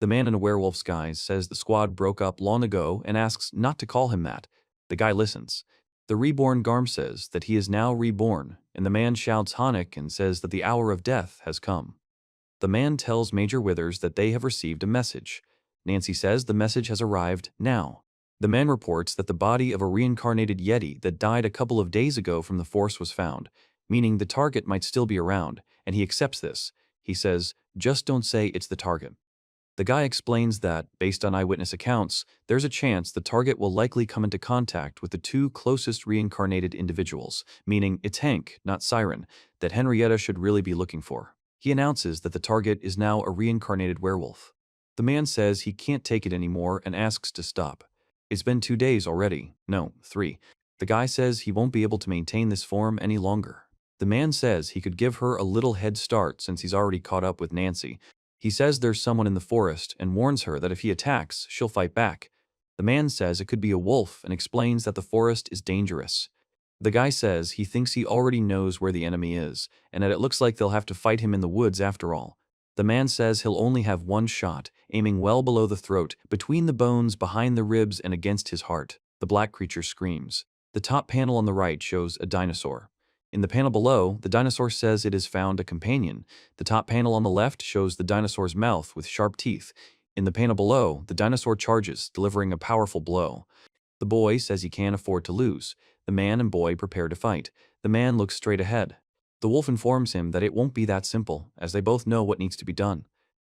The man in a werewolf's guise says the squad broke up long ago and asks not to call him that. The guy listens. The reborn Garm says that he is now reborn, and the man shouts Hanukkah and says that the hour of death has come. The man tells Major Withers that they have received a message. Nancy says the message has arrived now. The man reports that the body of a reincarnated Yeti that died a couple of days ago from the Force was found, meaning the target might still be around, and he accepts this. He says, just don't say it's the target. The guy explains that, based on eyewitness accounts, there's a chance the target will likely come into contact with the two closest reincarnated individuals, meaning it's Hank, not Siren, that Henrietta should really be looking for. He announces that the target is now a reincarnated werewolf. The man says he can't take it anymore and asks to stop. It's been 2 days already. No, 3. The guy says he won't be able to maintain this form any longer. The man says he could give her a little head start since he's already caught up with Nancy. He says there's someone in the forest and warns her that if he attacks, she'll fight back. The man says it could be a wolf and explains that the forest is dangerous. The guy says he thinks he already knows where the enemy is, and that it looks like they'll have to fight him in the woods after all. The man says he'll only have one shot, aiming well below the throat, between the bones, behind the ribs, and against his heart. The black creature screams. The top panel on the right shows a dinosaur. In the panel below, the dinosaur says it has found a companion. The top panel on the left shows the dinosaur's mouth with sharp teeth. In the panel below, the dinosaur charges, delivering a powerful blow. The boy says he can't afford to lose. The man and boy prepare to fight. The man looks straight ahead. The wolf informs him that it won't be that simple, as they both know what needs to be done.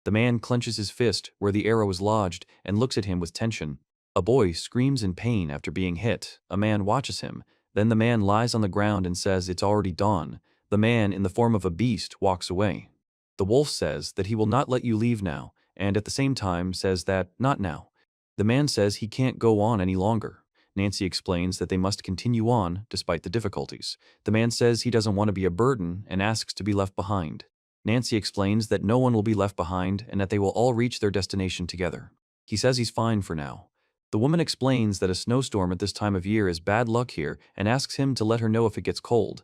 The man clenches his fist where the arrow is lodged and looks at him with tension. A boy screams in pain after being hit. A man watches him. Then the man lies on the ground and says it's already dawn. The man, in the form of a beast, walks away. The wolf says that he will not let you leave now, and at the same time says that, not now. The man says he can't go on any longer. Nancy explains that they must continue on, despite the difficulties. The man says he doesn't want to be a burden and asks to be left behind. Nancy explains that no one will be left behind and that they will all reach their destination together. He says he's fine for now. The woman explains that a snowstorm at this time of year is bad luck here and asks him to let her know if it gets cold.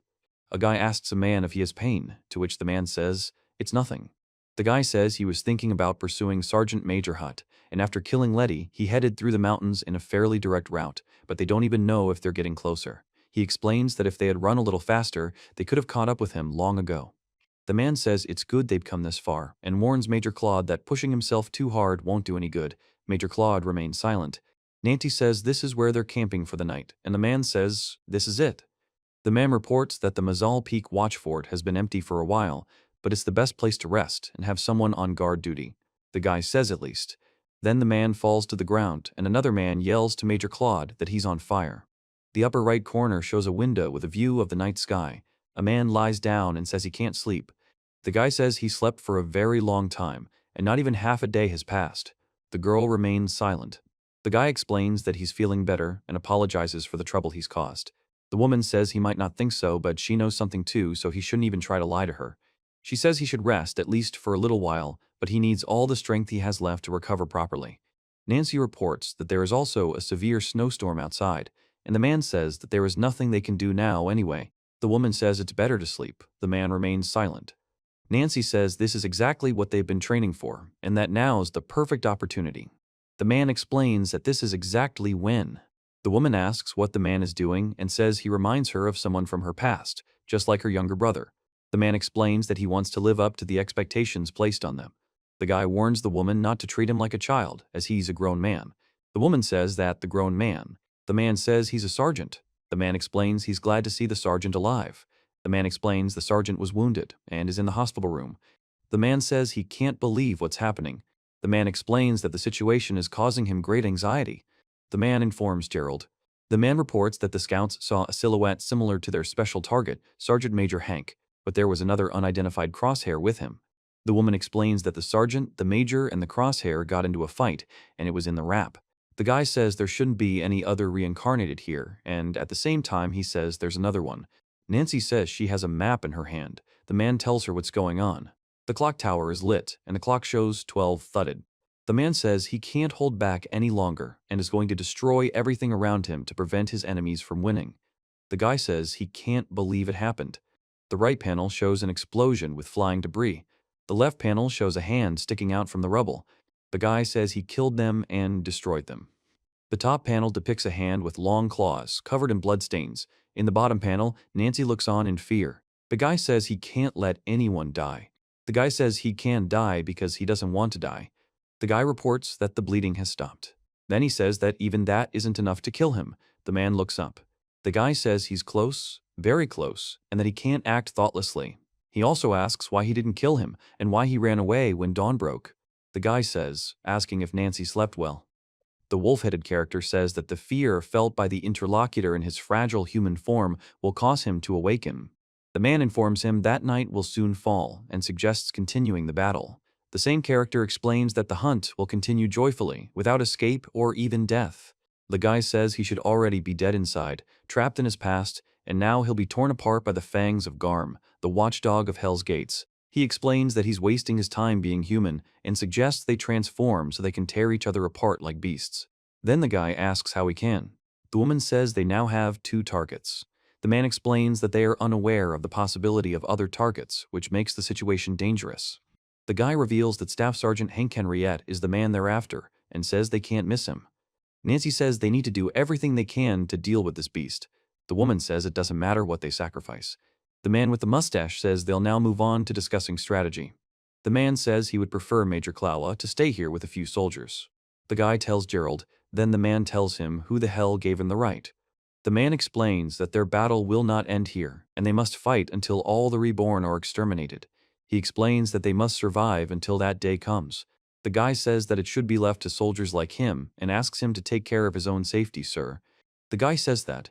A guy asks a man if he has pain, to which the man says, it's nothing. The guy says he was thinking about pursuing Sergeant Major Hutt, and after killing Letty, he headed through the mountains in a fairly direct route, but they don't even know if they're getting closer. He explains that if they had run a little faster, they could have caught up with him long ago. The man says it's good they've come this far, and warns Major Claude that pushing himself too hard won't do any good. Major Claude remains silent. Nancy says this is where they're camping for the night, and the man says this is it. The man reports that the Mazal Peak watch fort has been empty for a while, but it's the best place to rest and have someone on guard duty. The guy says at least. Then the man falls to the ground, and another man yells to Major Claude that he's on fire. The upper right corner shows a window with a view of the night sky. A man lies down and says he can't sleep. The guy says he slept for a very long time, and not even half a day has passed. The girl remains silent. The guy explains that he's feeling better and apologizes for the trouble he's caused. The woman says he might not think so, but she knows something too, so he shouldn't even try to lie to her. She says he should rest, at least for a little while, but he needs all the strength he has left to recover properly. Nancy reports that there is also a severe snowstorm outside, and the man says that there is nothing they can do now anyway. The woman says it's better to sleep. The man remains silent. Nancy says this is exactly what they've been training for, and that now's the perfect opportunity. The man explains that this is exactly when. The woman asks what the man is doing and says he reminds her of someone from her past, just like her younger brother. The man explains that he wants to live up to the expectations placed on them. The guy warns the woman not to treat him like a child, as he's a grown man. The woman says that the grown man. The man says he's a sergeant. The man explains he's glad to see the sergeant alive. The man explains the sergeant was wounded and is in the hospital room. The man says he can't believe what's happening. The man explains that the situation is causing him great anxiety. The man informs Gerald. The man reports that the scouts saw a silhouette similar to their special target, Sergeant Major Hank, but there was another unidentified crosshair with him. The woman explains that the sergeant, the major, and the crosshair got into a fight, and it was in the wrap. The guy says there shouldn't be any other reincarnated here, and at the same time he says there's another one. Nancy says she has a map in her hand. The man tells her what's going on. The clock tower is lit, and the clock shows 12 thudded. The man says he can't hold back any longer and is going to destroy everything around him to prevent his enemies from winning. The guy says he can't believe it happened. The right panel shows an explosion with flying debris. The left panel shows a hand sticking out from the rubble. The guy says he killed them and destroyed them. The top panel depicts a hand with long claws, covered in bloodstains. In the bottom panel, Nancy looks on in fear. The guy says he can't let anyone die. The guy says he can die because he doesn't want to die. The guy reports that the bleeding has stopped. Then he says that even that isn't enough to kill him. The man looks up. The guy says he's close, very close, and that he can't act thoughtlessly. He also asks why he didn't kill him and why he ran away when dawn broke. The guy says, asking if Nancy slept well. The wolf-headed character says that the fear felt by the interlocutor in his fragile human form will cause him to awaken. The man informs him that night will soon fall and suggests continuing the battle. The same character explains that the hunt will continue joyfully, without escape or even death. The guy says he should already be dead inside, trapped in his past, and now he'll be torn apart by the fangs of Garm, the watchdog of Hell's Gates. He explains that he's wasting his time being human and suggests they transform so they can tear each other apart like beasts. Then the guy asks how he can. The woman says they now have 2 targets. The man explains that they are unaware of the possibility of other targets, which makes the situation dangerous. The guy reveals that Staff Sergeant Hank Henriette is the man they're after and says they can't miss him. Nancy says they need to do everything they can to deal with this beast. The woman says it doesn't matter what they sacrifice. The man with the mustache says they'll now move on to discussing strategy. The man says he would prefer Major Klawa to stay here with a few soldiers. The guy tells Gerald, then the man tells him who the hell gave him the right. The man explains that their battle will not end here, and they must fight until all the reborn are exterminated. He explains that they must survive until that day comes. The guy says that it should be left to soldiers like him and asks him to take care of his own safety, sir. The guy says that.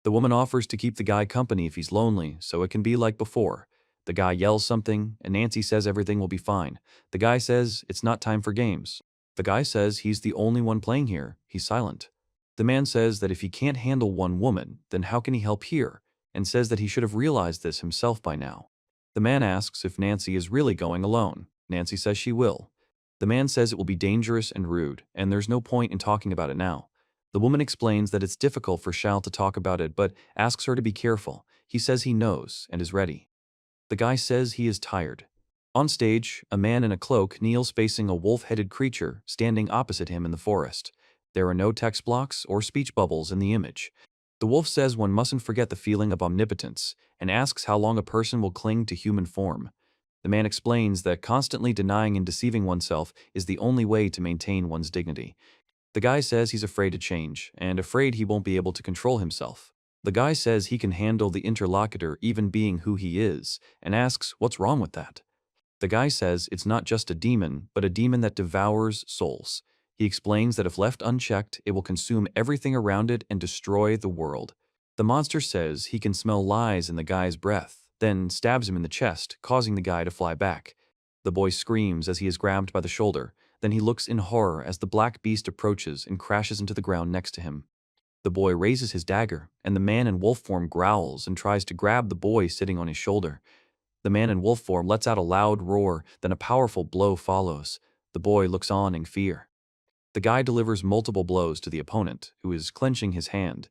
The woman offers to keep the guy company if he's lonely, so it can be like before. The guy yells something, and Nancy says everything will be fine. The guy says it's not time for games. The guy says he's the only one playing here. He's silent. The man says that if he can't handle one woman, then how can he help here, and says that he should have realized this himself by now. The man asks if Nancy is really going alone. Nancy says she will. The man says it will be dangerous and rude, and there's no point in talking about it now. The woman explains that it's difficult for Shal to talk about it, but asks her to be careful. He says he knows and is ready. The guy says he is tired. On stage, a man in a cloak kneels facing a wolf-headed creature standing opposite him in the forest. There are no text blocks or speech bubbles in the image. The wolf says one mustn't forget the feeling of omnipotence and asks how long a person will cling to human form. The man explains that constantly denying and deceiving oneself is the only way to maintain one's dignity. The guy says he's afraid to change and afraid he won't be able to control himself. The guy says he can handle the interlocutor even being who he is and asks what's wrong with that. The guy says it's not just a demon, but a demon that devours souls. He explains that if left unchecked, it will consume everything around it and destroy the world. The monster says he can smell lies in the guy's breath, then stabs him in the chest, causing the guy to fly back. The boy screams as he is grabbed by the shoulder. Then he looks in horror as the black beast approaches and crashes into the ground next to him. The boy raises his dagger, and the man in wolf form growls and tries to grab the boy sitting on his shoulder. The man in wolf form lets out a loud roar, then a powerful blow follows. The boy looks on in fear. The guy delivers multiple blows to the opponent, who is clenching his hand.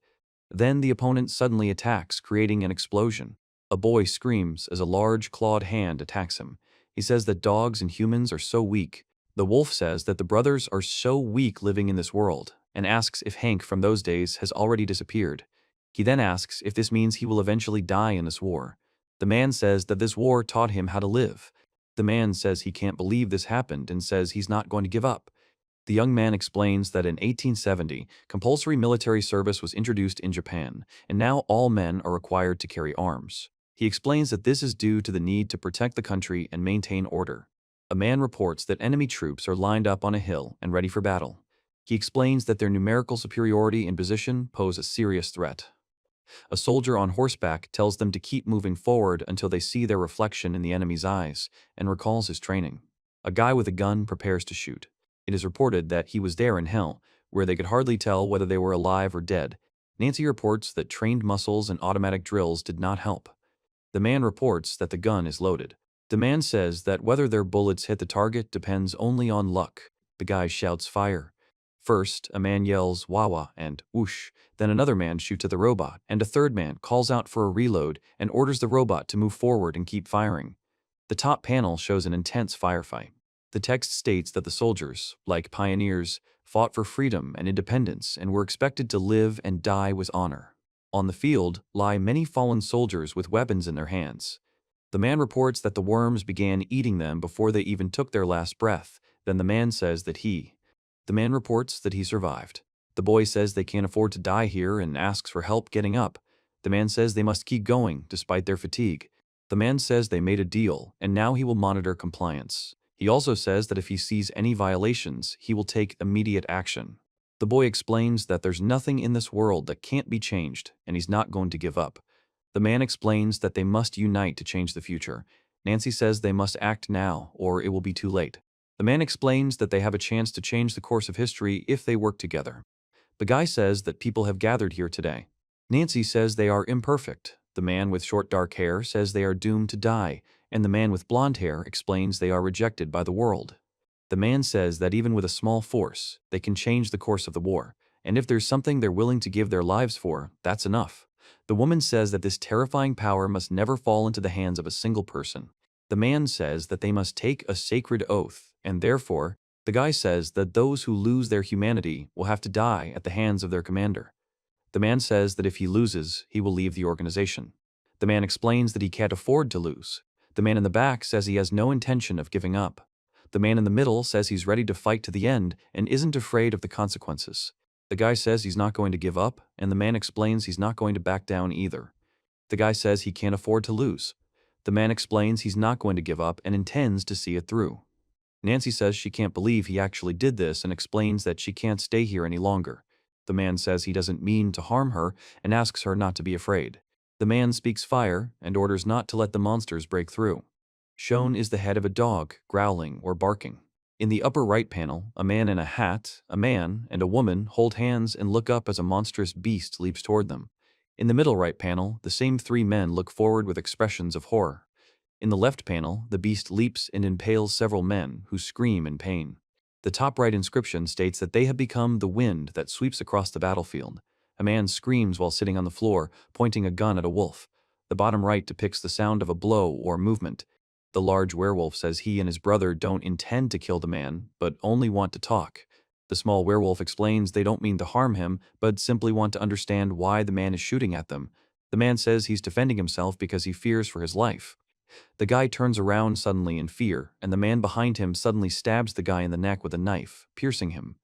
Then the opponent suddenly attacks, creating an explosion. A boy screams as a large clawed hand attacks him. He says that dogs and humans are so weak. The wolf says that the brothers are so weak living in this world, and asks if Hank from those days has already disappeared. He then asks if this means he will eventually die in this war. The man says that this war taught him how to live. The man says he can't believe this happened and says he's not going to give up. The young man explains that in 1870, compulsory military service was introduced in Japan, and now all men are required to carry arms. He explains that this is due to the need to protect the country and maintain order. A man reports that enemy troops are lined up on a hill and ready for battle. He explains that their numerical superiority in position pose a serious threat. A soldier on horseback tells them to keep moving forward until they see their reflection in the enemy's eyes, and recalls his training. A guy with a gun prepares to shoot. It is reported that he was there in hell, where they could hardly tell whether they were alive or dead. Nancy reports that trained muscles and automatic drills did not help. The man reports that the gun is loaded. The man says that whether their bullets hit the target depends only on luck. The guy shouts fire. First, a man yells "Wawa" and "Whoosh," then another man shoots at the robot, and a third man calls out for a reload and orders the robot to move forward and keep firing. The top panel shows an intense firefight. The text states that the soldiers, like pioneers, fought for freedom and independence and were expected to live and die with honor. On the field lie many fallen soldiers with weapons in their hands. The man reports that the worms began eating them before they even took their last breath. Then the man says that the man reports that he survived. The boy says they can't afford to die here and asks for help getting up. The man says they must keep going despite their fatigue. The man says they made a deal and now he will monitor compliance. He also says that if he sees any violations, he will take immediate action. The boy explains that there's nothing in this world that can't be changed, and he's not going to give up. The man explains that they must unite to change the future. Nancy says they must act now, or it will be too late. The man explains that they have a chance to change the course of history if they work together. The guy says that people have gathered here today. Nancy says they are imperfect. The man with short dark hair says they are doomed to die, and the man with blonde hair explains they are rejected by the world. The man says that even with a small force, they can change the course of the war, and if there's something they're willing to give their lives for, that's enough. The woman says that this terrifying power must never fall into the hands of a single person. The man says that they must take a sacred oath, and therefore, the guy says that those who lose their humanity will have to die at the hands of their commander. The man says that if he loses, he will leave the organization. The man explains that he can't afford to lose. The man in the back says he has no intention of giving up. The man in the middle says he's ready to fight to the end and isn't afraid of the consequences. The guy says he's not going to give up, and the man explains he's not going to back down either. The guy says he can't afford to lose. The man explains he's not going to give up and intends to see it through. Nancy says she can't believe he actually did this and explains that she can't stay here any longer. The man says he doesn't mean to harm her and asks her not to be afraid. The man speaks fire and orders not to let the monsters break through. Shown is the head of a dog, growling or barking. In the upper right panel, a man in a hat, a man, and a woman hold hands and look up as a monstrous beast leaps toward them. In the middle right panel, the same three men look forward with expressions of horror. In the left panel, the beast leaps and impales several men, who scream in pain. The top right inscription states that they have become the wind that sweeps across the battlefield. A man screams while sitting on the floor, pointing a gun at a wolf. The bottom right depicts the sound of a blow or movement. The large werewolf says he and his brother don't intend to kill the man, but only want to talk. The small werewolf explains they don't mean to harm him, but simply want to understand why the man is shooting at them. The man says he's defending himself because he fears for his life. The guy turns around suddenly in fear, and the man behind him suddenly stabs the guy in the neck with a knife, piercing him.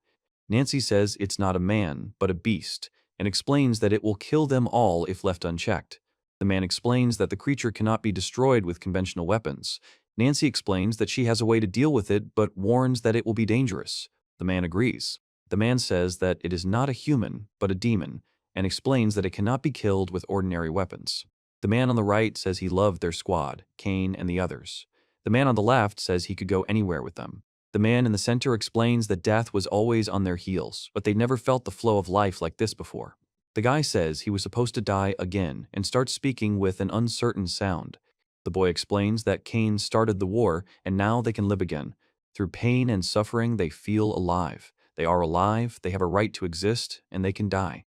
Nancy says it's not a man, but a beast, and explains that it will kill them all if left unchecked. The man explains that the creature cannot be destroyed with conventional weapons. Nancy explains that she has a way to deal with it, but warns that it will be dangerous. The man agrees. The man says that it is not a human, but a demon, and explains that it cannot be killed with ordinary weapons. The man on the right says he loved their squad, Kane and the others. The man on the left says he could go anywhere with them. The man in the center explains that death was always on their heels, but they'd never felt the flow of life like this before. The guy says he was supposed to die again and starts speaking with an uncertain sound. The boy explains that Kane started the war and now they can live again. Through pain and suffering, they feel alive. They are alive, they have a right to exist, and they can die.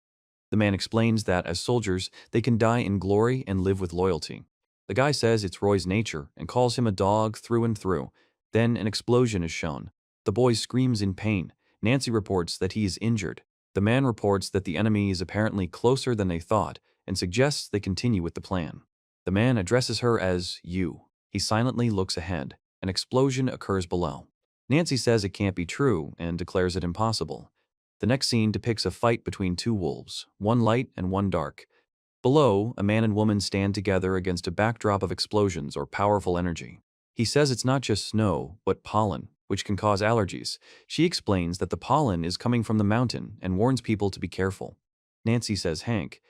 The man explains that, as soldiers, they can die in glory and live with loyalty. The guy says it's Roy's nature and calls him a dog through and through. Then an explosion is shown. The boy screams in pain. Nancy reports that he is injured. The man reports that the enemy is apparently closer than they thought and suggests they continue with the plan. The man addresses her as you. He silently looks ahead. An explosion occurs below. Nancy says it can't be true and declares it impossible. The next scene depicts a fight between two wolves, one light and one dark. Below, a man and woman stand together against a backdrop of explosions or powerful energy. He says it's not just snow, but pollen, which can cause allergies. She explains that the pollen is coming from the mountain and warns people to be careful. Nancy says Hank.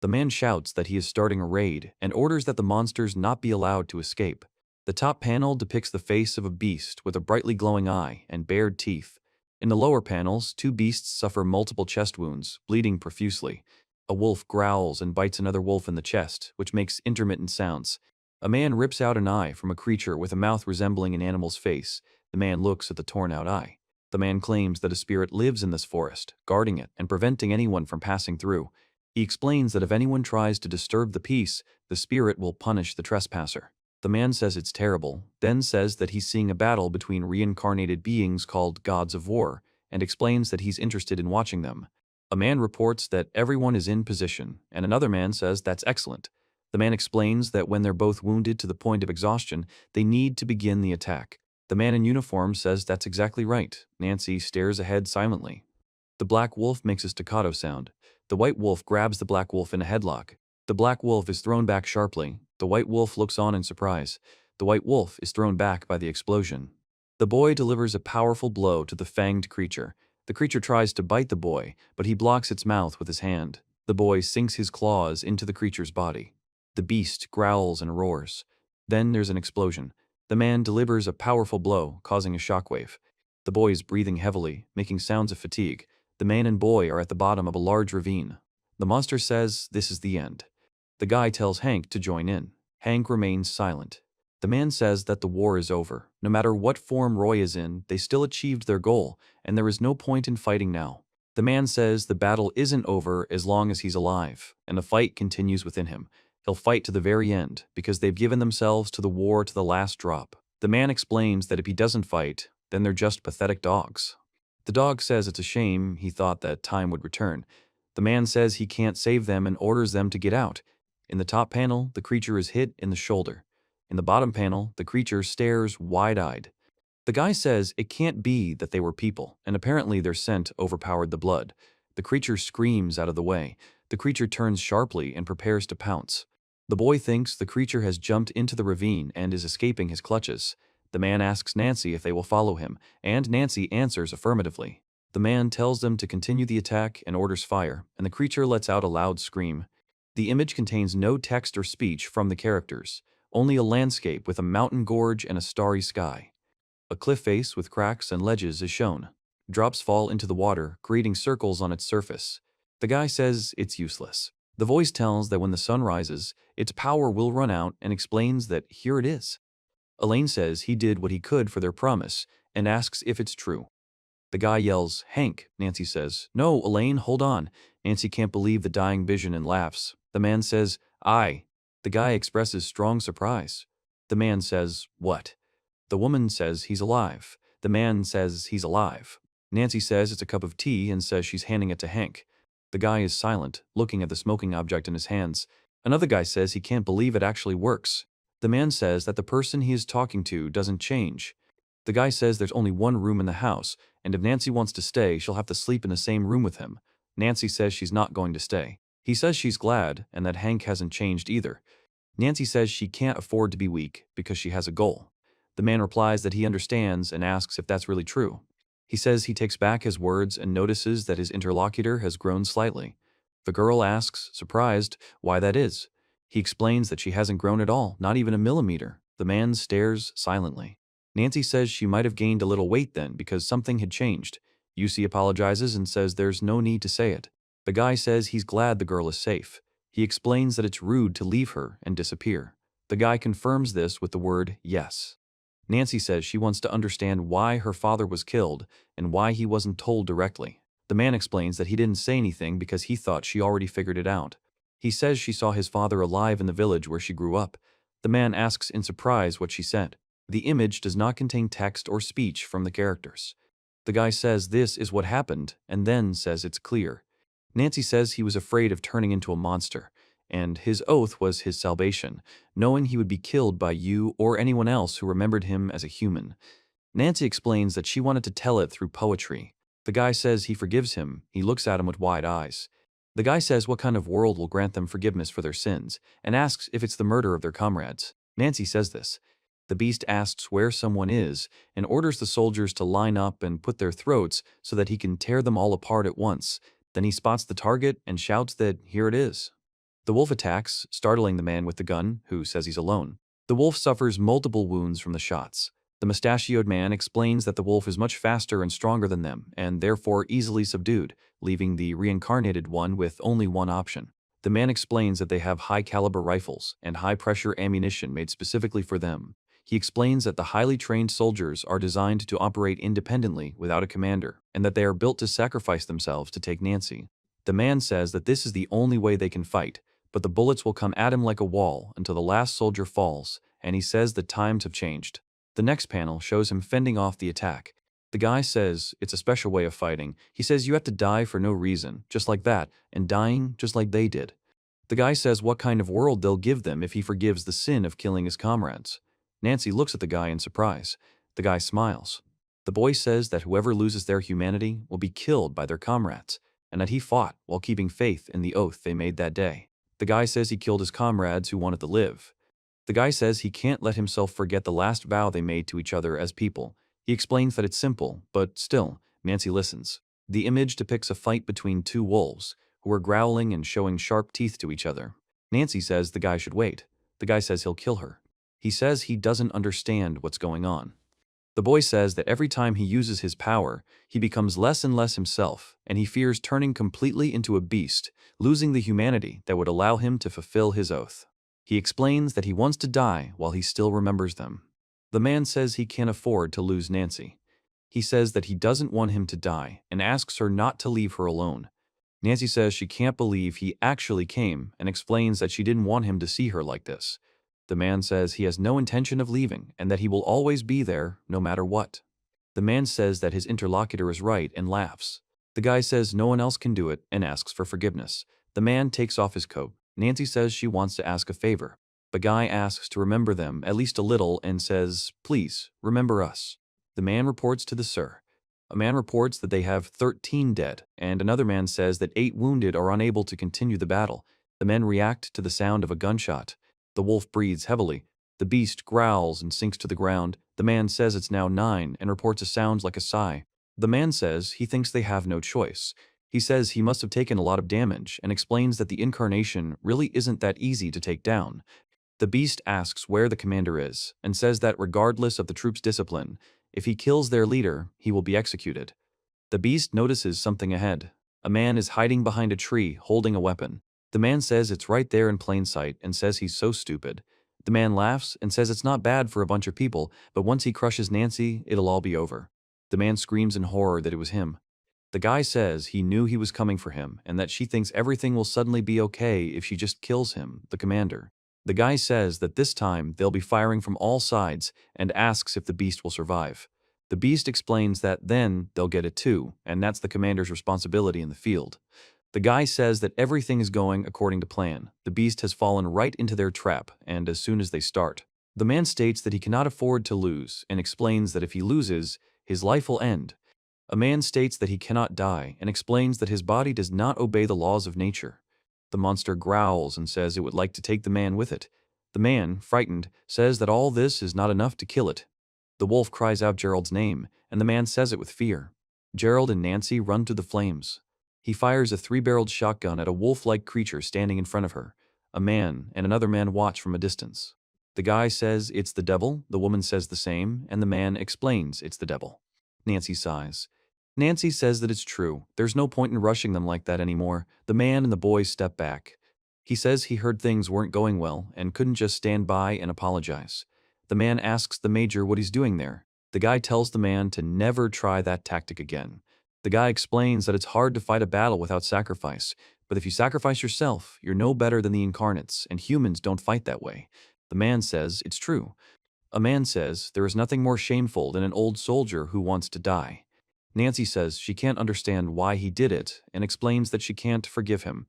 The man shouts that he is starting a raid and orders that the monsters not be allowed to escape. The top panel depicts the face of a beast with a brightly glowing eye and bared teeth. In the lower panels, two beasts suffer multiple chest wounds, bleeding profusely. A wolf growls and bites another wolf in the chest, which makes intermittent sounds. A man rips out an eye from a creature with a mouth resembling an animal's face. The man looks at the torn-out eye. The man claims that a spirit lives in this forest, guarding it and preventing anyone from passing through. He explains that if anyone tries to disturb the peace, the spirit will punish the trespasser. The man says it's terrible, then says that he's seeing a battle between reincarnated beings called gods of war, and explains that he's interested in watching them. A man reports that everyone is in position, and another man says that's excellent. The man explains that when they're both wounded to the point of exhaustion, they need to begin the attack. The man in uniform says that's exactly right. Nancy stares ahead silently. The black wolf makes a staccato sound. The white wolf grabs the black wolf in a headlock. The black wolf is thrown back sharply. The white wolf looks on in surprise. The white wolf is thrown back by the explosion. The boy delivers a powerful blow to the fanged creature. The creature tries to bite the boy, but he blocks its mouth with his hand. The boy sinks his claws into the creature's body. The beast growls and roars. Then there's an explosion. The man delivers a powerful blow, causing a shockwave. The boy is breathing heavily, making sounds of fatigue. The man and boy are at the bottom of a large ravine. The monster says this is the end. The guy tells Hank to join in. Hank remains silent. The man says that the war is over. No matter what form Roy is in, they still achieved their goal, and there is no point in fighting now. The man says the battle isn't over as long as he's alive, and the fight continues within him. He'll fight to the very end, because they've given themselves to the war to the last drop. The man explains that if he doesn't fight, then they're just pathetic dogs. The dog says it's a shame, he thought that time would return. The man says he can't save them and orders them to get out. In the top panel, the creature is hit in the shoulder. In the bottom panel, the creature stares wide-eyed. The guy says it can't be that they were people, and apparently their scent overpowered the blood. The creature screams out of the way. The creature turns sharply and prepares to pounce. The boy thinks the creature has jumped into the ravine and is escaping his clutches. The man asks Nancy if they will follow him, and Nancy answers affirmatively. The man tells them to continue the attack and orders fire, and the creature lets out a loud scream. The image contains no text or speech from the characters, only a landscape with a mountain gorge and a starry sky. A cliff face with cracks and ledges is shown. Drops fall into the water, creating circles on its surface. The guy says it's useless. The voice tells that when the sun rises, its power will run out and explains that here it is. Elaine says he did what he could for their promise and asks if it's true. The guy yells, "Hank," Nancy says. "No, Elaine, hold on." Nancy can't believe the dying vision and laughs. The man says, "I." The guy expresses strong surprise. The man says, "What?" The woman says he's alive. The man says he's alive. Nancy says it's a cup of tea and says she's handing it to Hank. The guy is silent, looking at the smoking object in his hands. Another guy says he can't believe it actually works. The man says that the person he is talking to doesn't change. The guy says there's only one room in the house, and if Nancy wants to stay, she'll have to sleep in the same room with him. Nancy says she's not going to stay. He says she's glad and that Hank hasn't changed either. Nancy says she can't afford to be weak because she has a goal. The man replies that he understands and asks if that's really true. He says he takes back his words and notices that his interlocutor has grown slightly. The girl asks, surprised, why that is. He explains that she hasn't grown at all, not even a millimeter. The man stares silently. Nancy says she might have gained a little weight then because something had changed. UC apologizes and says there's no need to say it. The guy says he's glad the girl is safe. He explains that it's rude to leave her and disappear. The guy confirms this with the word yes. Nancy says she wants to understand why her father was killed and why he wasn't told directly. The man explains that he didn't say anything because he thought she already figured it out. He says she saw his father alive in the village where she grew up. The man asks in surprise what she said. The image does not contain text or speech from the characters. The guy says this is what happened and then says it's clear. Nancy says he was afraid of turning into a monster, and his oath was his salvation, knowing he would be killed by you or anyone else who remembered him as a human. Nancy explains that she wanted to tell it through poetry. The guy says he forgives him. He looks at him with wide eyes. The guy says what kind of world will grant them forgiveness for their sins, and asks if it's the murder of their comrades. Nancy says this. The beast asks where someone is, and orders the soldiers to line up and put their throats so that he can tear them all apart at once. Then he spots the target and shouts that here it is. The wolf attacks, startling the man with the gun, who says he's alone. The wolf suffers multiple wounds from the shots. The mustachioed man explains that the wolf is much faster and stronger than them, and therefore easily subdued, leaving the reincarnated one with only one option. The man explains that they have high-caliber rifles and high-pressure ammunition made specifically for them. He explains that the highly trained soldiers are designed to operate independently without a commander, and that they are built to sacrifice themselves to take Nancy. The man says that this is the only way they can fight, but the bullets will come at him like a wall until the last soldier falls, and he says that times have changed. The next panel shows him fending off the attack. The guy says it's a special way of fighting. He says you have to die for no reason, just like that, and dying just like they did. The guy says what kind of world they'll give them if he forgives the sin of killing his comrades. Nancy looks at the guy in surprise. The guy smiles. The boy says that whoever loses their humanity will be killed by their comrades, and that he fought while keeping faith in the oath they made that day. The guy says he killed his comrades who wanted to live. The guy says he can't let himself forget the last vow they made to each other as people. He explains that it's simple, but still, Nancy listens. The image depicts a fight between two wolves, who are growling and showing sharp teeth to each other. Nancy says the guy should wait. The guy says he'll kill her. He says he doesn't understand what's going on. The boy says that every time he uses his power, he becomes less and less himself, and he fears turning completely into a beast, losing the humanity that would allow him to fulfill his oath. He explains that he wants to die while he still remembers them. The man says he can't afford to lose Nancy. He says that he doesn't want him to die and asks her not to leave her alone. Nancy says she can't believe he actually came and explains that she didn't want him to see her like this. The man says he has no intention of leaving and that he will always be there no matter what. The man says that his interlocutor is right and laughs. The guy says no one else can do it and asks for forgiveness. The man takes off his coat. Nancy says she wants to ask a favor. The guy asks to remember them at least a little and says, please, remember us. The man reports to the sir. A man reports that they have 13 dead, and another man says that 8 wounded are unable to continue the battle. The men react to the sound of a gunshot. The wolf breathes heavily. The beast growls and sinks to the ground. The man says it's now 9 and reports a sound like a sigh. The man says he thinks they have no choice. He says he must have taken a lot of damage and explains that the incarnation really isn't that easy to take down. The beast asks where the commander is and says that regardless of the troops' discipline, if he kills their leader, he will be executed. The beast notices something ahead. A man is hiding behind a tree holding a weapon. The man says it's right there in plain sight and says he's so stupid. The man laughs and says it's not bad for a bunch of people, but once he crushes Nancy, it'll all be over. The man screams in horror that it was him. The guy says he knew he was coming for him and that she thinks everything will suddenly be okay if she just kills him, the commander. The guy says that this time they'll be firing from all sides and asks if the beast will survive. The beast explains that then they'll get it too, and that's the commander's responsibility in the field. The guy says that everything is going according to plan. The beast has fallen right into their trap, and as soon as they start. The man states that he cannot afford to lose and explains that if he loses, his life will end. A man states that he cannot die and explains that his body does not obey the laws of nature. The monster growls and says it would like to take the man with it. The man, frightened, says that all this is not enough to kill it. The wolf cries out Gerald's name, and the man says it with fear. Gerald and Nancy run to the flames. He fires a 3-barreled shotgun at a wolf-like creature standing in front of her. A man and another man watch from a distance. The guy says it's the devil, the woman says the same, and the man explains it's the devil. Nancy sighs. Nancy says that it's true. There's no point in rushing them like that anymore. The man and the boy step back. He says he heard things weren't going well and couldn't just stand by and apologize. The man asks the major what he's doing there. The guy tells the man to never try that tactic again. The guy explains that it's hard to fight a battle without sacrifice, but if you sacrifice yourself, you're no better than the Incarnates, and humans don't fight that way. The man says it's true. A man says there is nothing more shameful than an old soldier who wants to die. Nancy says she can't understand why he did it and explains that she can't forgive him.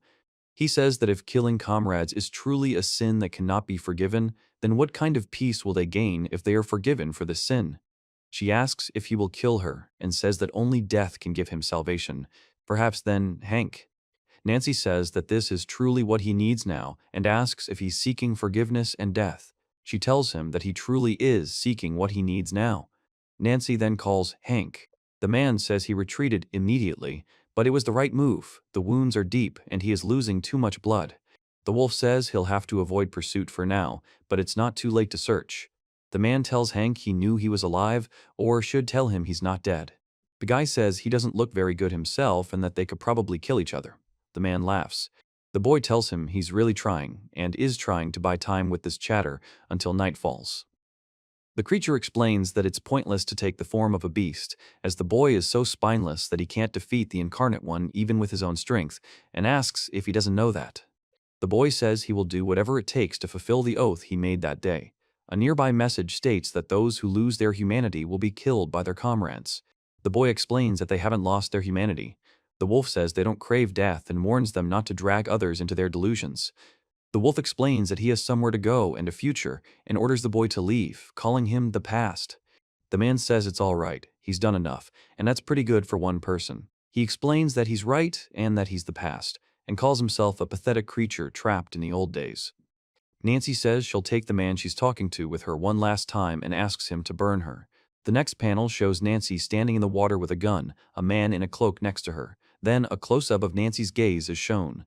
He says that if killing comrades is truly a sin that cannot be forgiven, then what kind of peace will they gain if they are forgiven for the sin? She asks if he will kill her and says that only death can give him salvation. Perhaps then Hank. Nancy says that this is truly what he needs now and asks if he's seeking forgiveness and death. She tells him that he truly is seeking what he needs now. Nancy then calls Hank. The man says he retreated immediately, but it was the right move. The wounds are deep and he is losing too much blood. The wolf says he'll have to avoid pursuit for now, but it's not too late to search. The man tells Hank he knew he was alive, or should tell him he's not dead. The guy says he doesn't look very good himself and that they could probably kill each other. The man laughs. The boy tells him he's really trying, and is trying to buy time with this chatter until night falls. The creature explains that it's pointless to take the form of a beast, as the boy is so spineless that he can't defeat the incarnate one even with his own strength, and asks if he doesn't know that. The boy says he will do whatever it takes to fulfill the oath he made that day. A nearby message states that those who lose their humanity will be killed by their comrades. The boy explains that they haven't lost their humanity. The wolf says they don't crave death and warns them not to drag others into their delusions. The wolf explains that he has somewhere to go and a future, and orders the boy to leave, calling him the past. The man says it's all right, he's done enough, and that's pretty good for one person. He explains that he's right and that he's the past, and calls himself a pathetic creature trapped in the old days. Nancy says she'll take the man she's talking to with her one last time and asks him to burn her. The next panel shows Nancy standing in the water with a gun, a man in a cloak next to her. Then a close-up of Nancy's gaze is shown.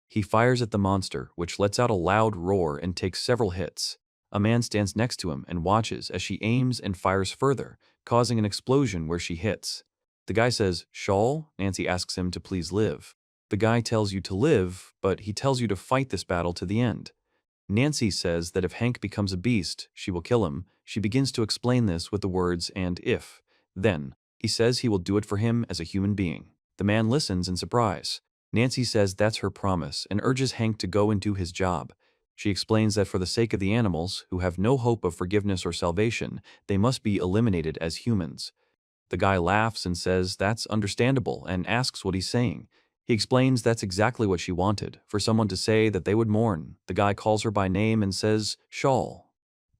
He fires at the monster, which lets out a loud roar and takes several hits. A man stands next to him and watches as she aims and fires further, causing an explosion where she hits. The guy says, "Shawl?" Nancy asks him to please live. The guy tells you to live, but he tells you to fight this battle to the end. Nancy says that if Hank becomes a beast, she will kill him. She begins to explain this with the words, "and if, then." He says he will do it for him as a human being. The man listens in surprise. Nancy says that's her promise and urges Hank to go and do his job. She explains that for the sake of the animals, who have no hope of forgiveness or salvation, they must be eliminated as humans. The guy laughs and says that's understandable and asks what he's saying. He explains that's exactly what she wanted, for someone to say that they would mourn. The guy calls her by name and says, "Shawl."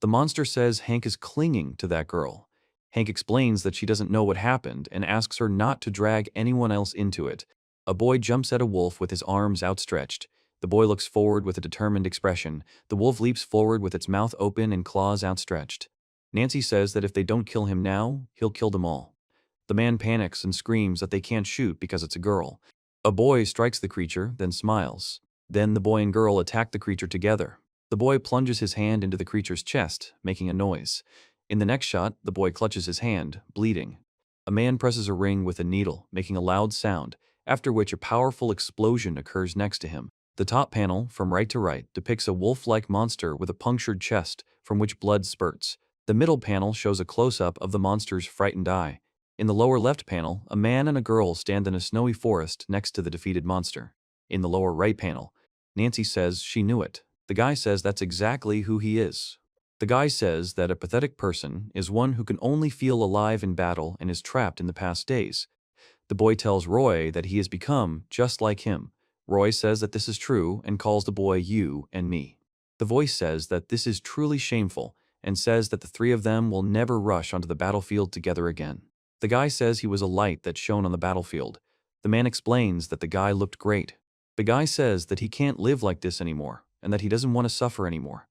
The monster says Hank is clinging to that girl. Hank explains that she doesn't know what happened and asks her not to drag anyone else into it. A boy jumps at a wolf with his arms outstretched. The boy looks forward with a determined expression. The wolf leaps forward with its mouth open and claws outstretched. Nancy says that if they don't kill him now, he'll kill them all. The man panics and screams that they can't shoot because it's a girl. A boy strikes the creature, then smiles. Then the boy and girl attack the creature together. The boy plunges his hand into the creature's chest, making a noise. In the next shot, the boy clutches his hand, bleeding. A man presses a ring with a needle, making a loud sound, after which a powerful explosion occurs next to him. The top panel, from right to right, depicts a wolf-like monster with a punctured chest from which blood spurts. The middle panel shows a close-up of the monster's frightened eye. In the lower left panel, a man and a girl stand in a snowy forest next to the defeated monster. In the lower right panel, Nancy says she knew it. The guy says that's exactly who he is. The guy says that a pathetic person is one who can only feel alive in battle and is trapped in the past days. The boy tells Roy that he has become just like him. Roy says that this is true and calls the boy you and me. The voice says that this is truly shameful and says that the three of them will never rush onto the battlefield together again. The guy says he was a light that shone on the battlefield. The man explains that the guy looked great. The guy says that he can't live like this anymore and that he doesn't want to suffer anymore.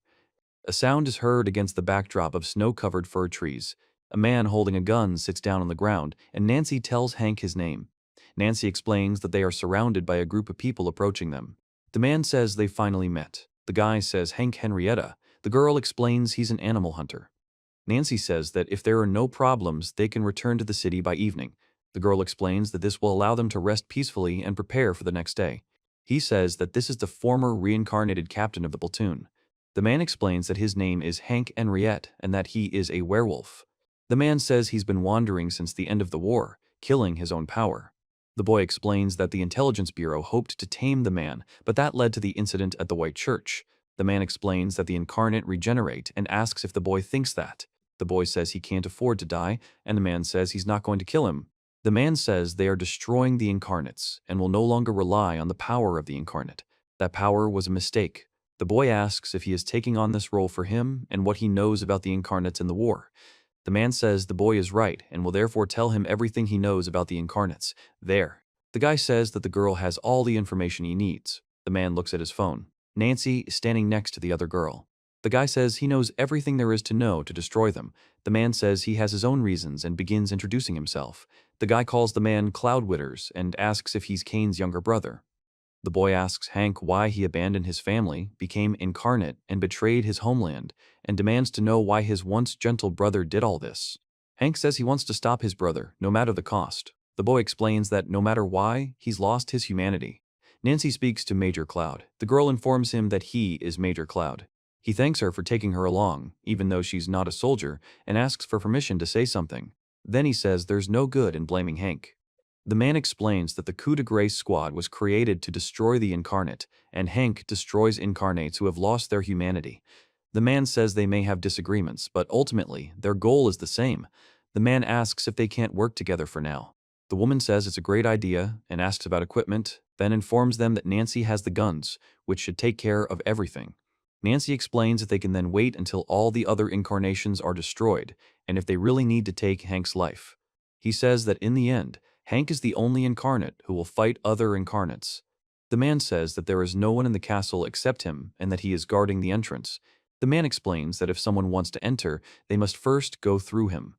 A sound is heard against the backdrop of snow-covered fir trees. A man holding a gun sits down on the ground, and Nancy tells Hank his name. Nancy explains that they are surrounded by a group of people approaching them. The man says they finally met. The guy says Hank Henrietta. The girl explains he's an animal hunter. Nancy says that if there are no problems, they can return to the city by evening. The girl explains that this will allow them to rest peacefully and prepare for the next day. He says that this is the former reincarnated captain of the platoon. The man explains that his name is Hank Henriette and that he is a werewolf. The man says he's been wandering since the end of the war, killing his own power. The boy explains that the Intelligence Bureau hoped to tame the man, but that led to the incident at the White Church. The man explains that the Incarnate regenerate and asks if the boy thinks that. The boy says he can't afford to die, and the man says he's not going to kill him. The man says they are destroying the Incarnates and will no longer rely on the power of the Incarnate. That power was a mistake. The boy asks if he is taking on this role for him and what he knows about the Incarnates in the war. The man says the boy is right and will therefore tell him everything he knows about the Incarnates. There. The guy says that the girl has all the information he needs. The man looks at his phone. Nancy is standing next to the other girl. The guy says he knows everything there is to know to destroy them. The man says he has his own reasons and begins introducing himself. The guy calls the man Cloud Witters and asks if he's Kane's younger brother. The boy asks Hank why he abandoned his family, became incarnate, and betrayed his homeland, and demands to know why his once gentle brother did all this. Hank says he wants to stop his brother, no matter the cost. The boy explains that no matter why, he's lost his humanity. Nancy speaks to Major Cloud. The girl informs him that he is Major Cloud. He thanks her for taking her along, even though she's not a soldier, and asks for permission to say something. Then he says there's no good in blaming Hank. The man explains that the coup de grace squad was created to destroy the Incarnate, and Hank destroys Incarnates who have lost their humanity. The man says they may have disagreements, but ultimately, their goal is the same. The man asks if they can't work together for now. The woman says it's a great idea and asks about equipment, then informs them that Nancy has the guns, which should take care of everything. Nancy explains that they can then wait until all the other incarnations are destroyed, and if they really need to take Hank's life. He says that in the end, Hank is the only incarnate who will fight other incarnates. The man says that there is no one in the castle except him and that he is guarding the entrance. The man explains that if someone wants to enter, they must first go through him.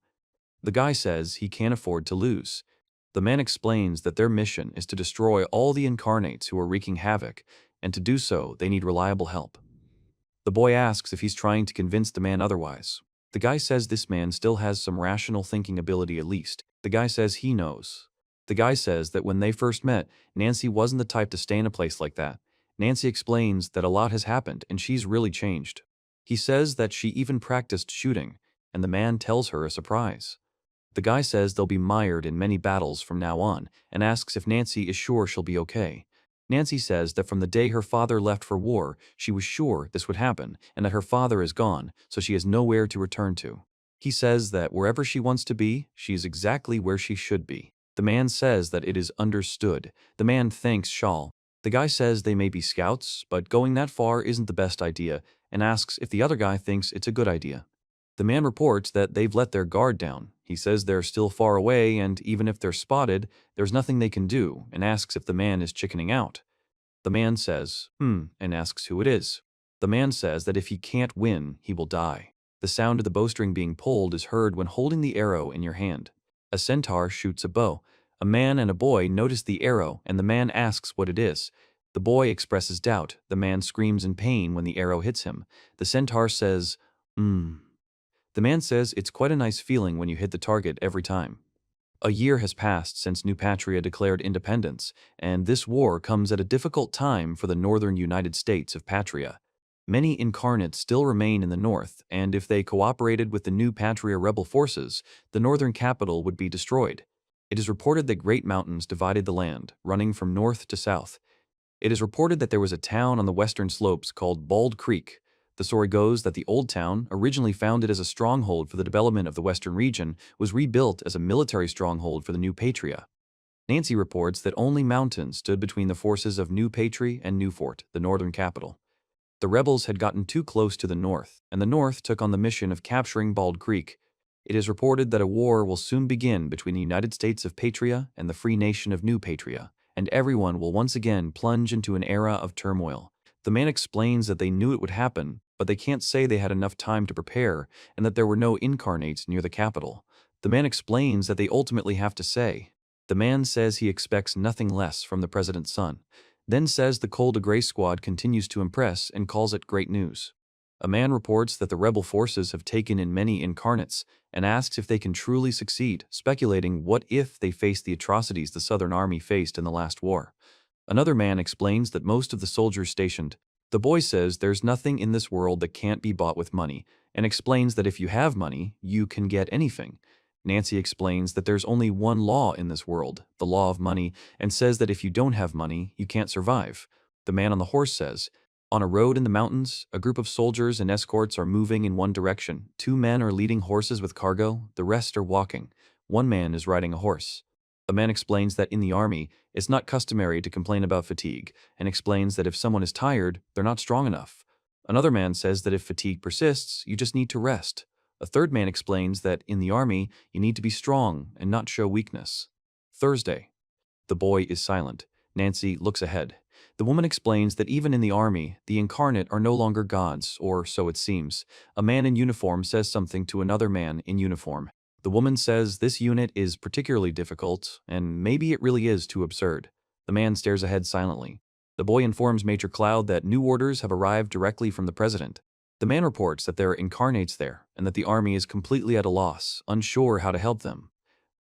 The guy says he can't afford to lose. The man explains that their mission is to destroy all the incarnates who are wreaking havoc, and to do so, they need reliable help. The boy asks if he's trying to convince the man otherwise. The guy says this man still has some rational thinking ability at least. The guy says he knows. The guy says that when they first met, Nancy wasn't the type to stay in a place like that. Nancy explains that a lot has happened and she's really changed. He says that she even practiced shooting, and the man tells her a surprise. The guy says they'll be mired in many battles from now on and asks if Nancy is sure she'll be okay. Nancy says that from the day her father left for war, she was sure this would happen and that her father is gone, so she has nowhere to return to. He says that wherever she wants to be, she is exactly where she should be. The man says that it is understood. The man thanks Shawl. The guy says they may be scouts, but going that far isn't the best idea, and asks if the other guy thinks it's a good idea. The man reports that they've let their guard down. He says they're still far away, and even if they're spotted, there's nothing they can do, and asks if the man is chickening out. The man says, and asks who it is. The man says that if he can't win, he will die. The sound of the bowstring being pulled is heard when holding the arrow in your hand. A centaur shoots a bow. A man and a boy notice the arrow, and the man asks what it is. The boy expresses doubt. The man screams in pain when the arrow hits him. The centaur says, The man says it's quite a nice feeling when you hit the target every time. A year has passed since New Patria declared independence, and this war comes at a difficult time for the northern United States of Patria. Many incarnates still remain in the north, and if they cooperated with the New Patria rebel forces, the northern capital would be destroyed. It is reported that great mountains divided the land, running from north to south. It is reported that there was a town on the western slopes called Bald Creek. The story goes that the old town, originally founded as a stronghold for the development of the western region, was rebuilt as a military stronghold for the New Patria. Nancy reports that only mountains stood between the forces of New Patria and Newfort, the northern capital. The rebels had gotten too close to the north, and the north took on the mission of capturing Bald Creek. It is reported that a war will soon begin between the United States of Patria and the free nation of New Patria, and everyone will once again plunge into an era of turmoil. The man explains that they knew it would happen, but they can't say they had enough time to prepare and that there were no incarnates near the capital. The man explains that they ultimately have to say. The man says he expects nothing less from the president's son, then says the Col de Grace squad continues to impress and calls it great news. A man reports that the rebel forces have taken in many incarnates and asks if they can truly succeed, speculating what if they face the atrocities the Southern Army faced in the last war. Another man explains that most of the soldiers stationed The boy says there's nothing in this world that can't be bought with money, and explains that if you have money, you can get anything. Nancy explains that there's only one law in this world, the law of money, and says that if you don't have money, you can't survive. The man on the horse says, on a road in the mountains, a group of soldiers and escorts are moving in one direction. 2 men are leading horses with cargo, the rest are walking. 1 man is riding a horse. A man explains that in the army, it's not customary to complain about fatigue, and explains that if someone is tired, they're not strong enough. Another man says that if fatigue persists, you just need to rest. A third man explains that in the army, you need to be strong and not show weakness. Thursday. The boy is silent. Nancy looks ahead. The woman explains that even in the army, the incarnate are no longer gods, or so it seems. A man in uniform says something to another man in uniform. The woman says this unit is particularly difficult, and maybe it really is too absurd. The man stares ahead silently. The boy informs Major Cloud that new orders have arrived directly from the president. The man reports that there are incarnates there, and that the army is completely at a loss, unsure how to help them.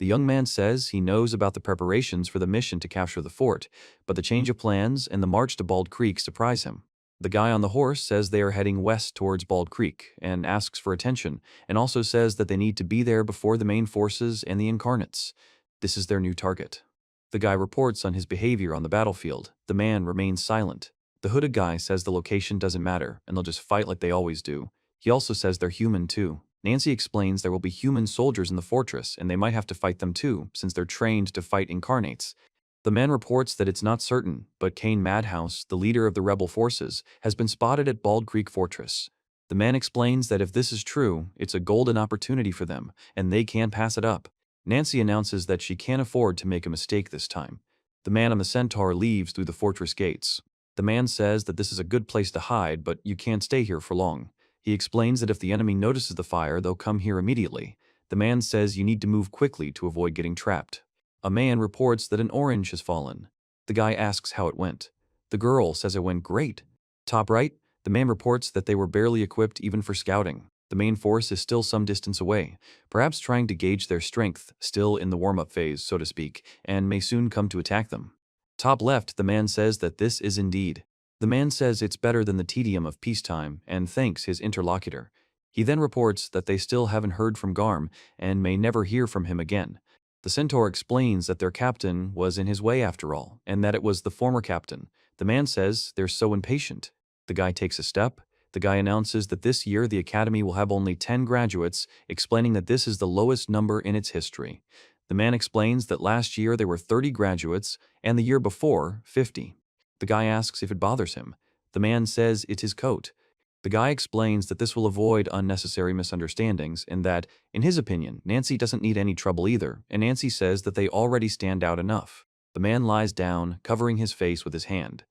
The young man says he knows about the preparations for the mission to capture the fort, but the change of plans and the march to Bald Creek surprise him. The guy on the horse says they are heading west towards Bald Creek and asks for attention, and also says that they need to be there before the main forces and the Incarnates. This is their new target. The guy reports on his behavior on the battlefield. The man remains silent. The hooded guy says the location doesn't matter, and they'll just fight like they always do. He also says they're human too. Nancy explains there will be human soldiers in the fortress, and they might have to fight them too, since they're trained to fight Incarnates. The man reports that it's not certain, but Kane Madhouse, the leader of the rebel forces, has been spotted at Bald Creek Fortress. The man explains that if this is true, it's a golden opportunity for them, and they can't pass it up. Nancy announces that she can't afford to make a mistake this time. The man on the centaur leaves through the fortress gates. The man says that this is a good place to hide, but you can't stay here for long. He explains that if the enemy notices the fire, they'll come here immediately. The man says you need to move quickly to avoid getting trapped. A man reports that an orange has fallen. The guy asks how it went. The girl says it went great. Top right, the man reports that they were barely equipped even for scouting. The main force is still some distance away, perhaps trying to gauge their strength, still in the warm-up phase, so to speak, and may soon come to attack them. Top left, the man says that this is indeed. The man says it's better than the tedium of peacetime and thanks his interlocutor. He then reports that they still haven't heard from Garm and may never hear from him again. The centaur explains that their captain was in his way after all, and that it was the former captain. The man says they're so impatient. The guy takes a step. The guy announces that this year the academy will have only 10 graduates, explaining that this is the lowest number in its history. The man explains that last year there were 30 graduates, and the year before, 50. The guy asks if it bothers him. The man says it's his coat. The guy explains that this will avoid unnecessary misunderstandings and that, in his opinion, Nancy doesn't need any trouble either, and Nancy says that they already stand out enough. The man lies down, covering his face with his hand.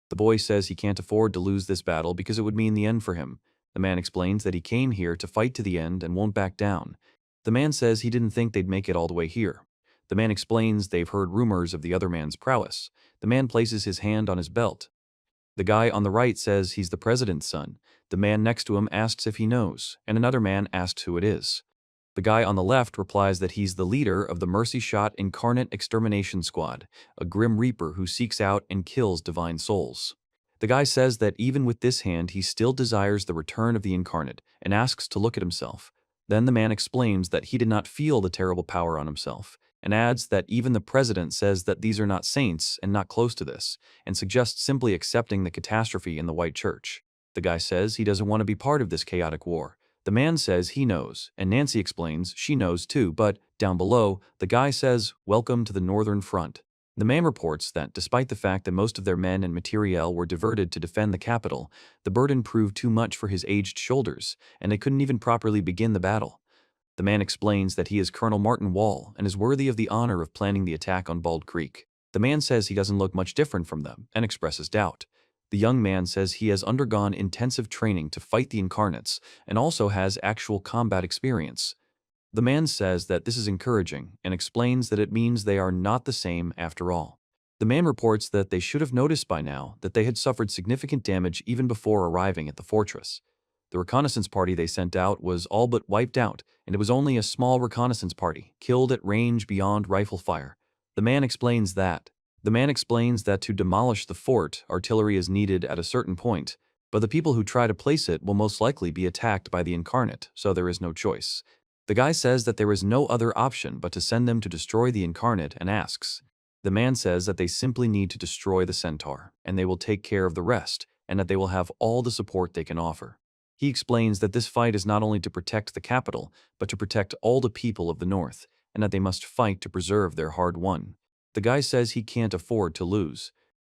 The boy says he can't afford to lose this battle because it would mean the end for him. The man explains that he came here to fight to the end and won't back down. The man says he didn't think they'd make it all the way here. The man explains they've heard rumors of the other man's prowess. The man places his hand on his belt. The guy on the right says he's the president's son. The man next to him asks if he knows, and another man asks who it is. The guy on the left replies that he's the leader of the Mercy Shot Incarnate Extermination Squad, a grim reaper who seeks out and kills divine souls. The guy says that even with this hand, he still desires the return of the incarnate and asks to look at himself. Then the man explains that he did not feel the terrible power on himself, and adds that even the president says that these are not saints and not close to this, and suggests simply accepting the catastrophe in the white church. The guy says he doesn't want to be part of this chaotic war. The man says he knows, and Nancy explains she knows too, but down below, the guy says, "Welcome to the Northern Front." The man reports that despite the fact that most of their men and materiel were diverted to defend the capital, the burden proved too much for his aged shoulders, and they couldn't even properly begin the battle. The man explains that he is Colonel Martin Wall and is worthy of the honor of planning the attack on Bald Creek. The man says he doesn't look much different from them and expresses doubt. The young man says he has undergone intensive training to fight the Incarnates and also has actual combat experience. The man says that this is encouraging and explains that it means they are not the same after all. The man reports that they should have noticed by now that they had suffered significant damage even before arriving at the fortress. The reconnaissance party they sent out was all but wiped out, and it was only a small reconnaissance party, killed at range beyond rifle fire. The man explains that to demolish the fort, artillery is needed at a certain point. But the people who try to place it will most likely be attacked by the Incarnate, so there is no choice. The guy says that there is no other option but to send them to destroy the Incarnate and asks. The man says that they simply need to destroy the centaur, and they will take care of the rest, and that they will have all the support they can offer. He explains that this fight is not only to protect the capital, but to protect all the people of the North, and that they must fight to preserve their hard-won. The guy says he can't afford to lose.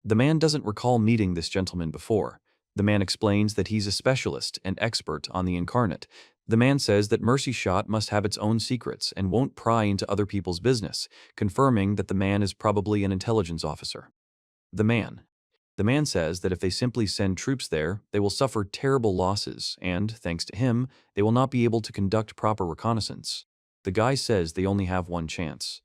The man doesn't recall meeting this gentleman before. The man explains that he's a specialist and expert on the Incarnate. The man says that Mercy Shot must have its own secrets and won't pry into other people's business, confirming that the man is probably an intelligence officer. The man. The man says that if they simply send troops there, they will suffer terrible losses and, thanks to him, they will not be able to conduct proper reconnaissance. The guy says they only have one chance.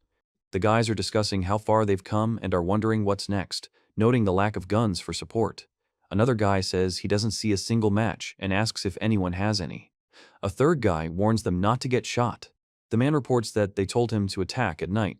The guys are discussing how far they've come and are wondering what's next, noting the lack of guns for support. Another guy says he doesn't see a single match and asks if anyone has any. A third guy warns them not to get shot. The man reports that they told him to attack at night.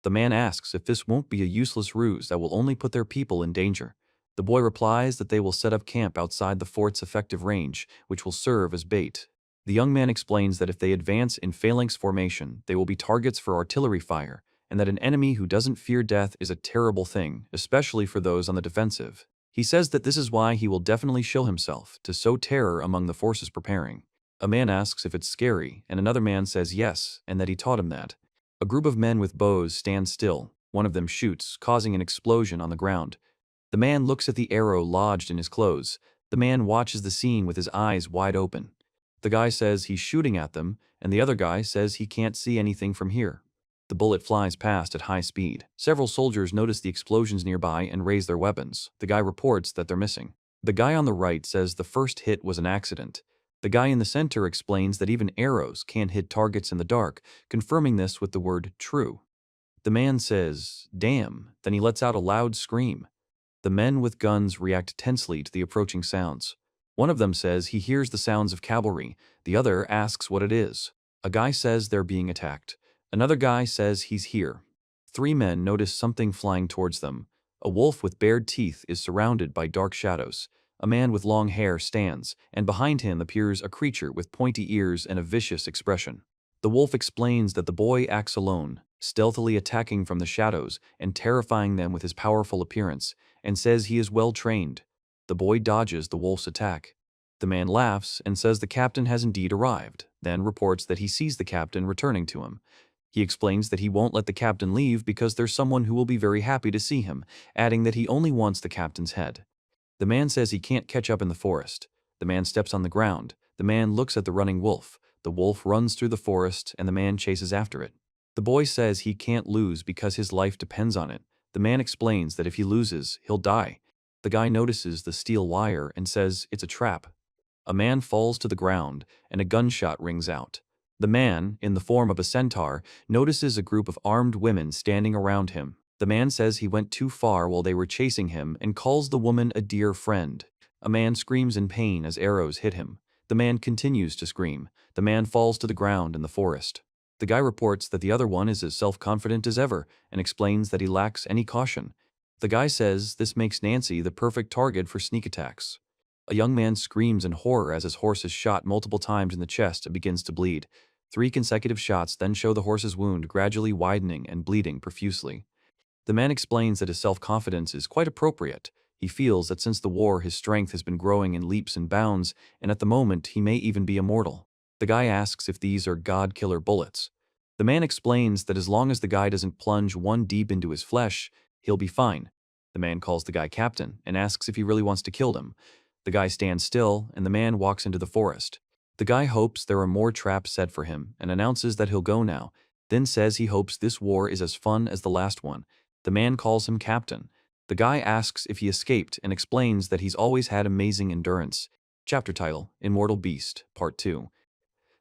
The man asks if this won't be a useless ruse that will only put their people in danger. The boy replies that they will set up camp outside the fort's effective range, which will serve as bait. The young man explains that if they advance in phalanx formation, they will be targets for artillery fire, and that an enemy who doesn't fear death is a terrible thing, especially for those on the defensive. He says that this is why he will definitely show himself, to sow terror among the forces preparing. A man asks if it's scary, and another man says yes, and that he taught him that. A group of men with bows stand still. One of them shoots, causing an explosion on the ground. The man looks at the arrow lodged in his clothes. The man watches the scene with his eyes wide open. The guy says he's shooting at them, and the other guy says he can't see anything from here. The bullet flies past at high speed. Several soldiers notice the explosions nearby and raise their weapons. The guy reports that they're missing. The guy on the right says the first hit was an accident. The guy in the center explains that even arrows can't hit targets in the dark, confirming this with the word true. The man says, "Damn," then he lets out a loud scream. The men with guns react tensely to the approaching sounds. One of them says he hears the sounds of cavalry. The other asks what it is. A guy says they're being attacked. Another guy says he's here. Three men notice something flying towards them. A wolf with bared teeth is surrounded by dark shadows. A man with long hair stands, and behind him appears a creature with pointy ears and a vicious expression. The wolf explains that the boy acts alone, stealthily attacking from the shadows and terrifying them with his powerful appearance, and says he is well trained. The boy dodges the wolf's attack. The man laughs and says the captain has indeed arrived, then reports that he sees the captain returning to him. He explains that he won't let the captain leave because there's someone who will be very happy to see him, adding that he only wants the captain's head. The man says he can't catch up in the forest. The man steps on the ground. The man looks at the running wolf. The wolf runs through the forest, and the man chases after it. The boy says he can't lose because his life depends on it. The man explains that if he loses, he'll die. The guy notices the steel wire and says it's a trap. A man falls to the ground, and a gunshot rings out. The man, in the form of a centaur, notices a group of armed women standing around him. The man says he went too far while they were chasing him and calls the woman a dear friend. A man screams in pain as arrows hit him. The man continues to scream. The man falls to the ground in the forest. The guy reports that the other one is as self-confident as ever and explains that he lacks any caution. The guy says this makes Nancy the perfect target for sneak attacks. A young man screams in horror as his horse is shot multiple times in the chest and begins to bleed. 3 consecutive shots then show the horse's wound gradually widening and bleeding profusely. The man explains that his self-confidence is quite appropriate. He feels that since the war his strength has been growing in leaps and bounds, and at the moment he may even be immortal. The guy asks if these are god-killer bullets. The man explains that as long as the guy doesn't plunge one deep into his flesh, he'll be fine. The man calls the guy captain and asks if he really wants to kill them. The guy stands still, and the man walks into the forest. The guy hopes there are more traps set for him and announces that he'll go now, then says he hopes this war is as fun as the last one. The man calls him captain. The guy asks if he escaped and explains that he's always had amazing endurance. Chapter title, Immortal Beast, Part 2.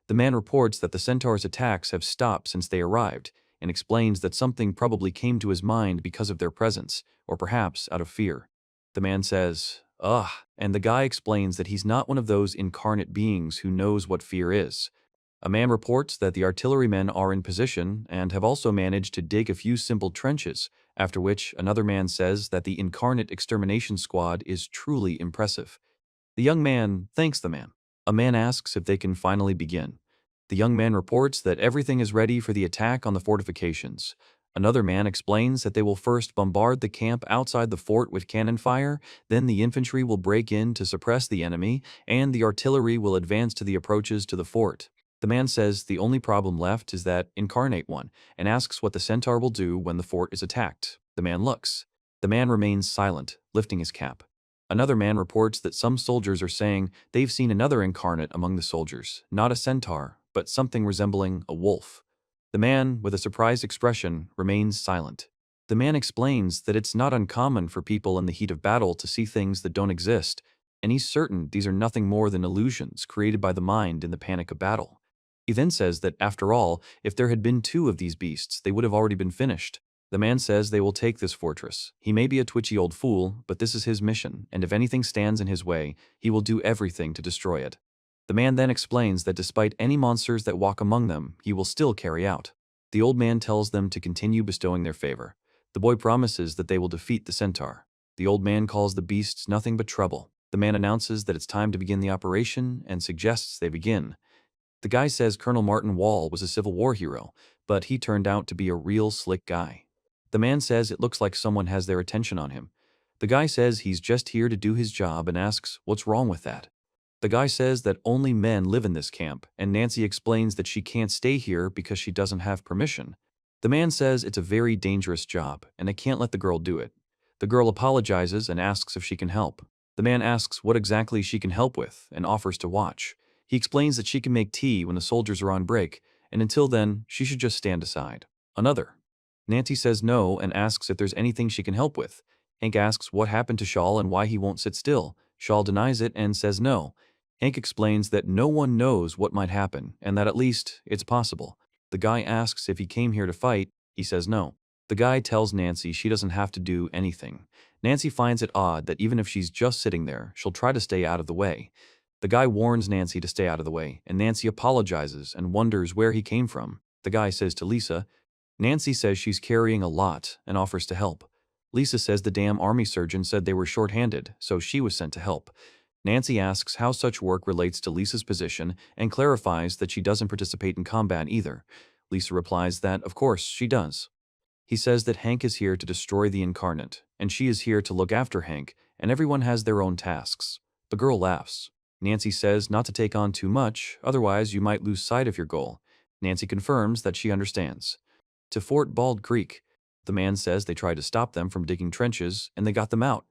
The man reports that the centaur's attacks have stopped since they arrived, and explains that something probably came to his mind because of their presence, or perhaps out of fear. The man says, "Ugh," and the guy explains that he's not one of those incarnate beings who knows what fear is. A man reports that the artillerymen are in position and have also managed to dig a few simple trenches, after which another man says that the Incarnate Extermination Squad is truly impressive. The young man thanks the man. A man asks if they can finally begin. The young man reports that everything is ready for the attack on the fortifications. Another man explains that they will first bombard the camp outside the fort with cannon fire, then the infantry will break in to suppress the enemy, and the artillery will advance to the approaches to the fort. The man says the only problem left is that Incarnate one, and asks what the centaur will do when the fort is attacked. The man looks. The man remains silent, lifting his cap. Another man reports that some soldiers are saying they've seen another incarnate among the soldiers, not a centaur, but something resembling a wolf. The man, with a surprised expression, remains silent. The man explains that it's not uncommon for people in the heat of battle to see things that don't exist, and he's certain these are nothing more than illusions created by the mind in the panic of battle. He then says that, after all, if there had been two of these beasts, they would have already been finished. The man says they will take this fortress. He may be a twitchy old fool, but this is his mission, and if anything stands in his way, he will do everything to destroy it. The man then explains that despite any monsters that walk among them, he will still carry out. The old man tells them to continue bestowing their favor. The boy promises that they will defeat the centaur. The old man calls the beasts nothing but trouble. The man announces that it's time to begin the operation and suggests they begin. The guy says Colonel Martin Wall was a Civil War hero, but he turned out to be a real slick guy. The man says it looks like someone has their attention on him. The guy says he's just here to do his job and asks what's wrong with that. The guy says that only men live in this camp, and Nancy explains that she can't stay here because she doesn't have permission. The man says it's a very dangerous job, and I can't let the girl do it. The girl apologizes and asks if she can help. The man asks what exactly she can help with and offers to watch. He explains that she can make tea when the soldiers are on break, and until then, she should just stand aside. Another. Nancy says no and asks if there's anything she can help with. Hank asks what happened to Shawl and why he won't sit still. Shawl denies it and says no. Hank explains that no one knows what might happen, and that at least it's possible. The guy asks if he came here to fight. He says no. The guy tells Nancy she doesn't have to do anything. Nancy finds it odd that even if she's just sitting there, she'll try to stay out of the way. The guy warns Nancy to stay out of the way, and Nancy apologizes and wonders where he came from. The guy says to Lisa, Nancy says she's carrying a lot and offers to help. Lisa says the damn army surgeon said they were short-handed, so she was sent to help. Nancy asks how such work relates to Lisa's position and clarifies that she doesn't participate in combat either. Lisa replies that, of course, she does. He says that Hank is here to destroy the Incarnate, and she is here to look after Hank, and everyone has their own tasks. The girl laughs. Nancy says not to take on too much, otherwise you might lose sight of your goal. Nancy confirms that she understands. To Fort Bald Creek. The man says they tried to stop them from digging trenches, and they got them out.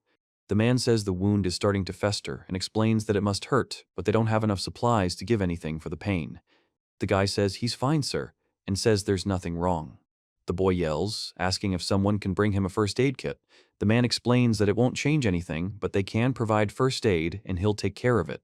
The man says the wound is starting to fester and explains that it must hurt, but they don't have enough supplies to give anything for the pain. The guy says he's fine, sir, and says there's nothing wrong. The boy yells, asking if someone can bring him a first aid kit. The man explains that it won't change anything, but they can provide first aid and he'll take care of it.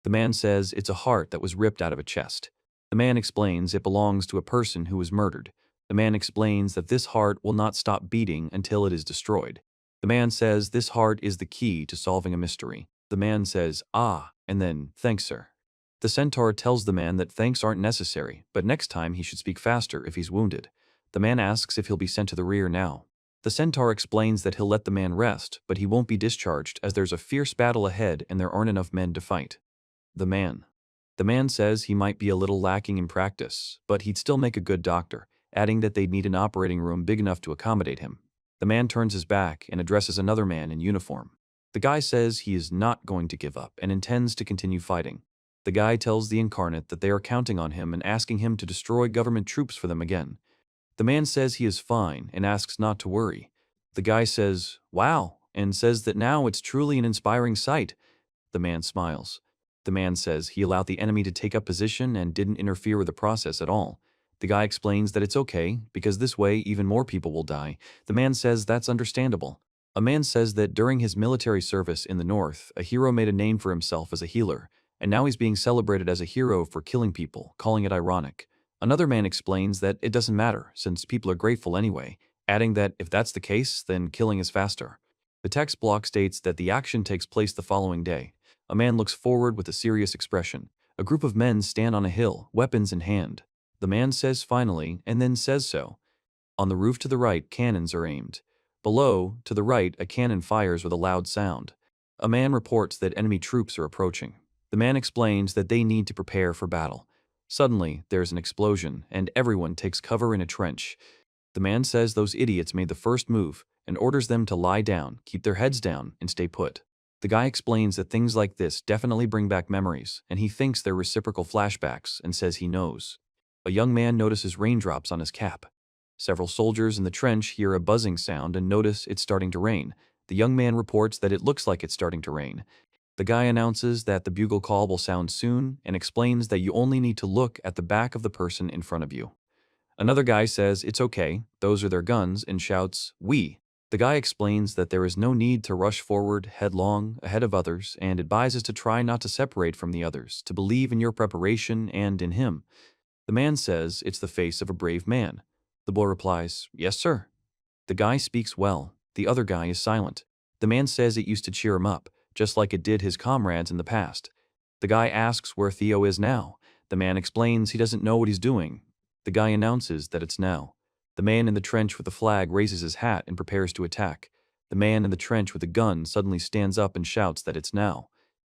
The man says it's a heart that was ripped out of a chest. The man explains it belongs to a person who was murdered. The man explains that this heart will not stop beating until it is destroyed. The man says this heart is the key to solving a mystery. The man says, ah, and then, thanks, sir. The centaur tells the man that thanks aren't necessary, but next time he should speak faster if he's wounded. The man asks if he'll be sent to the rear now. The centaur explains that he'll let the man rest, but he won't be discharged as there's a fierce battle ahead and there aren't enough men to fight. The man says he might be a little lacking in practice, but he'd still make a good doctor, adding that they'd need an operating room big enough to accommodate him. The man turns his back and addresses another man in uniform. The guy says he is not going to give up and intends to continue fighting. The guy tells the Incarnate that they are counting on him and asking him to destroy government troops for them again. The man says he is fine and asks not to worry. The guy says, wow, and says that now it's truly an inspiring sight. The man smiles. The man says he allowed the enemy to take up position and didn't interfere with the process at all. The guy explains that it's okay, because this way even more people will die. The man says that's understandable. A man says that during his military service in the North, a hero made a name for himself as a healer, and now he's being celebrated as a hero for killing people, calling it ironic. Another man explains that it doesn't matter, since people are grateful anyway, adding that if that's the case, then killing is faster. The text block states that the action takes place the following day. A man looks forward with a serious expression. A group of men stand on a hill, weapons in hand. The man says finally, and then says so. On the roof to the right, cannons are aimed. Below, to the right, a cannon fires with a loud sound. A man reports that enemy troops are approaching. The man explains that they need to prepare for battle. Suddenly, there's an explosion, and everyone takes cover in a trench. The man says those idiots made the first move and orders them to lie down, keep their heads down, and stay put. The guy explains that things like this definitely bring back memories, and he thinks they're reciprocal flashbacks and says he knows. A young man notices raindrops on his cap. Several soldiers in the trench hear a buzzing sound and notice it's starting to rain. The young man reports that it looks like it's starting to rain. The guy announces that the bugle call will sound soon and explains that you only need to look at the back of the person in front of you. Another guy says it's okay, those are their guns, and shouts, "We." The guy explains that there is no need to rush forward headlong ahead of others and advises to try not to separate from the others, to believe in your preparation and in him. The man says it's the face of a brave man. The boy replies, "Yes, sir." The guy speaks well. The other guy is silent. The man says it used to cheer him up, just like it did his comrades in the past. The guy asks where Theo is now. The man explains he doesn't know what he's doing. The guy announces that it's now. The man in the trench with the flag raises his hat and prepares to attack. The man in the trench with the gun suddenly stands up and shouts that it's now.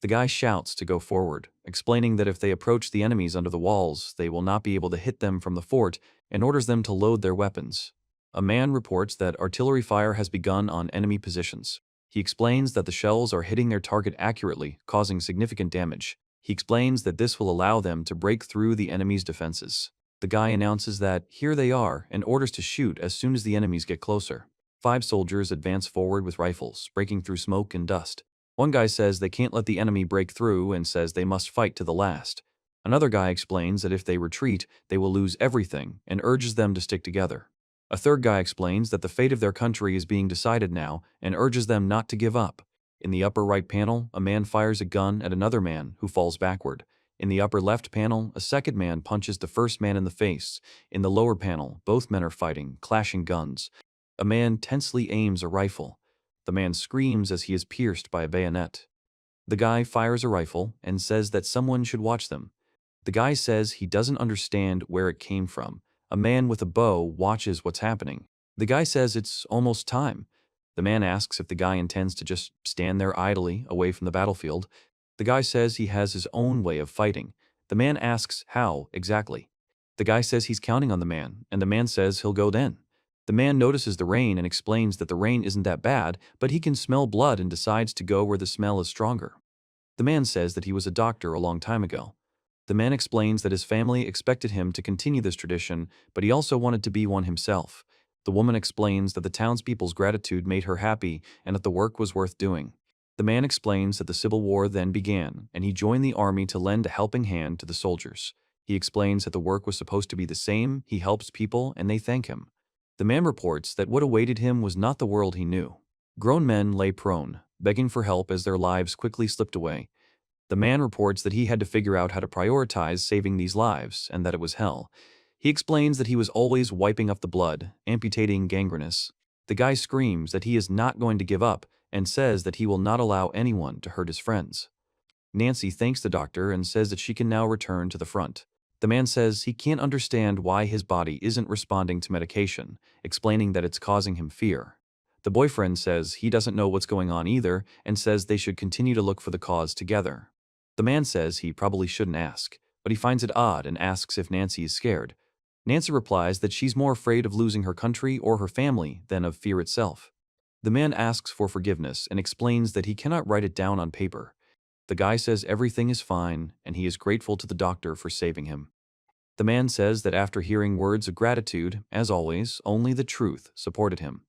The guy shouts to go forward, explaining that if they approach the enemies under the walls, they will not be able to hit them from the fort, and orders them to load their weapons. A man reports that artillery fire has begun on enemy positions. He explains that the shells are hitting their target accurately, causing significant damage. He explains that this will allow them to break through the enemy's defenses. The guy announces that here they are and orders to shoot as soon as the enemies get closer. 5 soldiers advance forward with rifles, breaking through smoke and dust. One guy says they can't let the enemy break through and says they must fight to the last. Another guy explains that if they retreat, they will lose everything and urges them to stick together. A third guy explains that the fate of their country is being decided now and urges them not to give up. In the upper right panel, a man fires a gun at another man who falls backward. In the upper left panel, a second man punches the first man in the face. In the lower panel, both men are fighting, clashing guns. A man tensely aims a rifle. The man screams as he is pierced by a bayonet. The guy fires a rifle and says that someone should watch them. The guy says he doesn't understand where it came from. A man with a bow watches what's happening. The guy says it's almost time. The man asks if the guy intends to just stand there idly, away from the battlefield. The guy says he has his own way of fighting. The man asks how, exactly. The guy says he's counting on the man, and the man says he'll go then. The man notices the rain and explains that the rain isn't that bad, but he can smell blood and decides to go where the smell is stronger. The man says that he was a doctor a long time ago. The man explains that his family expected him to continue this tradition, but he also wanted to be one himself. The woman explains that the townspeople's gratitude made her happy and that the work was worth doing. The man explains that the Civil War then began, and he joined the army to lend a helping hand to the soldiers. He explains that the work was supposed to be the same, he helps people, and they thank him. The man reports that what awaited him was not the world he knew. Grown men lay prone, begging for help as their lives quickly slipped away. The man reports that he had to figure out how to prioritize saving these lives, and that it was hell. He explains that he was always wiping up the blood, amputating gangrenous. The guy screams that he is not going to give up, and says that he will not allow anyone to hurt his friends. Nancy thanks the doctor and says that she can now return to the front. The man says he can't understand why his body isn't responding to medication, explaining that it's causing him fear. The boyfriend says he doesn't know what's going on either and says they should continue to look for the cause together. The man says he probably shouldn't ask, but he finds it odd and asks if Nancy is scared. Nancy replies that she's more afraid of losing her country or her family than of fear itself. The man asks for forgiveness and explains that he cannot write it down on paper. The guy says everything is fine and he is grateful to the doctor for saving him. The man says that after hearing words of gratitude, as always, only the truth supported him.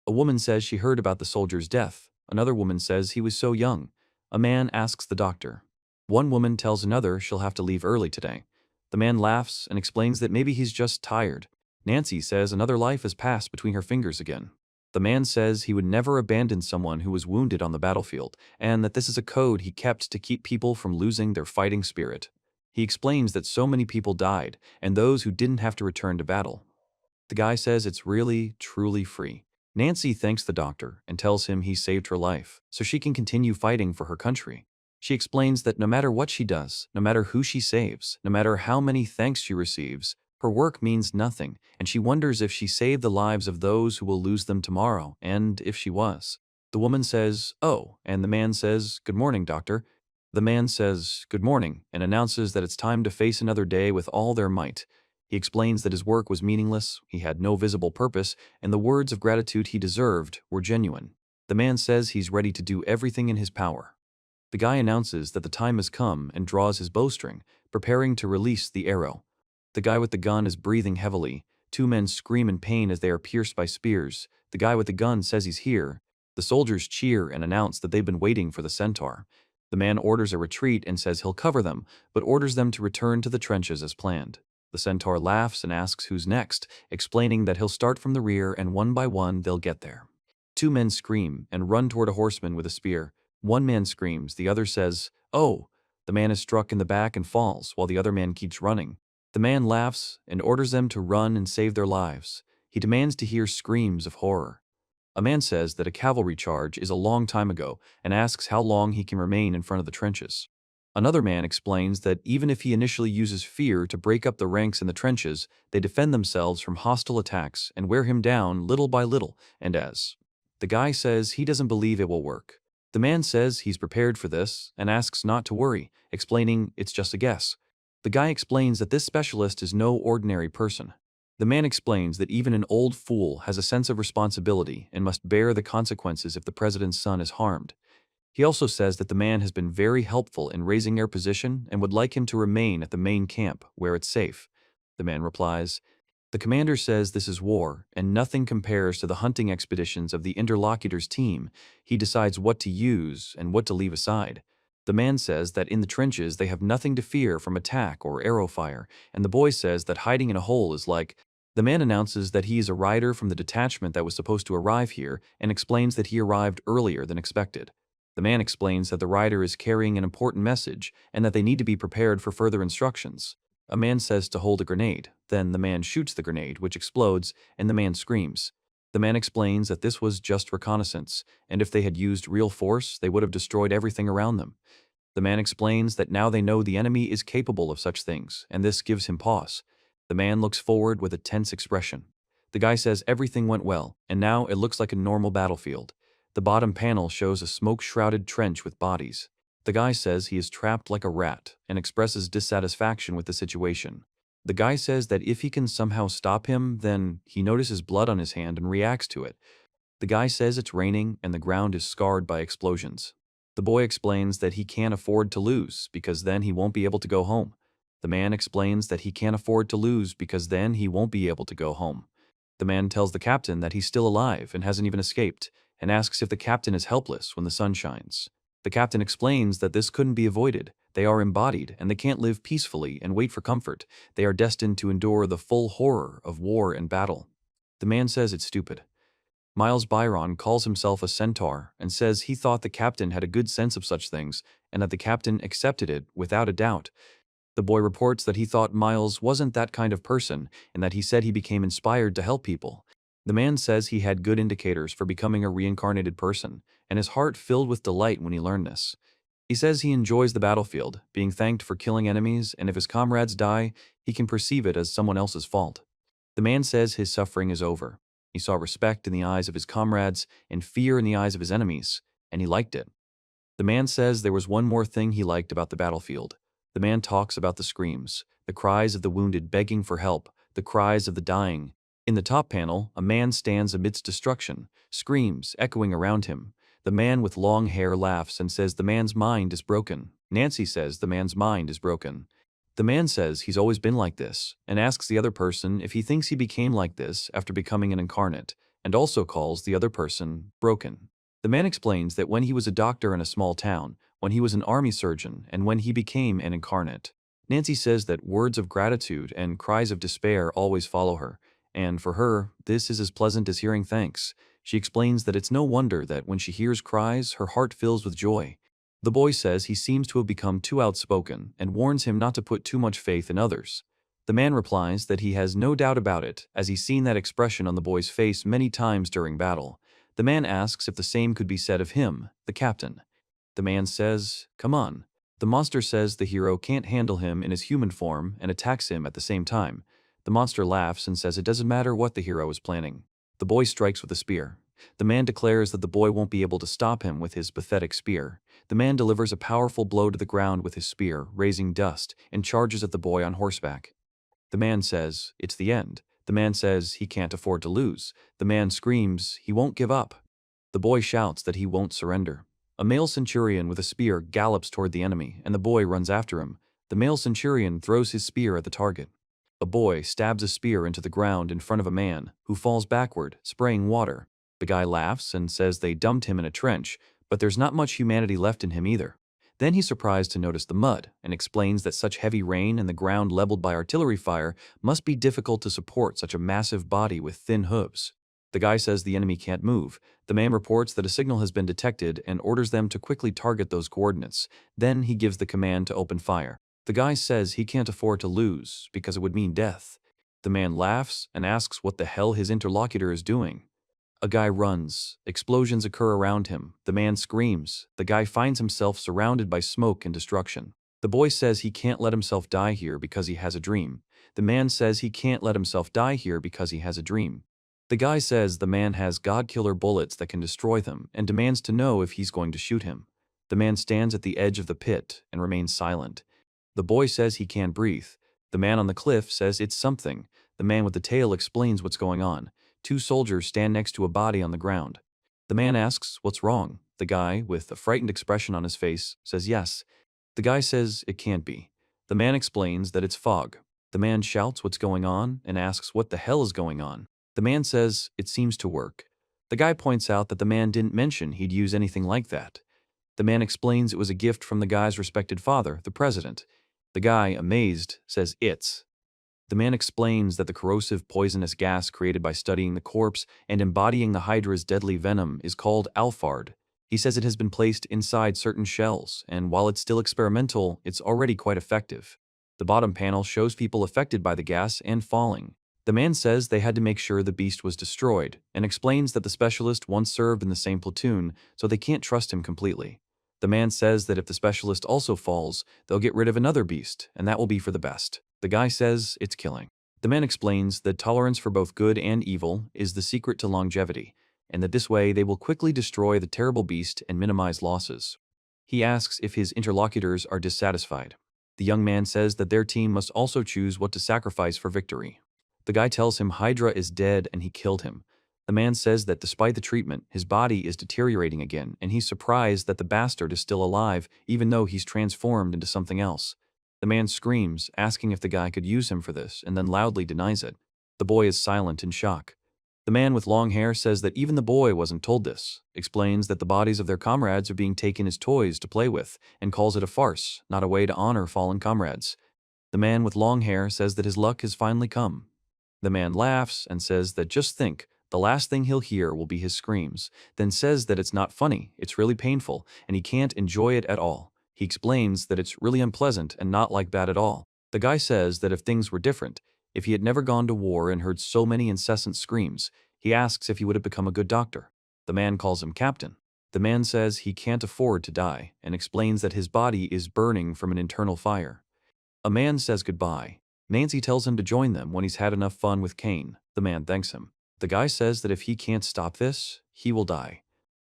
A woman says she heard about the soldier's death. Another woman says he was so young. A man asks the doctor. One woman tells another she'll have to leave early today. The man laughs and explains that maybe he's just tired. Nancy says another life has passed between her fingers again. The man says he would never abandon someone who was wounded on the battlefield, and that this is a code he kept to keep people from losing their fighting spirit. He explains that so many people died, and those who didn't have to return to battle. The guy says it's really, truly free. Nancy thanks the doctor and tells him he saved her life, so she can continue fighting for her country. She explains that no matter what she does, no matter who she saves, no matter how many thanks she receives, her work means nothing, and she wonders if she saved the lives of those who will lose them tomorrow, and if she was. The woman says, "Oh," and the man says, "Good morning, doctor." The man says, "Good morning," and announces that it's time to face another day with all their might. He explains that his work was meaningless, he had no visible purpose, and the words of gratitude he deserved were genuine. The man says he's ready to do everything in his power. The guy announces that the time has come and draws his bowstring, preparing to release the arrow. The guy with the gun is breathing heavily. Two men scream in pain as they are pierced by spears. The guy with the gun says he's here. The soldiers cheer and announce that they've been waiting for the centaur. The man orders a retreat and says he'll cover them, but orders them to return to the trenches as planned. The centaur laughs and asks who's next, explaining that he'll start from the rear and one by one they'll get there. Two men scream and run toward a horseman with a spear. One man screams, the other says, "Oh!" The man is struck in the back and falls, while the other man keeps running. The man laughs and orders them to run and save their lives. He demands to hear screams of horror. A man says that a cavalry charge is a long time ago and asks how long he can remain in front of the trenches. Another man explains that even if he initially uses fear to break up the ranks in the trenches, they defend themselves from hostile attacks and wear him down little by little, and as the guy says he doesn't believe it will work. The man says he's prepared for this and asks not to worry, explaining it's just a guess. The guy explains that this specialist is no ordinary person. The man explains that even an old fool has a sense of responsibility and must bear the consequences if the president's son is harmed. He also says that the man has been very helpful in raising their position and would like him to remain at the main camp, where it's safe. The man replies, "The commander says this is war, and nothing compares to the hunting expeditions of the interlocutor's team. He decides what to use and what to leave aside." The man says that in the trenches they have nothing to fear from attack or arrow fire, and the boy says that hiding in a hole is like. The man announces that he is a rider from the detachment that was supposed to arrive here and explains that he arrived earlier than expected. The man explains that the rider is carrying an important message and that they need to be prepared for further instructions. A man says to hold a grenade. Then the man shoots the grenade, which explodes, and the man screams. The man explains that this was just reconnaissance, and if they had used real force, they would have destroyed everything around them. The man explains that now they know the enemy is capable of such things, and this gives him pause. The man looks forward with a tense expression. The guy says everything went well, and now it looks like a normal battlefield. The bottom panel shows a smoke-shrouded trench with bodies. The guy says he is trapped like a rat and expresses dissatisfaction with the situation. The guy says that if he can somehow stop him, then he notices blood on his hand and reacts to it. The guy says it's raining and the ground is scarred by explosions. The boy explains that he can't afford to lose because then he won't be able to go home. The man explains that he can't afford to lose because then he won't be able to go home. The man tells the captain that he's still alive and hasn't even escaped, and asks if the captain is helpless when the sun shines. The captain explains that this couldn't be avoided. They are embodied, and they can't live peacefully and wait for comfort. They are destined to endure the full horror of war and battle. The man says it's stupid. Miles Byron calls himself a centaur and says he thought the captain had a good sense of such things and that the captain accepted it without a doubt. The boy reports that he thought Miles wasn't that kind of person and that he said he became inspired to help people. The man says he had good indicators for becoming a reincarnated person, and his heart filled with delight when he learned this. He says he enjoys the battlefield, being thanked for killing enemies, and if his comrades die, he can perceive it as someone else's fault. The man says his suffering is over. He saw respect in the eyes of his comrades and fear in the eyes of his enemies, and he liked it. The man says there was one more thing he liked about the battlefield. The man talks about the screams, the cries of the wounded begging for help, the cries of the dying. In the top panel, a man stands amidst destruction, screams echoing around him. The man with long hair laughs and says the man's mind is broken. Nancy says the man's mind is broken. The man says he's always been like this, and asks the other person if he thinks he became like this after becoming an incarnate, and also calls the other person broken. The man explains that when he was a doctor in a small town, when he was an army surgeon, and when he became an incarnate. Nancy says that words of gratitude and cries of despair always follow her, and for her, this is as pleasant as hearing thanks. She explains that it's no wonder that when she hears cries, her heart fills with joy. The boy says he seems to have become too outspoken and warns him not to put too much faith in others. The man replies that he has no doubt about it, as he's seen that expression on the boy's face many times during battle. The man asks if the same could be said of him, the captain. The man says, "Come on." The monster says the hero can't handle him in his human form and attacks him at the same time. The monster laughs and says it doesn't matter what the hero is planning. The boy strikes with a spear. The man declares that the boy won't be able to stop him with his pathetic spear. The man delivers a powerful blow to the ground with his spear, raising dust, and charges at the boy on horseback. The man says, it's the end. The man says he can't afford to lose. The man screams he won't give up. The boy shouts that he won't surrender. A male centurion with a spear gallops toward the enemy, and the boy runs after him. The male centurion throws his spear at the target. A boy stabs a spear into the ground in front of a man, who falls backward, spraying water. The guy laughs and says they dumped him in a trench, but there's not much humanity left in him either. Then he's surprised to notice the mud, and explains that such heavy rain and the ground leveled by artillery fire must be difficult to support such a massive body with thin hooves. The guy says the enemy can't move. The man reports that a signal has been detected and orders them to quickly target those coordinates. Then he gives the command to open fire. The guy says he can't afford to lose because it would mean death. The man laughs and asks what the hell his interlocutor is doing. A guy runs. Explosions occur around him. The man screams. The guy finds himself surrounded by smoke and destruction. The boy says he can't let himself die here because he has a dream. The man says he can't let himself die here because he has a dream. The guy says the man has God-killer bullets that can destroy them and demands to know if he's going to shoot him. The man stands at the edge of the pit and remains silent. The boy says he can't breathe. The man on the cliff says it's something. The man with the tail explains what's going on. Two soldiers stand next to a body on the ground. The man asks what's wrong. The guy, with a frightened expression on his face, says yes. The guy says it can't be. The man explains that it's fog. The man shouts what's going on and asks what the hell is going on. The man says it seems to work. The guy points out that the man didn't mention he'd use anything like that. The man explains it was a gift from the guy's respected father, the president. The guy, amazed, says it's. The man explains that the corrosive poisonous gas created by studying the corpse and embodying the Hydra's deadly venom is called alphard. He says it has been placed inside certain shells, and while it's still experimental, it's already quite effective. The bottom panel shows people affected by the gas and falling. The man says they had to make sure the beast was destroyed, and explains that the specialist once served in the same platoon, so they can't trust him completely. The man says that if the specialist also falls, they'll get rid of another beast, and that will be for the best. The guy says it's killing. The man explains that tolerance for both good and evil is the secret to longevity, and that this way they will quickly destroy the terrible beast and minimize losses. He asks if his interlocutors are dissatisfied. The young man says that their team must also choose what to sacrifice for victory. The guy tells him Hydra is dead and he killed him. The man says that despite the treatment, his body is deteriorating again, and he's surprised that the bastard is still alive, even though he's transformed into something else. The man screams, asking if the guy could use him for this, and then loudly denies it. The boy is silent in shock. The man with long hair says that even the boy wasn't told this, explains that the bodies of their comrades are being taken as toys to play with, and calls it a farce, not a way to honor fallen comrades. The man with long hair says that his luck has finally come. The man laughs and says that just think, the last thing he'll hear will be his screams, then says that it's not funny, it's really painful, and he can't enjoy it at all. He explains that it's really unpleasant and not like that at all. The guy says that if things were different, if he had never gone to war and heard so many incessant screams, he asks if he would have become a good doctor. The man calls him captain. The man says he can't afford to die and explains that his body is burning from an internal fire. A man says goodbye. Nancy tells him to join them when he's had enough fun with Kane. The man thanks him. The guy says that if he can't stop this, he will die.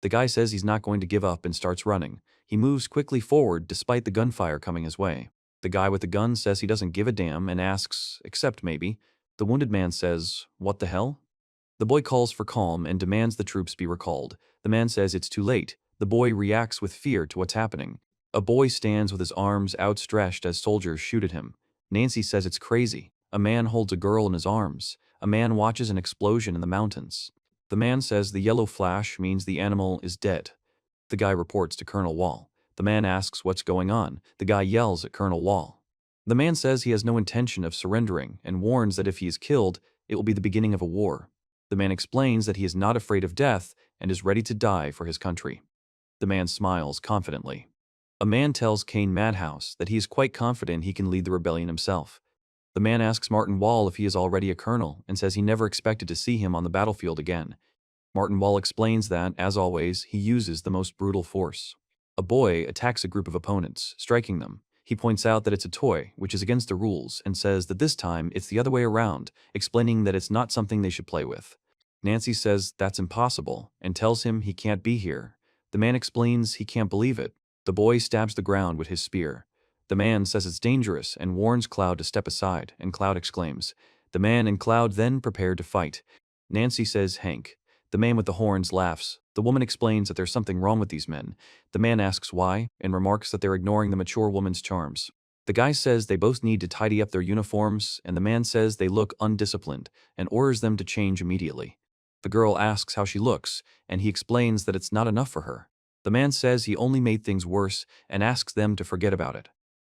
The guy says he's not going to give up and starts running. He moves quickly forward despite the gunfire coming his way. The guy with the gun says he doesn't give a damn and asks, except maybe. The wounded man says, what the hell? The boy calls for calm and demands the troops be recalled. The man says it's too late. The boy reacts with fear to what's happening. A boy stands with his arms outstretched as soldiers shoot at him. Nancy says it's crazy. A man holds a girl in his arms. A man watches an explosion in the mountains. The man says the yellow flash means the animal is dead. The guy reports to Colonel Wall. The man asks what's going on. The guy yells at Colonel Wall. The man says he has no intention of surrendering and warns that if he is killed, it will be the beginning of a war. The man explains that he is not afraid of death and is ready to die for his country. The man smiles confidently. A man tells Kane Madhouse that he is quite confident he can lead the rebellion himself. The man asks Martin Wall if he is already a colonel and says he never expected to see him on the battlefield again. Martin Wall explains that, as always, he uses the most brutal force. A boy attacks a group of opponents, striking them. He points out that it's a toy, which is against the rules, and says that this time it's the other way around, explaining that it's not something they should play with. Nancy says that's impossible and tells him he can't be here. The man explains he can't believe it. The boy stabs the ground with his spear. The man says it's dangerous and warns Cloud to step aside, and Cloud exclaims. The man and Cloud then prepare to fight. Nancy says Hank. The man with the horns laughs. The woman explains that there's something wrong with these men. The man asks why and remarks that they're ignoring the mature woman's charms. The guy says they both need to tidy up their uniforms, and the man says they look undisciplined and orders them to change immediately. The girl asks how she looks, and he explains that it's not enough for her. The man says he only made things worse and asks them to forget about it.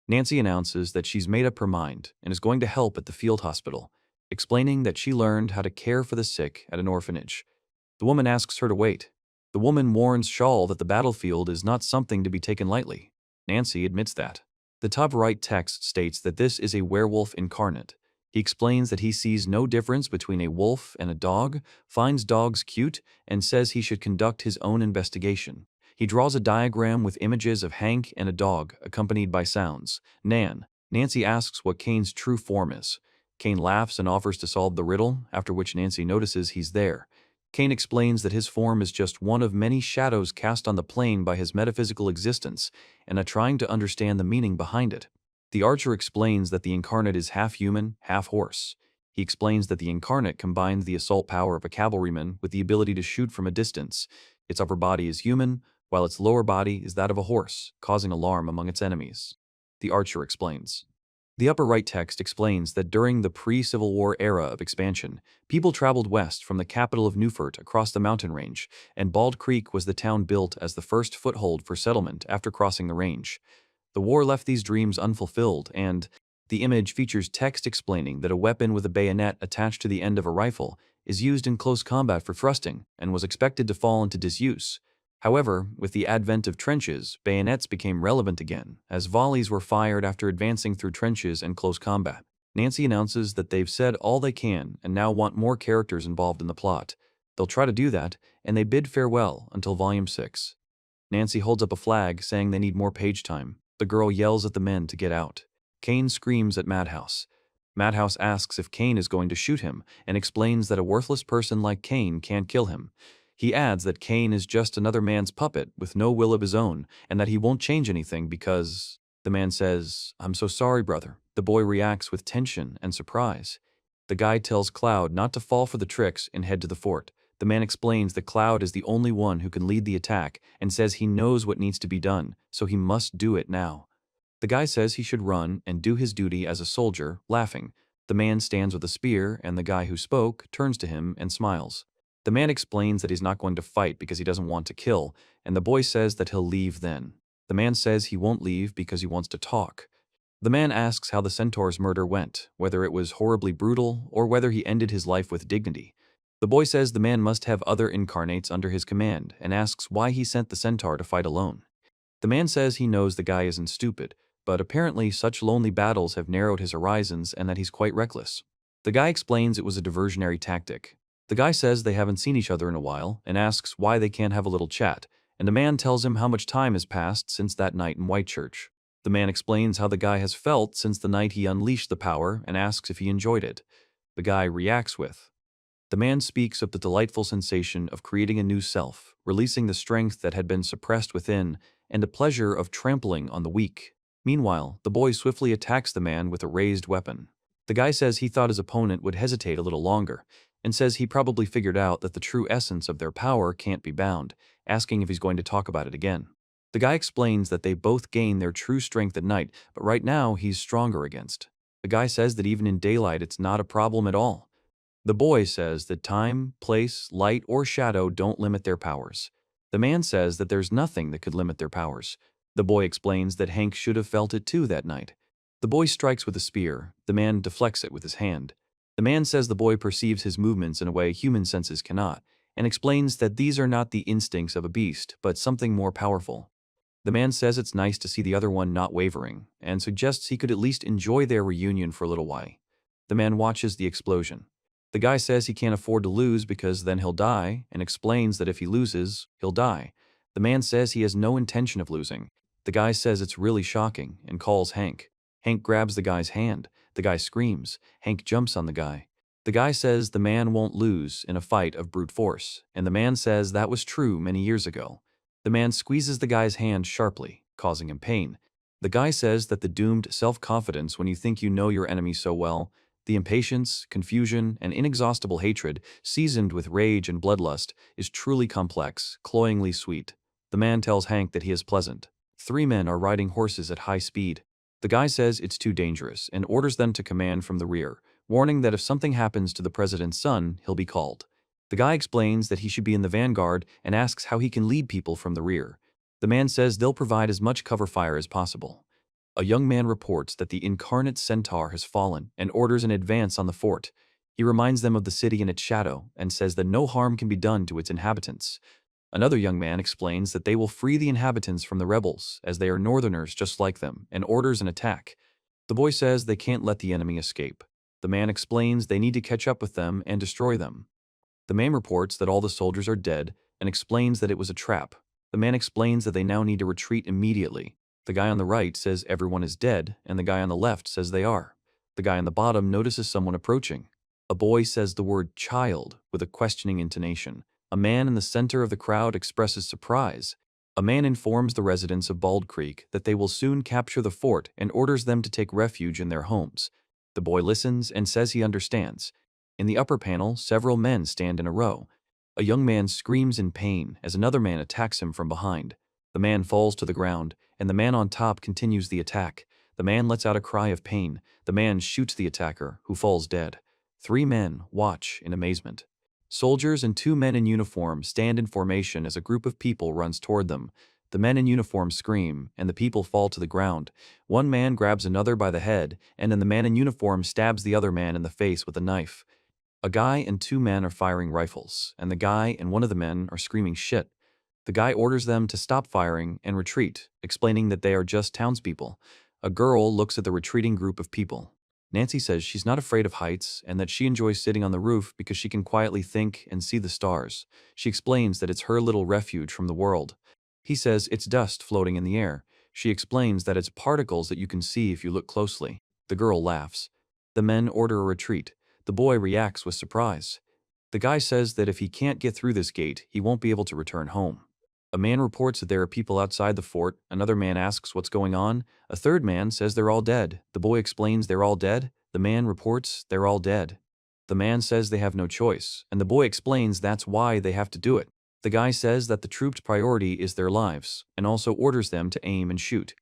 Nancy announces that she's made up her mind and is going to help at the field hospital, explaining that she learned how to care for the sick at an orphanage. The woman asks her to wait. The woman warns Shawl that the battlefield is not something to be taken lightly. Nancy admits that. The top right text states that this is a werewolf incarnate. He explains that he sees no difference between a wolf and a dog, finds dogs cute, and says he should conduct his own investigation. He draws a diagram with images of Hank and a dog, accompanied by sounds. Nancy asks what Kane's true form is. Kane laughs and offers to solve the riddle, after which Nancy notices he's there. Kane explains that his form is just one of many shadows cast on the plane by his metaphysical existence, and are trying to understand the meaning behind it. The archer explains that the incarnate is half human, half horse. He explains that the incarnate combines the assault power of a cavalryman with the ability to shoot from a distance. Its upper body is human, while its lower body is that of a horse, causing alarm among its enemies. The archer explains. The upper right text explains that during the pre-Civil War era of expansion, people traveled west from the capital of Newfort across the mountain range, and Bald Creek was the town built as the first foothold for settlement after crossing the range. The war left these dreams unfulfilled, and the image features text explaining that a weapon with a bayonet attached to the end of a rifle is used in close combat for thrusting and was expected to fall into disuse. However, with the advent of trenches, bayonets became relevant again, as volleys were fired after advancing through trenches and close combat. Nancy announces that they've said all they can and now want more characters involved in the plot. They'll try to do that, and they bid farewell until Volume 6. Nancy holds up a flag saying they need more page time. The girl yells at the men to get out. Kane screams at Madhouse. Madhouse asks if Kane is going to shoot him and explains that a worthless person like Kane can't kill him. He adds that Kane is just another man's puppet with no will of his own and that he won't change anything because… The man says, "I'm so sorry, brother." The boy reacts with tension and surprise. The guy tells Cloud not to fall for the tricks and head to the fort. The man explains that Cloud is the only one who can lead the attack and says he knows what needs to be done, so he must do it now. The guy says he should run and do his duty as a soldier, laughing. The man stands with a spear, and the guy who spoke turns to him and smiles. The man explains that he's not going to fight because he doesn't want to kill, and the boy says that he'll leave then. The man says he won't leave because he wants to talk. The man asks how the centaur's murder went, whether it was horribly brutal or whether he ended his life with dignity. The boy says the man must have other incarnates under his command and asks why he sent the centaur to fight alone. The man says he knows the guy isn't stupid, but apparently such lonely battles have narrowed his horizons and that he's quite reckless. The guy explains it was a diversionary tactic. The guy says they haven't seen each other in a while and asks why they can't have a little chat, and the man tells him how much time has passed since that night in Whitechurch. The man explains how the guy has felt since the night he unleashed the power and asks if he enjoyed it. The guy reacts with. The man speaks of the delightful sensation of creating a new self, releasing the strength that had been suppressed within, and the pleasure of trampling on the weak. Meanwhile, the boy swiftly attacks the man with a raised weapon. The guy says he thought his opponent would hesitate a little longer, and says he probably figured out that the true essence of their power can't be bound, asking if he's going to talk about it again. The guy explains that they both gain their true strength at night, but right now he's stronger against. The guy says that even in daylight it's not a problem at all. The boy says that time, place, light, or shadow don't limit their powers. The man says that there's nothing that could limit their powers. The boy explains that Hank should have felt it too that night. The boy strikes with a spear. The man deflects it with his hand. The man says the boy perceives his movements in a way human senses cannot, and explains that these are not the instincts of a beast, but something more powerful. The man says it's nice to see the other one not wavering, and suggests he could at least enjoy their reunion for a little while. The man watches the explosion. The guy says he can't afford to lose because then he'll die, and explains that if he loses, he'll die. The man says he has no intention of losing. The guy says it's really shocking, and calls Hank. Hank grabs the guy's hand. The guy screams. Hank jumps on the guy. The guy says the man won't lose in a fight of brute force, and the man says that was true many years ago. The man squeezes the guy's hand sharply, causing him pain. The guy says that the doomed self-confidence when you think you know your enemy so well, the impatience, confusion, and inexhaustible hatred, seasoned with rage and bloodlust, is truly complex, cloyingly sweet. The man tells Hank that he is pleasant. 3 men are riding horses at high speed. The guy says it's too dangerous and orders them to command from the rear, warning that if something happens to the president's son, he'll be called. The guy explains that he should be in the vanguard and asks how he can lead people from the rear. The man says they'll provide as much cover fire as possible. A young man reports that the Incarnate centaur has fallen and orders an advance on the fort. He reminds them of the city and its shadow and says that no harm can be done to its inhabitants. Another young man explains that they will free the inhabitants from the rebels, as they are northerners just like them, and orders an attack. The boy says they can't let the enemy escape. The man explains they need to catch up with them and destroy them. The man reports that all the soldiers are dead and explains that it was a trap. The man explains that they now need to retreat immediately. The guy on the right says everyone is dead, and the guy on the left says they are. The guy on the bottom notices someone approaching. A boy says the word child with a questioning intonation. A man in the center of the crowd expresses surprise. A man informs the residents of Bald Creek that they will soon capture the fort and orders them to take refuge in their homes. The boy listens and says he understands. In the upper panel, several men stand in a row. A young man screams in pain as another man attacks him from behind. The man falls to the ground, and the man on top continues the attack. The man lets out a cry of pain. The man shoots the attacker, who falls dead. 3 men watch in amazement. Soldiers and 2 men in uniform stand in formation as a group of people runs toward them. The men in uniform scream, and the people fall to the ground. 1 man grabs another by the head, and then the man in uniform stabs the other man in the face with a knife. A guy and 2 men are firing rifles, and the guy and one of the men are screaming shit. The guy orders them to stop firing and retreat, explaining that they are just townspeople. A girl looks at the retreating group of people. Nancy says she's not afraid of heights and that she enjoys sitting on the roof because she can quietly think and see the stars. She explains that it's her little refuge from the world. He says it's dust floating in the air. She explains that it's particles that you can see if you look closely. The girl laughs. The men order a retreat. The boy reacts with surprise. The guy says that if he can't get through this gate, he won't be able to return home. A man reports that there are people outside the fort. Another man asks what's going on. A third man says they're all dead. The boy explains they're all dead. The man reports they're all dead. The man says they have no choice, and the boy explains that's why they have to do it. The guy says that the troops' priority is their lives, and also orders them to aim and shoot.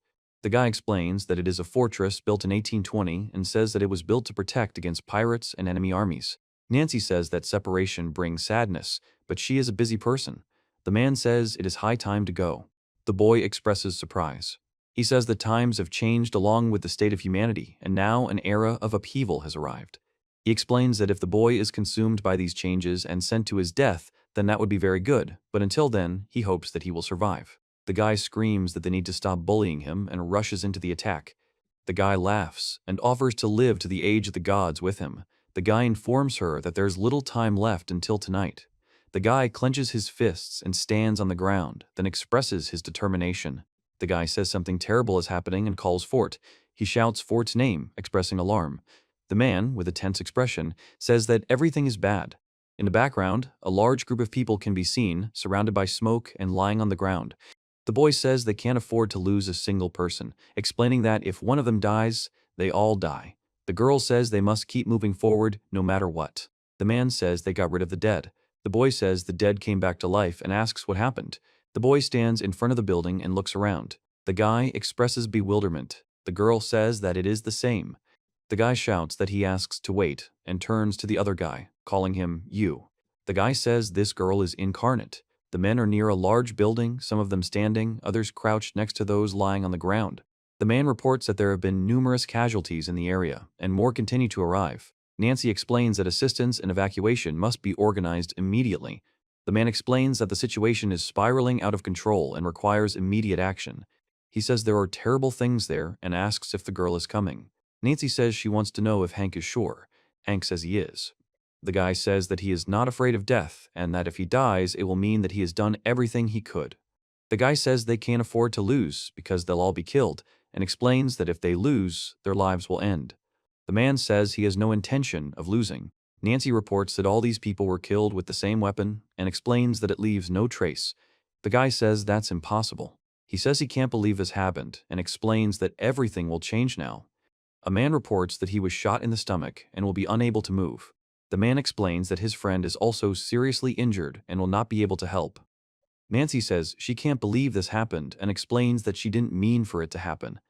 The guy explains that it is a fortress built in 1820 and says that it was built to protect against pirates and enemy armies. Nancy says that separation brings sadness, but she is a busy person. The man says it is high time to go. The boy expresses surprise. He says the times have changed along with the state of humanity, and now an era of upheaval has arrived. He explains that if the boy is consumed by these changes and sent to his death, then that would be very good, but until then, he hopes that he will survive. The guy screams that they need to stop bullying him and rushes into the attack. The guy laughs and offers to live to the age of the gods with him. The guy informs her that there's little time left until tonight. The guy clenches his fists and stands on the ground, then expresses his determination. The guy says something terrible is happening and calls Fort. He shouts Fort's name, expressing alarm. The man, with a tense expression, says that everything is bad. In the background, a large group of people can be seen, surrounded by smoke and lying on the ground. The boy says they can't afford to lose a single person, explaining that if one of them dies, they all die. The girl says they must keep moving forward no matter what. The man says they got rid of the dead. The boy says the dead came back to life and asks what happened. The boy stands in front of the building and looks around. The guy expresses bewilderment. The girl says that it is the same. The guy shouts that he asks to wait and turns to the other guy, calling him you. The guy says this girl is Incarnate. The men are near a large building, some of them standing, others crouched next to those lying on the ground. The man reports that there have been numerous casualties in the area, and more continue to arrive. Nancy explains that assistance and evacuation must be organized immediately. The man explains that the situation is spiraling out of control and requires immediate action. He says there are terrible things there and asks if the girl is coming. Nancy says she wants to know if Hank is sure. Hank says he is. The guy says that he is not afraid of death and that if he dies, it will mean that he has done everything he could. The guy says they can't afford to lose because they'll all be killed and explains that if they lose, their lives will end. The man says he has no intention of losing. Nancy reports that all these people were killed with the same weapon and explains that it leaves no trace. The guy says that's impossible. He says he can't believe this happened and explains that everything will change now. A man reports that he was shot in the stomach and will be unable to move. The man explains that his friend is also seriously injured and will not be able to help. Nancy says she can't believe this happened and explains that she didn't mean for it to happen.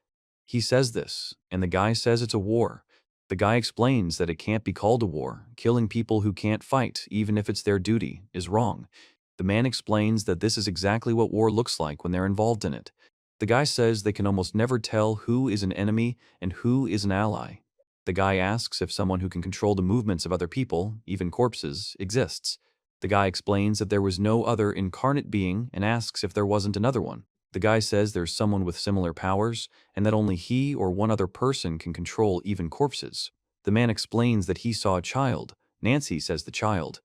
He says this, and the guy says it's a war. The guy explains that it can't be called a war. Killing people who can't fight, even if it's their duty, is wrong. The man explains that this is exactly what war looks like when they're involved in it. The guy says they can almost never tell who is an enemy and who is an ally. The guy asks if someone who can control the movements of other people, even corpses, exists. The guy explains that there was no other incarnate being and asks if there wasn't another one. The guy says there's someone with similar powers and that only he or one other person can control even corpses. The man explains that he saw a child. Nancy says the child.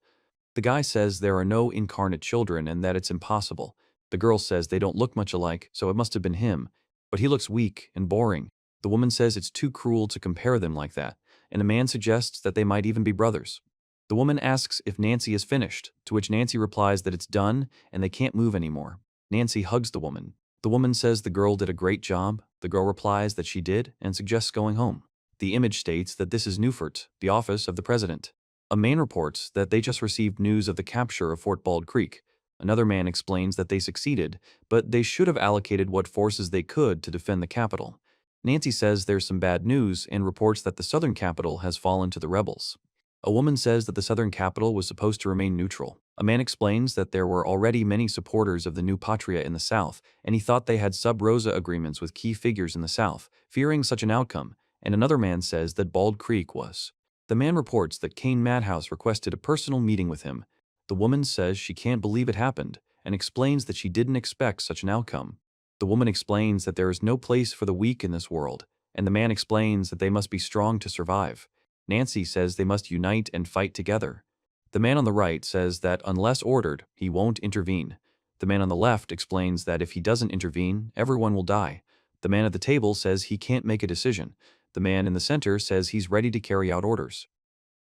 The guy says there are no incarnate children and that it's impossible. The girl says they don't look much alike, so it must have been him. But he looks weak and boring. The woman says it's too cruel to compare them like that, and the man suggests that they might even be brothers. The woman asks if Nancy is finished, to which Nancy replies that it's done and they can't move anymore. Nancy hugs the woman. The woman says the girl did a great job. The girl replies that she did and suggests going home. The image states that this is Newfort, the office of the president. A man reports that they just received news of the capture of Fort Bald Creek. Another man explains that they succeeded, but they should have allocated what forces they could to defend the capital. Nancy says there's some bad news and reports that the southern capital has fallen to the rebels. A woman says that the southern capital was supposed to remain neutral. A man explains that there were already many supporters of the new patria in the south, and he thought they had sub rosa agreements with key figures in the south, fearing such an outcome, and another man says that Bald Creek was. The man reports that Kane Madhouse requested a personal meeting with him. The woman says she can't believe it happened, and explains that she didn't expect such an outcome. The woman explains that there is no place for the weak in this world, and the man explains that they must be strong to survive. Nancy says they must unite and fight together. The man on the right says that unless ordered, he won't intervene. The man on the left explains that if he doesn't intervene, everyone will die. The man at the table says he can't make a decision. The man in the center says he's ready to carry out orders.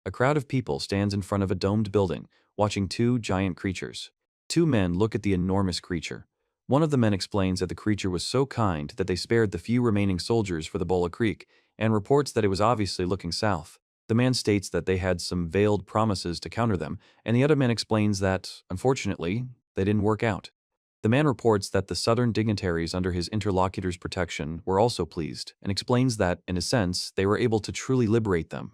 A crowd of people stands in front of a domed building, watching two giant creatures. Two men look at the enormous creature. One of the men explains that the creature was so kind that they spared the few remaining soldiers for the Bola Creek, and reports that it was obviously looking south. The man states that they had some veiled promises to counter them, and the other man explains that, unfortunately, they didn't work out. The man reports that the southern dignitaries under his interlocutor's protection were also pleased, and explains that, in a sense, they were able to truly liberate them.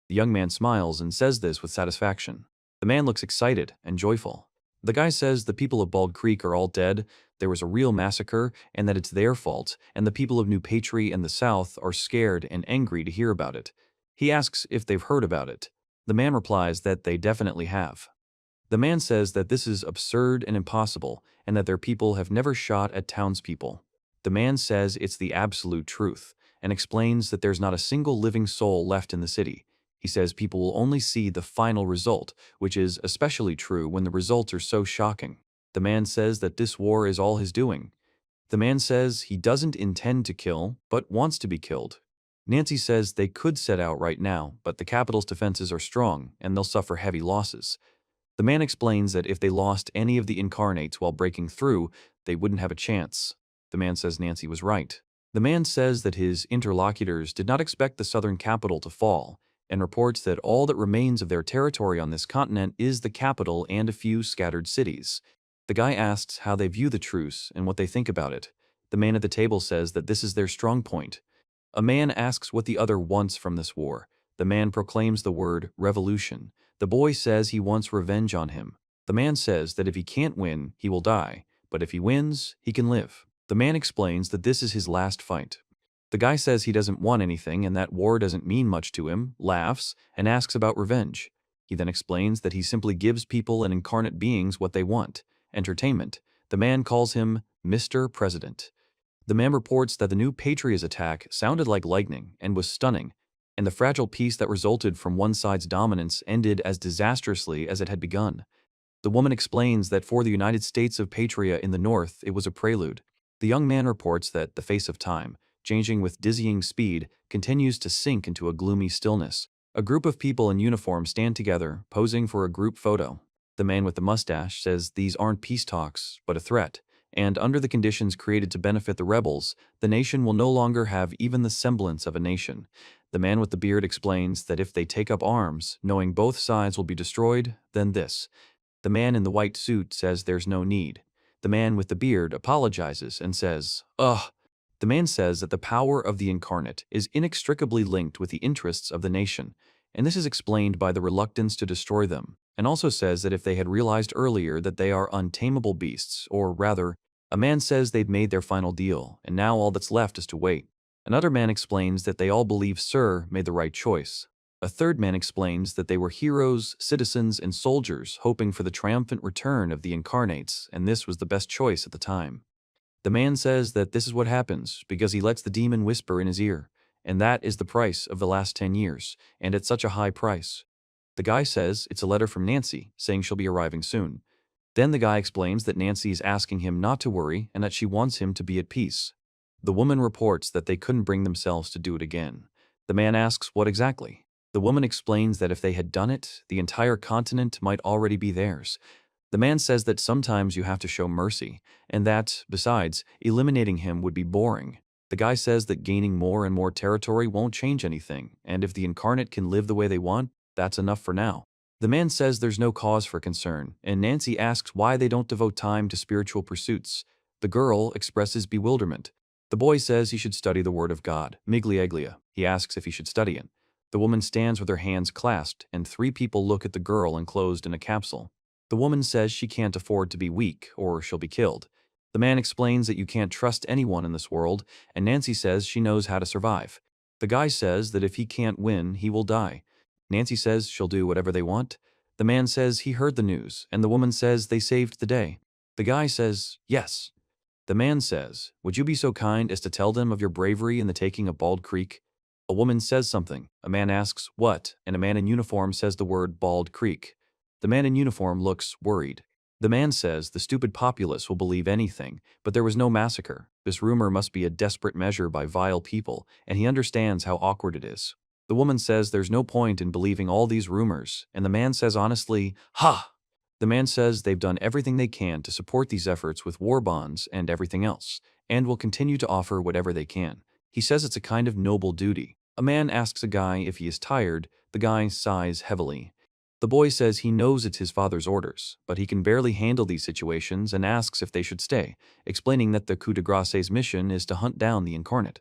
The young man smiles and says this with satisfaction. The man looks excited and joyful. The guy says the people of Bald Creek are all dead, there was a real massacre, and that it's their fault, and the people of New Patry and the South are scared and angry to hear about it. He asks if they've heard about it. The man replies that they definitely have. The man says that this is absurd and impossible, and that their people have never shot at townspeople. The man says it's the absolute truth, and explains that there's not a single living soul left in the city. He says people will only see the final result, which is especially true when the results are so shocking. The man says that this war is all his doing. The man says he doesn't intend to kill, but wants to be killed. Nancy says they could set out right now, but the capital's defenses are strong, and they'll suffer heavy losses. The man explains that if they lost any of the Incarnates while breaking through, they wouldn't have a chance. The man says Nancy was right. The man says that his interlocutors did not expect the southern capital to fall, and reports that all that remains of their territory on this continent is the capital and a few scattered cities. The guy asks how they view the truce and what they think about it. The man at the table says that this is their strong point. A man asks what the other wants from this war. The man proclaims the word revolution. The boy says he wants revenge on him. The man says that if he can't win, he will die, but if he wins, he can live. The man explains that this is his last fight. The guy says he doesn't want anything and that war doesn't mean much to him, laughs, and asks about revenge. He then explains that he simply gives people and incarnate beings what they want, entertainment. The man calls him Mr. President. The man reports that the new Patria's attack sounded like lightning and was stunning, and the fragile peace that resulted from one side's dominance ended as disastrously as it had begun. The woman explains that for the United States of Patria in the north, it was a prelude. The young man reports that the face of time, changing with dizzying speed, continues to sink into a gloomy stillness. A group of people in uniform stand together, posing for a group photo. The man with the mustache says these aren't peace talks, but a threat, and under the conditions created to benefit the rebels, the nation will no longer have even the semblance of a nation. The man with the beard explains that if they take up arms, knowing both sides will be destroyed, then this. The man in the white suit says there's no need. The man with the beard apologizes and says, ugh. The man says that the power of the incarnate is inextricably linked with the interests of the nation, and this is explained by the reluctance to destroy them, and also says that if they had realized earlier that they are untamable beasts, or rather, a man says they'd made their final deal, and now all that's left is to wait. Another man explains that they all believe Sir made the right choice. A third man explains that they were heroes, citizens, and soldiers hoping for the triumphant return of the Incarnates, and this was the best choice at the time. The man says that this is what happens because he lets the demon whisper in his ear, and that is the price of the last 10 years, and at such a high price. The guy says it's a letter from Nancy saying she'll be arriving soon. Then the guy explains that Nancy is asking him not to worry and that she wants him to be at peace. The woman reports that they couldn't bring themselves to do it again. The man asks what exactly. The woman explains that if they had done it, the entire continent might already be theirs. The man says that sometimes you have to show mercy, and that, besides, eliminating him would be boring. The guy says that gaining more and more territory won't change anything, and if the incarnate can live the way they want, that's enough for now. The man says there's no cause for concern, and Nancy asks why they don't devote time to spiritual pursuits. The girl expresses bewilderment. The boy says he should study the Word of God, Miglia. He asks if he should study it. The woman stands with her hands clasped, and 3 people look at the girl enclosed in a capsule. The woman says she can't afford to be weak, or she'll be killed. The man explains that you can't trust anyone in this world, and Nancy says she knows how to survive. The guy says that if he can't win, he will die. Nancy says she'll do whatever they want. The man says he heard the news, and the woman says they saved the day. The guy says, yes. The man says, would you be so kind as to tell them of your bravery in the taking of Bald Creek? A woman says something. A man asks, what? And a man in uniform says the word Bald Creek. The man in uniform looks worried. The man says the stupid populace will believe anything, but there was no massacre. This rumor must be a desperate measure by vile people, and he understands how awkward it is. The woman says there's no point in believing all these rumors, and the man says honestly, ha! The man says they've done everything they can to support these efforts with war bonds and everything else, and will continue to offer whatever they can. He says it's a kind of noble duty. A man asks a guy if he is tired. The guy sighs heavily. The boy says he knows it's his father's orders, but he can barely handle these situations and asks if they should stay, explaining that the coup de grace's mission is to hunt down the incarnate.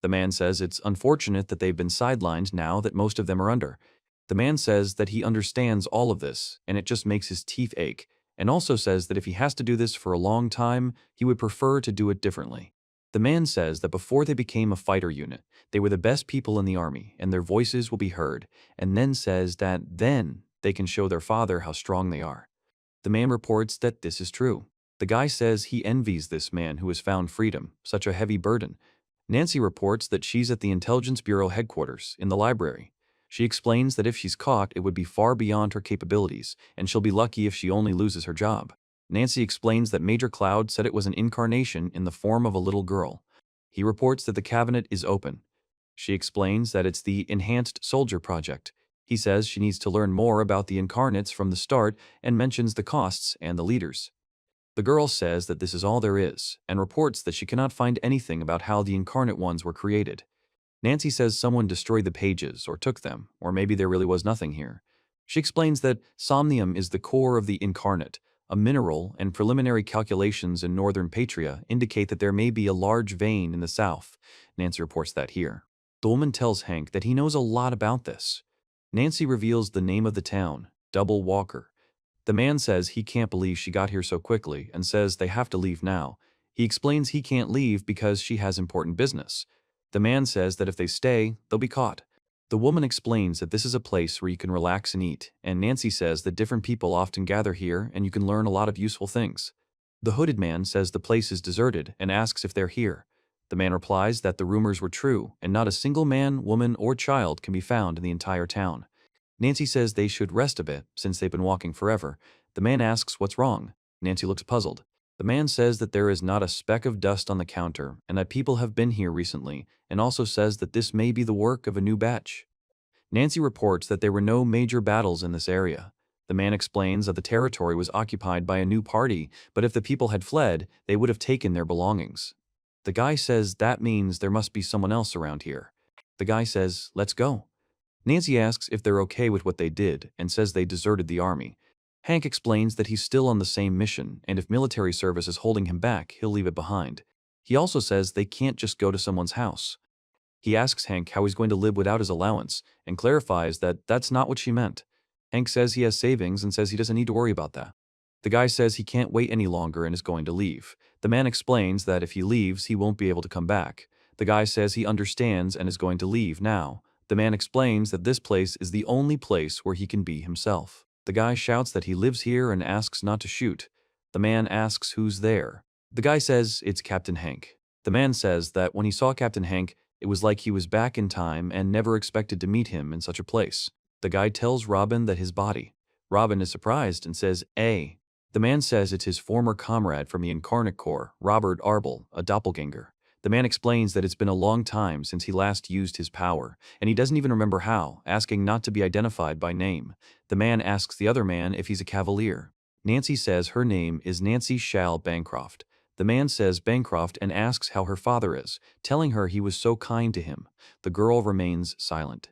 The man says it's unfortunate that they've been sidelined now that most of them are under. The man says that he understands all of this, and it just makes his teeth ache, and also says that if he has to do this for a long time, he would prefer to do it differently. The man says that before they became a fighter unit, they were the best people in the army, and their voices will be heard, and then says that then they can show their father how strong they are. The man reports that this is true. The guy says he envies this man who has found freedom, such a heavy burden. Nancy reports that she's at the Intelligence Bureau headquarters, in the library. She explains that if she's caught, it would be far beyond her capabilities, and she'll be lucky if she only loses her job. Nancy explains that Major Cloud said it was an incarnation in the form of a little girl. He reports that the cabinet is open. She explains that it's the Enhanced Soldier Project. He says she needs to learn more about the incarnates from the start and mentions the costs and the leaders. The girl says that this is all there is, and reports that she cannot find anything about how the incarnate ones were created. Nancy says someone destroyed the pages or took them, or maybe there really was nothing here. She explains that somnium is the core of the incarnate, a mineral, and preliminary calculations in northern Patria indicate that there may be a large vein in the south. Nancy reports that here. The woman tells Hank that he knows a lot about this. Nancy reveals the name of the town, Double Walker. The man says he can't believe she got here so quickly and says they have to leave now. He explains he can't leave because she has important business. The man says that if they stay, they'll be caught. The woman explains that this is a place where you can relax and eat, and Nancy says that different people often gather here and you can learn a lot of useful things. The hooded man says the place is deserted and asks if they're here. The man replies that the rumors were true and not a single man, woman, or child can be found in the entire town. Nancy says they should rest a bit since they've been walking forever. The man asks what's wrong. Nancy looks puzzled. The man says that there is not a speck of dust on the counter and that people have been here recently, and also says that this may be the work of a new batch. Nancy reports that there were no major battles in this area. The man explains that the territory was occupied by a new party, but if the people had fled, they would have taken their belongings. The guy says that means there must be someone else around here. The guy says, let's go. Nancy asks if they're okay with what they did and says they deserted the army. Hank explains that he's still on the same mission, and if military service is holding him back, he'll leave it behind. He also says they can't just go to someone's house. He asks Hank how he's going to live without his allowance, and clarifies that that's not what she meant. Hank says he has savings and says he doesn't need to worry about that. The guy says he can't wait any longer and is going to leave. The man explains that if he leaves, he won't be able to come back. The guy says he understands and is going to leave now. The man explains that this place is the only place where he can be himself. The guy shouts that he lives here and asks not to shoot. The man asks who's there. The guy says it's Captain Hank. The man says that when he saw Captain Hank, it was like he was back in time and never expected to meet him in such a place. The guy tells Robin that his body. Robin is surprised and says, "Eh." The man says it's his former comrade from the Incarnate Corps, Robert Arbel, a doppelganger. The man explains that it's been a long time since he last used his power, and he doesn't even remember how, asking not to be identified by name. The man asks the other man if he's a cavalier. Nancy says her name is Nancy Shall Bancroft. The man says Bancroft and asks how her father is, telling her he was so kind to him. The girl remains silent.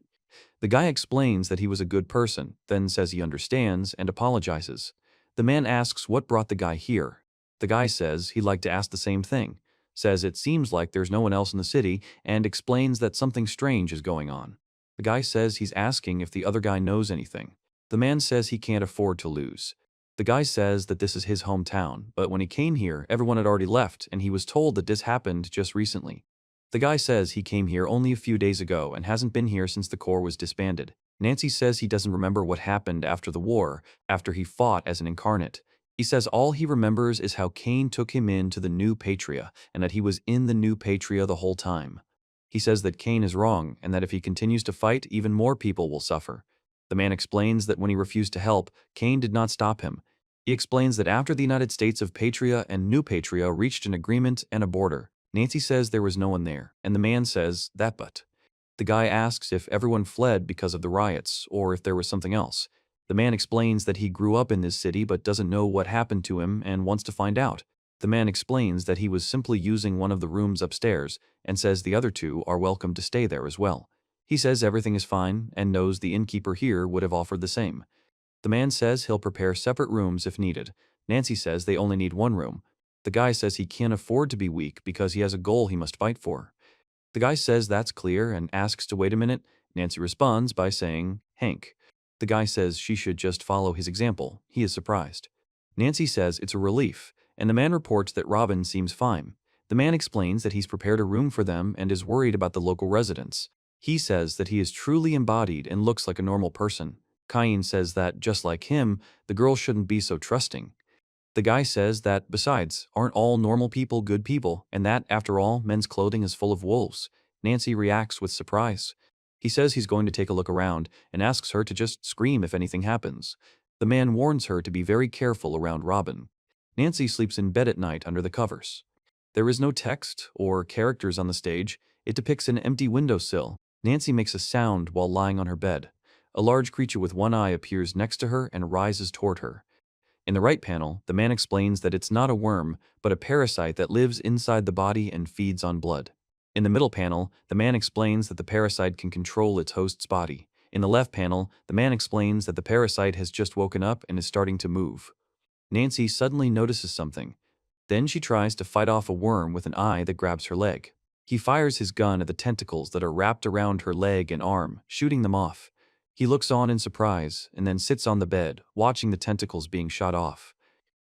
The guy explains that he was a good person, then says he understands and apologizes. The man asks what brought the guy here. The guy says he'd like to ask the same thing, says it seems like there's no one else in the city, and explains that something strange is going on. The guy says he's asking if the other guy knows anything. The man says he can't afford to lose. The guy says that this is his hometown, but when he came here, everyone had already left, and he was told that this happened just recently. The guy says he came here only a few days ago and hasn't been here since the Corps was disbanded. Nancy says he doesn't remember what happened after the war, after he fought as an incarnate. He says all he remembers is how Kane took him into the New Patria and that he was in the New Patria the whole time. He says that Kane is wrong and that if he continues to fight, even more people will suffer. The man explains that when he refused to help, Kane did not stop him. He explains that after the United States of Patria and New Patria reached an agreement and a border, Nancy says there was no one there, and the man says that but. The guy asks if everyone fled because of the riots or if there was something else. The man explains that he grew up in this city but doesn't know what happened to him and wants to find out. The man explains that he was simply using one of the rooms upstairs and says the other two are welcome to stay there as well. He says everything is fine and knows the innkeeper here would have offered the same. The man says he'll prepare separate rooms if needed. Nancy says they only need one room. The guy says he can't afford to be weak because he has a goal he must fight for. The guy says that's clear and asks to wait a minute. Nancy responds by saying, Hank. The guy says she should just follow his example. He is surprised. Nancy says it's a relief, and the man reports that Robin seems fine. The man explains that he's prepared a room for them and is worried about the local residents. He says that he is truly embodied and looks like a normal person. Cain says that, just like him, the girl shouldn't be so trusting. The guy says that, besides, aren't all normal people good people, and that, after all, men's clothing is full of wolves. Nancy reacts with surprise. He says he's going to take a look around and asks her to just scream if anything happens. The man warns her to be very careful around Robin. Nancy sleeps in bed at night under the covers. There is no text or characters on the stage. It depicts an empty windowsill. Nancy makes a sound while lying on her bed. A large creature with one eye appears next to her and rises toward her. In the right panel, the man explains that it's not a worm, but a parasite that lives inside the body and feeds on blood. In the middle panel, the man explains that the parasite can control its host's body. In the left panel, the man explains that the parasite has just woken up and is starting to move. Nancy suddenly notices something. Then she tries to fight off a worm with an eye that grabs her leg. He fires his gun at the tentacles that are wrapped around her leg and arm, shooting them off. He looks on in surprise and then sits on the bed, watching the tentacles being shot off.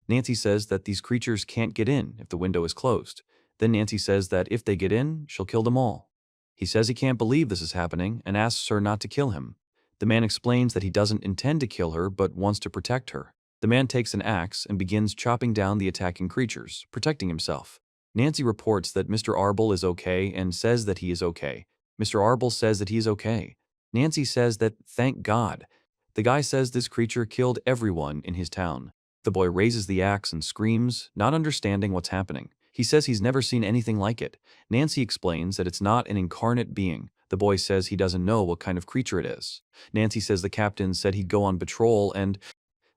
Nancy says that these creatures can't get in if the window is closed. Then Nancy says that if they get in, she'll kill them all. He says he can't believe this is happening and asks her not to kill him. The man explains that he doesn't intend to kill her but wants to protect her. The man takes an axe and begins chopping down the attacking creatures, protecting himself. Nancy reports that Mr. Arbel is okay and says that he is okay. Mr. Arbel says that he is okay. Nancy says that, thank God. The guy says this creature killed everyone in his town. The boy raises the axe and screams, not understanding what's happening. He says he's never seen anything like it. Nancy explains that it's not an incarnate being, The boy says he doesn't know what kind of creature it is. Nancy says the captain said he'd go on patrol, and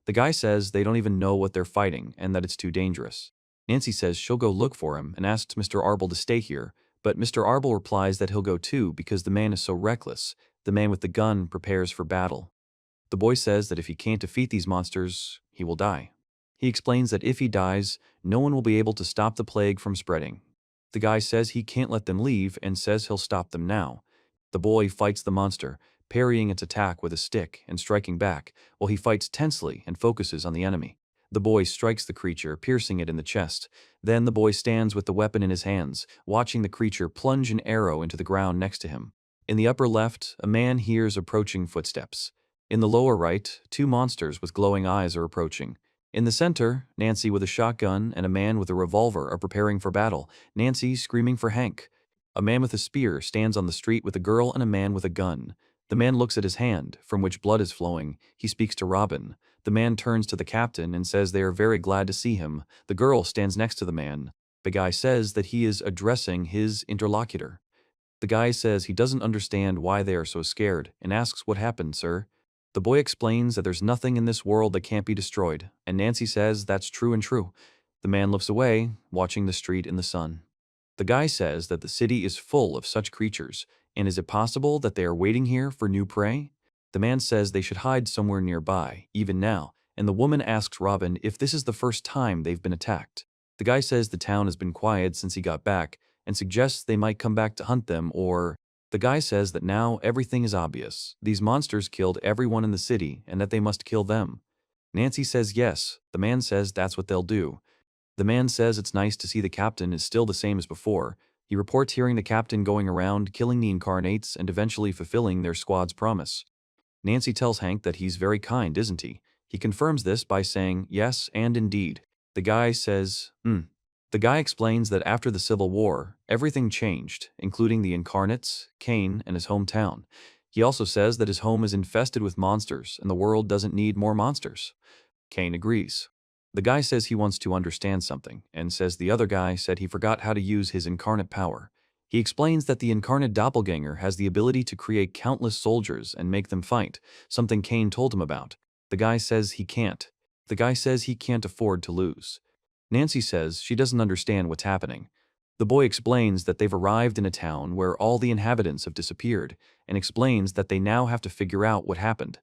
the guy says they don't even know what they're fighting and that it's too dangerous. Nancy says she'll go look for him and asks Mr. Arble to stay here, but Mr. Arble replies that he'll go too because the man is so reckless. The man with the gun prepares for battle. The boy says that if he can't defeat these monsters, he will die. He explains that if he dies, no one will be able to stop the plague from spreading. The guy says he can't let them leave and says he'll stop them now. The boy fights the monster, parrying its attack with a stick and striking back, while he fights tensely and focuses on the enemy. The boy strikes the creature, piercing it in the chest. Then the boy stands with the weapon in his hands, watching the creature plunge an arrow into the ground next to him. In the upper left, a man hears approaching footsteps. In the lower right, two monsters with glowing eyes are approaching. In the center, Nancy with a shotgun and a man with a revolver are preparing for battle, Nancy screaming for Hank. A man with a spear stands on the street with a girl and a man with a gun. The man looks at his hand, from which blood is flowing. He speaks to Robin. The man turns to the captain and says they are very glad to see him. The girl stands next to the man. The guy says that he is addressing his interlocutor. The guy says he doesn't understand why they are so scared and asks what happened, sir. The boy explains that there's nothing in this world that can't be destroyed, and Nancy says that's true and true. The man looks away, watching the street in the sun. The guy says that the city is full of such creatures, and is it possible that they are waiting here for new prey? The man says they should hide somewhere nearby, even now, and the woman asks Robin if this is the first time they've been attacked. The guy says the town has been quiet since he got back, and suggests they might come back to hunt them or… The guy says that now everything is obvious. These monsters killed everyone in the city and that they must kill them. Nancy says yes. The man says that's what they'll do. The man says it's nice to see the captain is still the same as before. He reports hearing the captain going around killing the Incarnates and eventually fulfilling their squad's promise. Nancy tells Hank that he's very kind, isn't he? He confirms this by saying yes and indeed. The guy says, The guy explains that after the Civil War, everything changed, including the Incarnates, Kane, and his hometown. He also says that his home is infested with monsters and the world doesn't need more monsters. Kane agrees. The guy says he wants to understand something, and says the other guy said he forgot how to use his incarnate power. He explains that the incarnate doppelganger has the ability to create countless soldiers and make them fight, something Kane told him about. The guy says he can't. The guy says he can't afford to lose. Nancy says she doesn't understand what's happening. The boy explains that they've arrived in a town where all the inhabitants have disappeared, and explains that they now have to figure out what happened.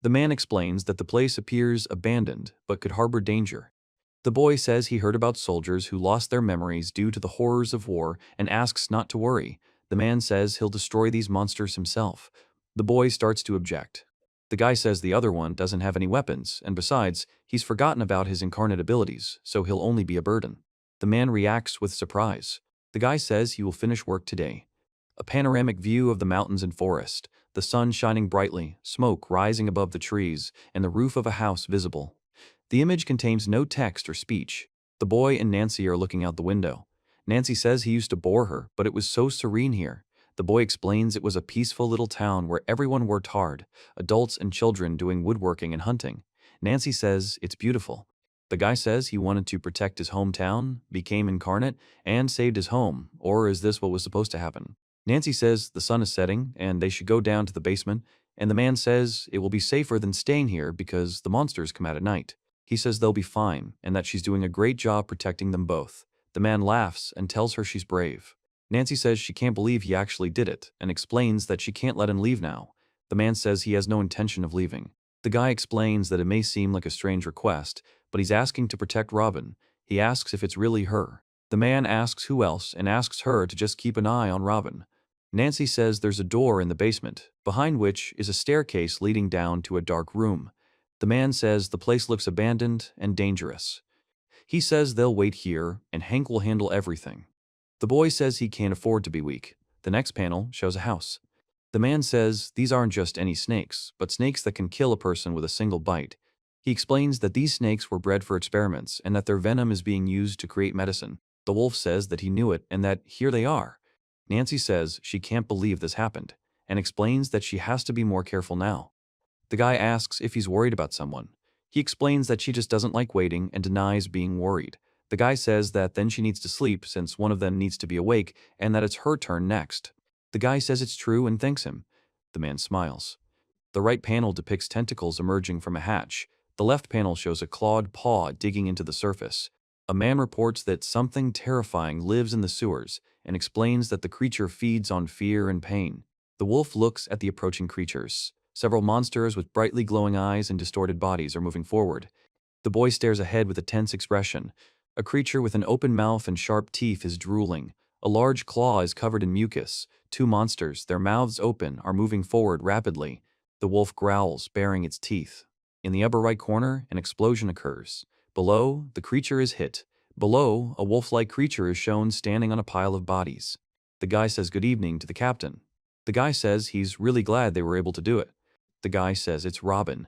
The man explains that the place appears abandoned, but could harbor danger. The boy says he heard about soldiers who lost their memories due to the horrors of war and asks not to worry. The man says he'll destroy these monsters himself. The boy starts to object. The guy says the other one doesn't have any weapons, and besides, he's forgotten about his incarnate abilities, so he'll only be a burden. The man reacts with surprise. The guy says he will finish work today. A panoramic view of the mountains and forest, the sun shining brightly, smoke rising above the trees, and the roof of a house visible. The image contains no text or speech. The boy and Nancy are looking out the window. Nancy says he used to bore her, but it was so serene here. The boy explains it was a peaceful little town where everyone worked hard, adults and children doing woodworking and hunting. Nancy says it's beautiful. The guy says he wanted to protect his hometown, became incarnate, and saved his home, or is this what was supposed to happen? Nancy says the sun is setting and they should go down to the basement, and the man says it will be safer than staying here because the monsters come out at night. He says they'll be fine and that she's doing a great job protecting them both. The man laughs and tells her she's brave. Nancy says she can't believe he actually did it and explains that she can't let him leave now. The man says he has no intention of leaving. The guy explains that it may seem like a strange request, but he's asking to protect Robin. He asks if it's really her. The man asks who else and asks her to just keep an eye on Robin. Nancy says there's a door in the basement, behind which is a staircase leading down to a dark room. The man says the place looks abandoned and dangerous. He says they'll wait here and Hank will handle everything. The boy says he can't afford to be weak. The next panel shows a house. The man says these aren't just any snakes, but snakes that can kill a person with a single bite. He explains that these snakes were bred for experiments and that their venom is being used to create medicine. The wolf says that he knew it and that here they are. Nancy says she can't believe this happened and explains that she has to be more careful now. The guy asks if he's worried about someone. He explains that she just doesn't like waiting and denies being worried. The guy says that then she needs to sleep since one of them needs to be awake and that it's her turn next. The guy says it's true and thanks him. The man smiles. The right panel depicts tentacles emerging from a hatch. The left panel shows a clawed paw digging into the surface. A man reports that something terrifying lives in the sewers and explains that the creature feeds on fear and pain. The wolf looks at the approaching creatures. Several monsters with brightly glowing eyes and distorted bodies are moving forward. The boy stares ahead with a tense expression. A creature with an open mouth and sharp teeth is drooling. A large claw is covered in mucus. Two monsters, their mouths open, are moving forward rapidly. The wolf growls, baring its teeth. In the upper right corner, an explosion occurs. Below, the creature is hit. Below, a wolf-like creature is shown standing on a pile of bodies. The guy says good evening to the captain. The guy says he's really glad they were able to do it. The guy says it's Robin.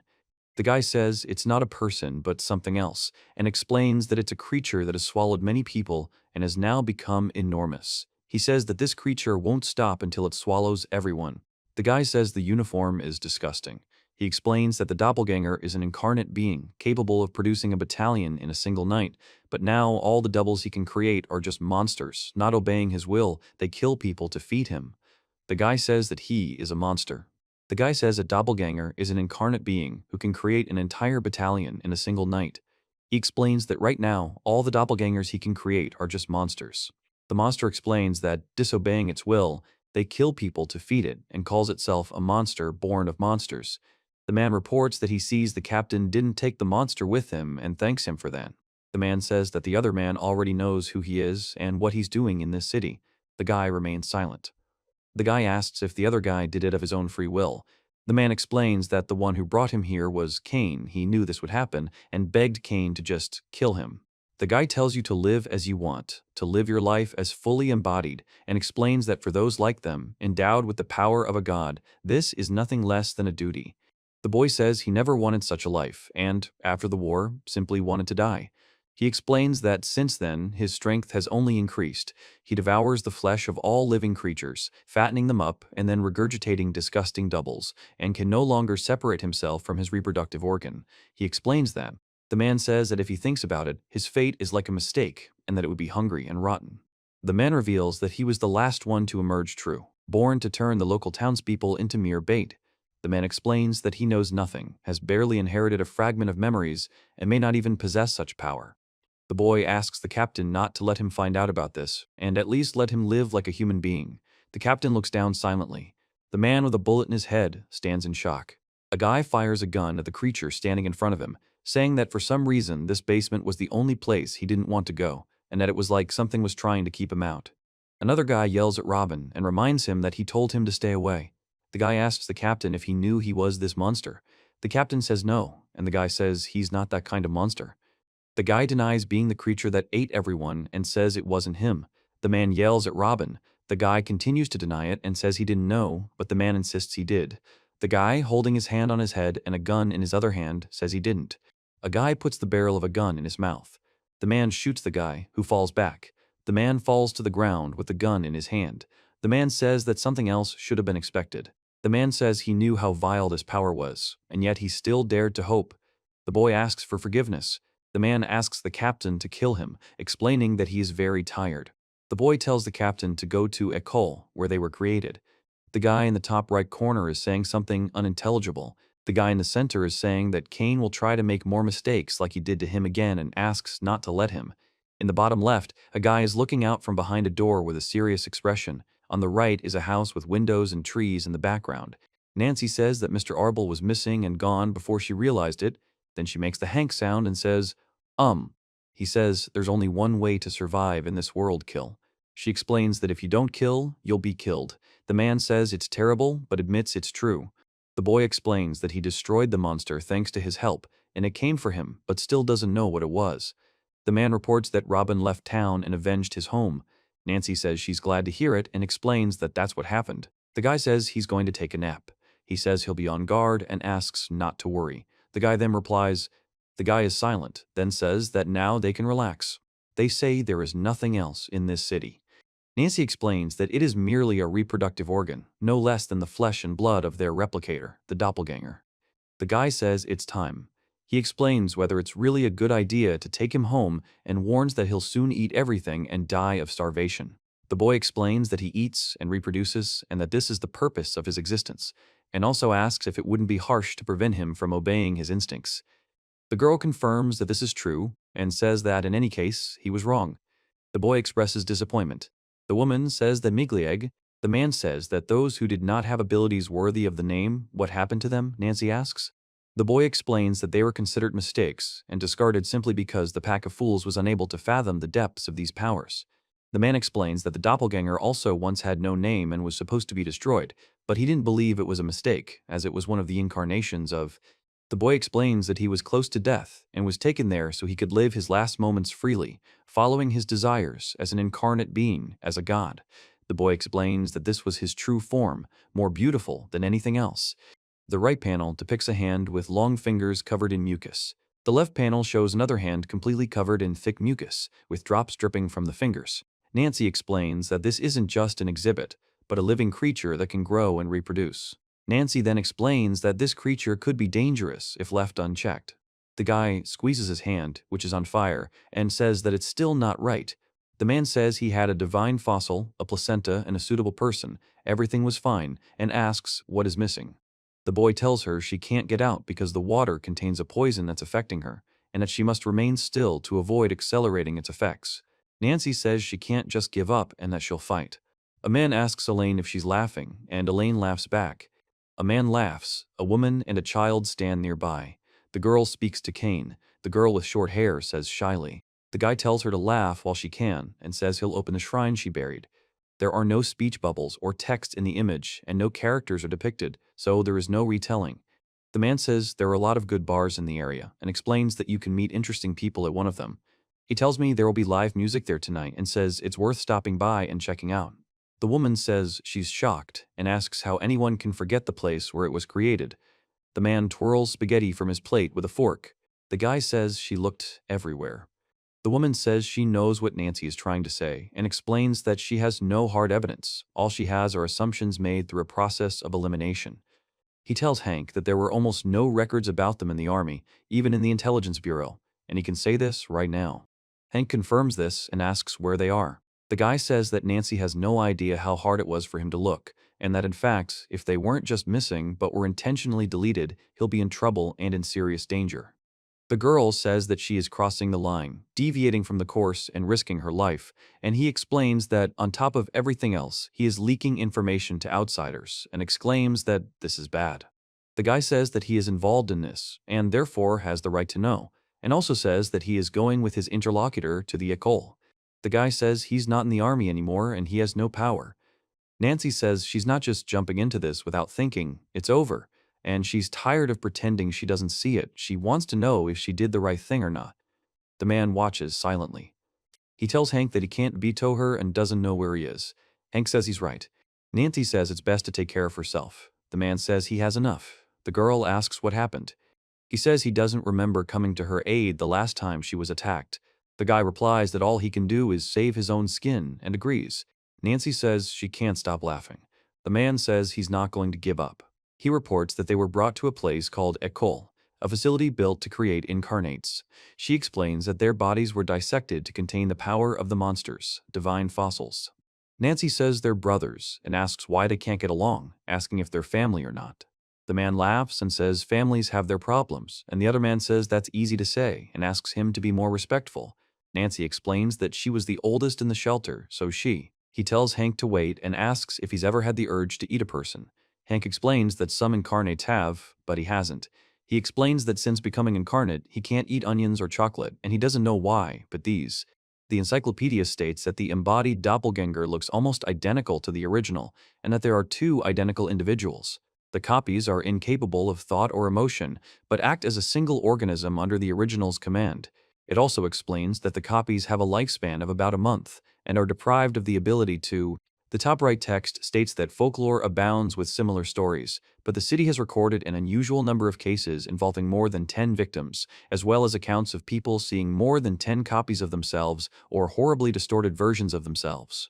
The guy says it's not a person but something else, and explains that it's a creature that has swallowed many people and has now become enormous. He says that this creature won't stop until it swallows everyone. The guy says the uniform is disgusting. He explains that the doppelganger is an incarnate being, capable of producing a battalion in a single night, but now all the doubles he can create are just monsters, not obeying his will. They kill people to feed him. The guy says that he is a monster. The guy says a doppelganger is an incarnate being who can create an entire battalion in a single night. He explains that right now, all the doppelgangers he can create are just monsters. The monster explains that, disobeying its will, they kill people to feed it and calls itself a monster born of monsters. The man reports that he sees the captain didn't take the monster with him and thanks him for that. The man says that the other man already knows who he is and what he's doing in this city. The guy remains silent. The guy asks if the other guy did it of his own free will. The man explains that the one who brought him here was Cain. He knew this would happen and begged Cain to just kill him. The guy tells you to live as you want, to live your life as fully embodied, and explains that for those like them, endowed with the power of a god, this is nothing less than a duty. The boy says he never wanted such a life and, after the war, simply wanted to die. He explains that since then, his strength has only increased. He devours the flesh of all living creatures, fattening them up and then regurgitating disgusting doubles, and can no longer separate himself from his reproductive organ. He explains that. The man says that if he thinks about it, his fate is like a mistake, and that it would be hungry and rotten. The man reveals that he was the last one to emerge true, born to turn the local townspeople into mere bait. The man explains that he knows nothing, has barely inherited a fragment of memories, and may not even possess such power. The boy asks the captain not to let him find out about this, and at least let him live like a human being. The captain looks down silently. The man with a bullet in his head stands in shock. A guy fires a gun at the creature standing in front of him, saying that for some reason this basement was the only place he didn't want to go, and that it was like something was trying to keep him out. Another guy yells at Robin and reminds him that he told him to stay away. The guy asks the captain if he knew he was this monster. The captain says no, and the guy says he's not that kind of monster. The guy denies being the creature that ate everyone and says it wasn't him. The man yells at Robin. The guy continues to deny it and says he didn't know, but the man insists he did. The guy, holding his hand on his head and a gun in his other hand, says he didn't. A guy puts the barrel of a gun in his mouth. The man shoots the guy, who falls back. The man falls to the ground with the gun in his hand. The man says that something else should have been expected. The man says he knew how vile this power was, and yet he still dared to hope. The boy asks for forgiveness. The man asks the captain to kill him, explaining that he is very tired. The boy tells the captain to go to École, where they were created. The guy in the top right corner is saying something unintelligible. The guy in the center is saying that Cain will try to make more mistakes like he did to him again and asks not to let him. In the bottom left, a guy is looking out from behind a door with a serious expression. On the right is a house with windows and trees in the background. Nancy says that Mr. Arble was missing and gone before she realized it. Then she makes the Hank sound and says, He says there's only one way to survive in this world, kill. She explains that if you don't kill, you'll be killed. The man says it's terrible, but admits it's true. The boy explains that he destroyed the monster thanks to his help, and it came for him, but still doesn't know what it was. The man reports that Robin left town and avenged his home. Nancy says she's glad to hear it and explains that that's what happened. The guy says he's going to take a nap. He says he'll be on guard and asks not to worry. The guy then replies. The guy is silent, then says that now they can relax. They say there is nothing else in this city. Nancy explains that it is merely a reproductive organ, no less than the flesh and blood of their replicator, the doppelganger. The guy says it's time. He explains whether it's really a good idea to take him home and warns that he'll soon eat everything and die of starvation. The boy explains that he eats and reproduces and that this is the purpose of his existence, and also asks if it wouldn't be harsh to prevent him from obeying his instincts. The girl confirms that this is true and says that in any case, he was wrong. The boy expresses disappointment. The woman says that Miglieg. The man says that those who did not have abilities worthy of the name, what happened to them, Nancy asks. The boy explains that they were considered mistakes and discarded simply because the pack of fools was unable to fathom the depths of these powers. The man explains that the doppelganger also once had no name and was supposed to be destroyed, but he didn't believe it was a mistake, as it was one of the incarnations of. The boy explains that he was close to death and was taken there so he could live his last moments freely, following his desires as an incarnate being, as a god. The boy explains that this was his true form, more beautiful than anything else. The right panel depicts a hand with long fingers covered in mucus. The left panel shows another hand completely covered in thick mucus, with drops dripping from the fingers. Nancy explains that this isn't just an exhibit, but a living creature that can grow and reproduce. Nancy then explains that this creature could be dangerous if left unchecked. The guy squeezes his hand, which is on fire, and says that it's still not right. The man says he had a divine fossil, a placenta, and a suitable person. Everything was fine, and asks what is missing. The boy tells her she can't get out because the water contains a poison that's affecting her, and that she must remain still to avoid accelerating its effects. Nancy says she can't just give up and that she'll fight. A man asks Elaine if she's laughing, and Elaine laughs back. A man laughs. A woman and a child stand nearby. The girl speaks to Kane. The girl with short hair says shyly. The guy tells her to laugh while she can and says he'll open the shrine she buried. There are no speech bubbles or text in the image, and no characters are depicted, so there is no retelling. The man says there are a lot of good bars in the area and explains that you can meet interesting people at one of them. He tells me there will be live music there tonight and says it's worth stopping by and checking out. The woman says she's shocked and asks how anyone can forget the place where it was created. The man twirls spaghetti from his plate with a fork. The guy says she looked everywhere. The woman says she knows what Nancy is trying to say and explains that she has no hard evidence. All she has are assumptions made through a process of elimination. He tells Hank that there were almost no records about them in the army, even in the intelligence bureau, and he can say this right now. Hank confirms this and asks where they are. The guy says that Nancy has no idea how hard it was for him to look, and that in fact, if they weren't just missing but were intentionally deleted, he'll be in trouble and in serious danger. The girl says that she is crossing the line, deviating from the course and risking her life, and he explains that on top of everything else, he is leaking information to outsiders and exclaims that this is bad. The guy says that he is involved in this and therefore has the right to know, and also says that he is going with his interlocutor to the école. The guy says he's not in the army anymore and he has no power. Nancy says she's not just jumping into this without thinking, it's over. And she's tired of pretending she doesn't see it. She wants to know if she did the right thing or not. The man watches silently. He tells Hank that he can't veto her and doesn't know where he is. Hank says he's right. Nancy says it's best to take care of herself. The man says he has enough. The girl asks what happened. He says he doesn't remember coming to her aid the last time she was attacked. The guy replies that all he can do is save his own skin and agrees. Nancy says she can't stop laughing. The man says he's not going to give up. He reports that they were brought to a place called École, a facility built to create Incarnates. She explains that their bodies were dissected to contain the power of the monsters, divine fossils. Nancy says they're brothers and asks why they can't get along, asking if they're family or not. The man laughs and says families have their problems, and the other man says that's easy to say and asks him to be more respectful. Nancy explains that she was the oldest in the shelter, so he tells Hank to wait and asks if he's ever had the urge to eat a person. Hank explains that some incarnates have, but he hasn't. He explains that since becoming incarnate, he can't eat onions or chocolate, and he doesn't know why, but these. The encyclopedia states that the embodied doppelganger looks almost identical to the original, and that there are two identical individuals. The copies are incapable of thought or emotion, but act as a single organism under the original's command. It also explains that the copies have a lifespan of about a month, and are deprived of the ability to. The top right text states that folklore abounds with similar stories, but the city has recorded an unusual number of cases involving more than 10 victims, as well as accounts of people seeing more than 10 copies of themselves or horribly distorted versions of themselves.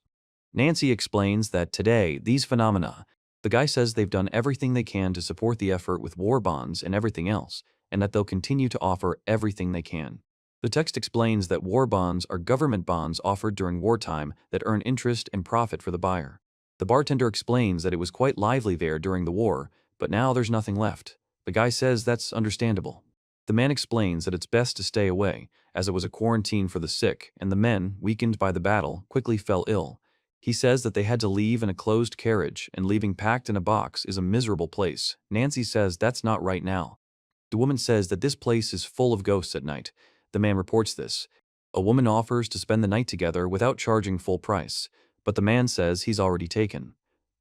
Nancy explains that today, these phenomena, the guy says they've done everything they can to support the effort with war bonds and everything else, and that they'll continue to offer everything they can. The text explains that war bonds are government bonds offered during wartime that earn interest and profit for the buyer. The bartender explains that it was quite lively there during the war, but now there's nothing left. The guy says that's understandable. The man explains that it's best to stay away, as it was a quarantine for the sick, and the men, weakened by the battle, quickly fell ill. He says that they had to leave in a closed carriage, and leaving packed in a box is a miserable place. Nancy says that's not right now. The woman says that this place is full of ghosts at night. The man reports this. A woman offers to spend the night together without charging full price, but the man says he's already taken.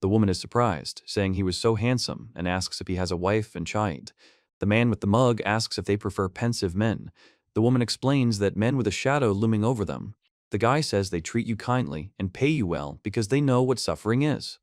The woman is surprised, saying he was so handsome, and asks if he has a wife and child. The man with the mug asks if they prefer pensive men. The woman explains that men with a shadow looming over them. The guy says they treat you kindly and pay you well because they know what suffering is.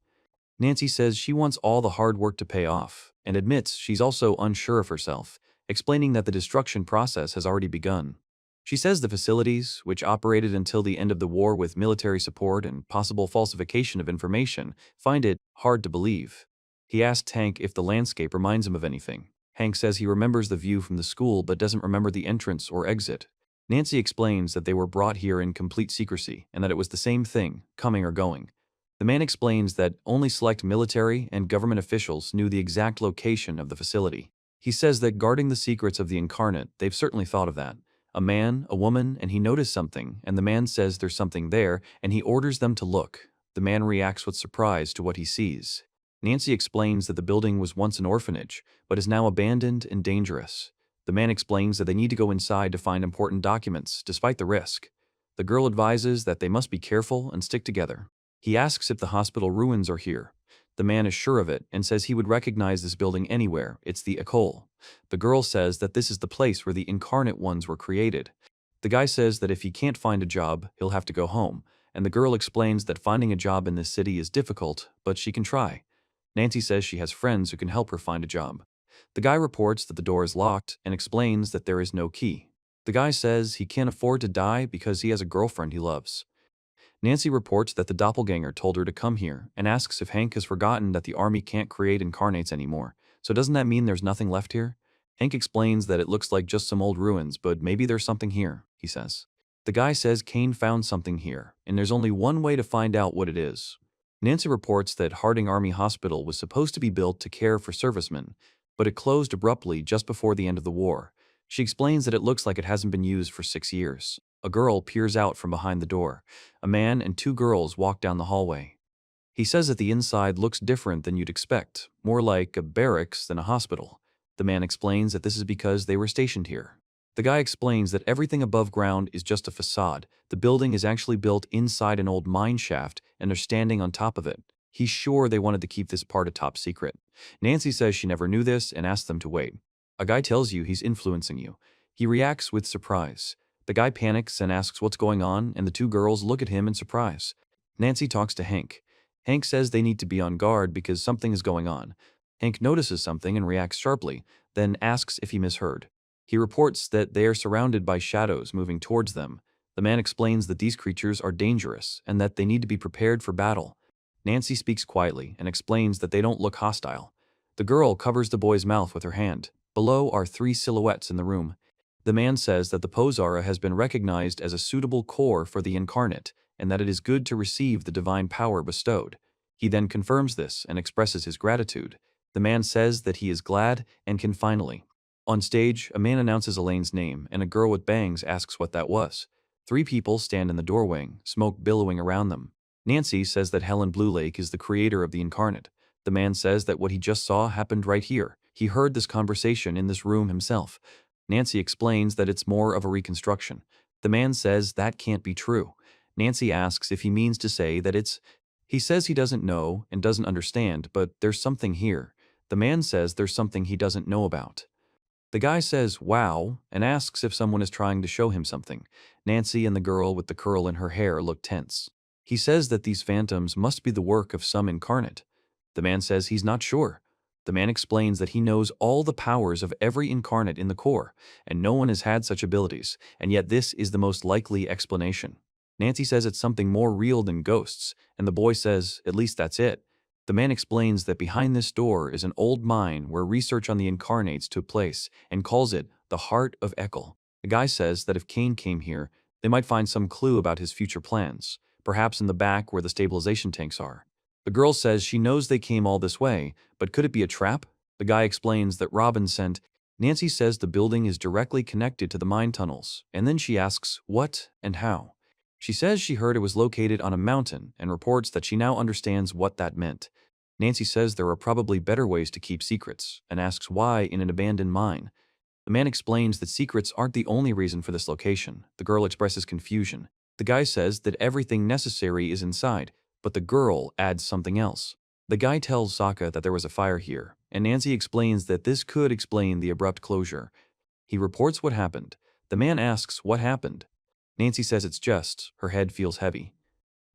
Nancy says she wants all the hard work to pay off, and admits she's also unsure of herself, explaining that the destruction process has already begun. She says the facilities, which operated until the end of the war with military support and possible falsification of information, find it hard to believe. He asks Hank if the landscape reminds him of anything. Hank says he remembers the view from the school but doesn't remember the entrance or exit. Nancy explains that they were brought here in complete secrecy and that it was the same thing, coming or going. The man explains that only select military and government officials knew the exact location of the facility. He says that guarding the secrets of the Incarnate, they've certainly thought of that. A man, a woman, and he noticed something, and the man says there's something there, and he orders them to look. The man reacts with surprise to what he sees. Nancy explains that the building was once an orphanage, but is now abandoned and dangerous. The man explains that they need to go inside to find important documents, despite the risk. The girl advises that they must be careful and stick together. He asks if the hospital ruins are here. The man is sure of it and says he would recognize this building anywhere. It's the École. The girl says that this is the place where the incarnate ones were created. The guy says that if he can't find a job, he'll have to go home, and the girl explains that finding a job in this city is difficult, but she can try. Nancy says she has friends who can help her find a job. The guy reports that the door is locked and explains that there is no key. The guy says he can't afford to die because he has a girlfriend he loves. Nancy reports that the doppelganger told her to come here and asks if Hank has forgotten that the army can't create incarnates anymore. So doesn't that mean there's nothing left here? Hank explains that it looks like just some old ruins, but maybe there's something here, he says. The guy says Kane found something here, and there's only one way to find out what it is. Nancy reports that Harding Army Hospital was supposed to be built to care for servicemen, but it closed abruptly just before the end of the war. She explains that it looks like it hasn't been used for 6 years. A girl peers out from behind the door. A man and 2 girls walk down the hallway. He says that the inside looks different than you'd expect, more like a barracks than a hospital. The man explains that this is because they were stationed here. The guy explains that everything above ground is just a facade. The building is actually built inside an old mine shaft, and they're standing on top of it. He's sure they wanted to keep this part a top secret. Nancy says she never knew this and asks them to wait. A guy tells you he's influencing you. He reacts with surprise. The guy panics and asks what's going on, and the 2 girls look at him in surprise. Nancy talks to Hank. Hank says they need to be on guard because something is going on. Hank notices something and reacts sharply, then asks if he misheard. He reports that they are surrounded by shadows moving towards them. The man explains that these creatures are dangerous and that they need to be prepared for battle. Nancy speaks quietly and explains that they don't look hostile. The girl covers the boy's mouth with her hand. Below are 3 silhouettes in the room. The man says that the Posara has been recognized as a suitable core for the incarnate, and that it is good to receive the divine power bestowed. He then confirms this and expresses his gratitude. The man says that he is glad and can finally. On stage, a man announces Elaine's name, and a girl with bangs asks what that was. 3 people stand in the doorway, smoke billowing around them. Nancy says that Helen Blue Lake is the creator of the incarnate. The man says that what he just saw happened right here. He heard this conversation in this room himself. Nancy explains that it's more of a reconstruction. The man says that can't be true. Nancy asks if he means to say that it's... He says he doesn't know and doesn't understand, but there's something here. The man says there's something he doesn't know about. The guy says, wow, and asks if someone is trying to show him something. Nancy and the girl with the curl in her hair look tense. He says that these phantoms must be the work of some incarnate. The man says he's not sure. The man explains that he knows all the powers of every incarnate in the core, and no one has had such abilities, and yet this is the most likely explanation. Nancy says it's something more real than ghosts, and the boy says, at least that's it. The man explains that behind this door is an old mine where research on the incarnates took place, and calls it the Heart of École. The guy says that if Kane came here, they might find some clue about his future plans, perhaps in the back where the stabilization tanks are. The girl says she knows they came all this way, but could it be a trap? The guy explains that Robin sent. Nancy says the building is directly connected to the mine tunnels, and then she asks what and how. She says she heard it was located on a mountain and reports that she now understands what that meant. Nancy says there are probably better ways to keep secrets and asks why in an abandoned mine. The man explains that secrets aren't the only reason for this location. The girl expresses confusion. The guy says that everything necessary is inside, but the girl adds something else. The guy tells Sokka that there was a fire here, and Nancy explains that this could explain the abrupt closure. He reports what happened. The man asks what happened. Nancy says it's just, her head feels heavy.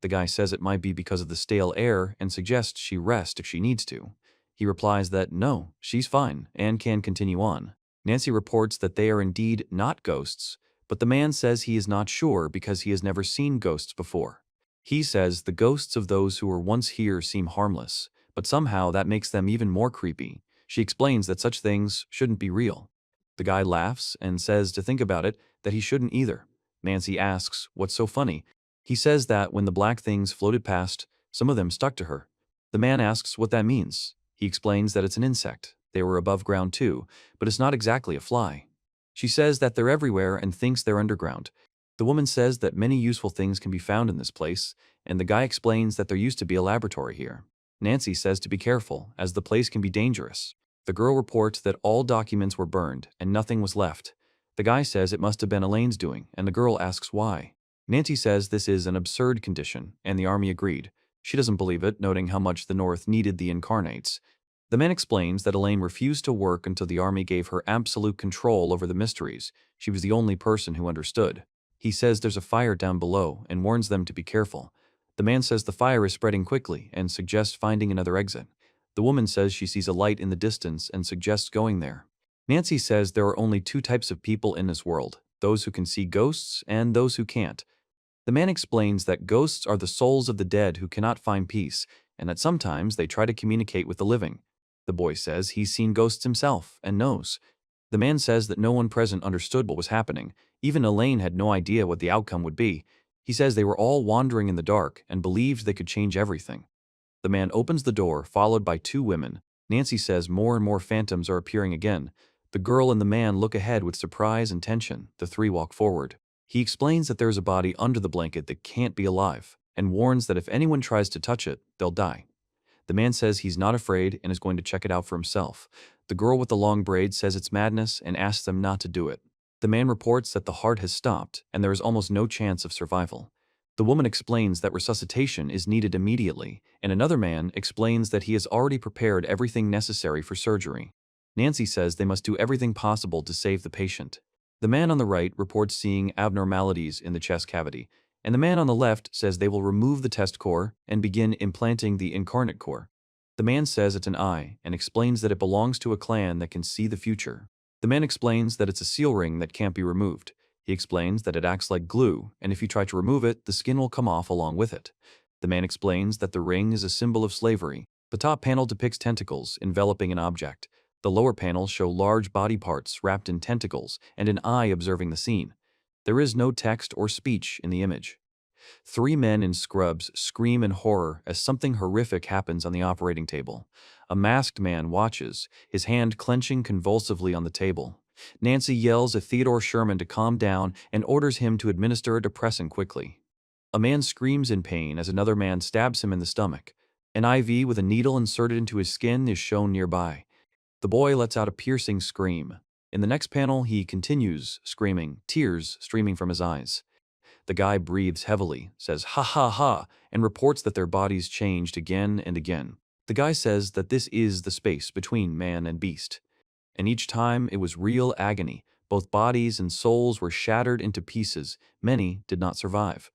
The guy says it might be because of the stale air and suggests she rest if she needs to. He replies that no, she's fine and can continue on. Nancy reports that they are indeed not ghosts, but the man says he is not sure because he has never seen ghosts before. He says the ghosts of those who were once here seem harmless, but somehow that makes them even more creepy. She explains that such things shouldn't be real. The guy laughs and says to think about it, that he shouldn't either. Nancy asks, what's so funny? He says that when the black things floated past, some of them stuck to her. The man asks what that means. He explains that it's an insect. They were above ground too, but it's not exactly a fly. She says that they're everywhere and thinks they're underground. The woman says that many useful things can be found in this place, and the guy explains that there used to be a laboratory here. Nancy says to be careful, as the place can be dangerous. The girl reports that all documents were burned and nothing was left. The guy says it must have been Elaine's doing, and the girl asks why. Nancy says this is an absurd condition, and the army agreed. She doesn't believe it, noting how much the North needed the Incarnates. The man explains that Elaine refused to work until the army gave her absolute control over the mysteries. She was the only person who understood. He says there's a fire down below and warns them to be careful. The man says the fire is spreading quickly and suggests finding another exit. The woman says she sees a light in the distance and suggests going there. Nancy says there are only two types of people in this world, those who can see ghosts and those who can't. The man explains that ghosts are the souls of the dead who cannot find peace, and that sometimes they try to communicate with the living. The boy says he's seen ghosts himself and knows. The man says that no one present understood what was happening. Even Elaine had no idea what the outcome would be. He says they were all wandering in the dark and believed they could change everything. The man opens the door, followed by two women. Nancy says more and more phantoms are appearing again. The girl and the man look ahead with surprise and tension. The three walk forward. He explains that there is a body under the blanket that can't be alive, and warns that if anyone tries to touch it, they'll die. The man says he's not afraid and is going to check it out for himself. The girl with the long braids says it's madness and asks them not to do it. The man reports that the heart has stopped and there is almost no chance of survival. The woman explains that resuscitation is needed immediately, and another man explains that he has already prepared everything necessary for surgery. Nancy says they must do everything possible to save the patient. The man on the right reports seeing abnormalities in the chest cavity, and the man on the left says they will remove the test core and begin implanting the incarnate core. The man says it's an eye and explains that it belongs to a clan that can see the future. The man explains that it's a seal ring that can't be removed. He explains that it acts like glue, and if you try to remove it, the skin will come off along with it. The man explains that the ring is a symbol of slavery. The top panel depicts tentacles enveloping an object. The lower panels show large body parts wrapped in tentacles and an eye observing the scene. There is no text or speech in the image. Three men in scrubs scream in horror as something horrific happens on the operating table. A masked man watches, his hand clenching convulsively on the table. Nancy yells at Theodore Sherman to calm down and orders him to administer a depressant quickly. A man screams in pain as another man stabs him in the stomach. An IV with a needle inserted into his skin is shown nearby. The boy lets out a piercing scream. In the next panel, he continues screaming, tears streaming from his eyes. The guy breathes heavily, says ha ha ha, and reports that their bodies changed again and again. The guy says that this is the space between man and beast. And each time it was real agony. Both bodies and souls were shattered into pieces. Many did not survive.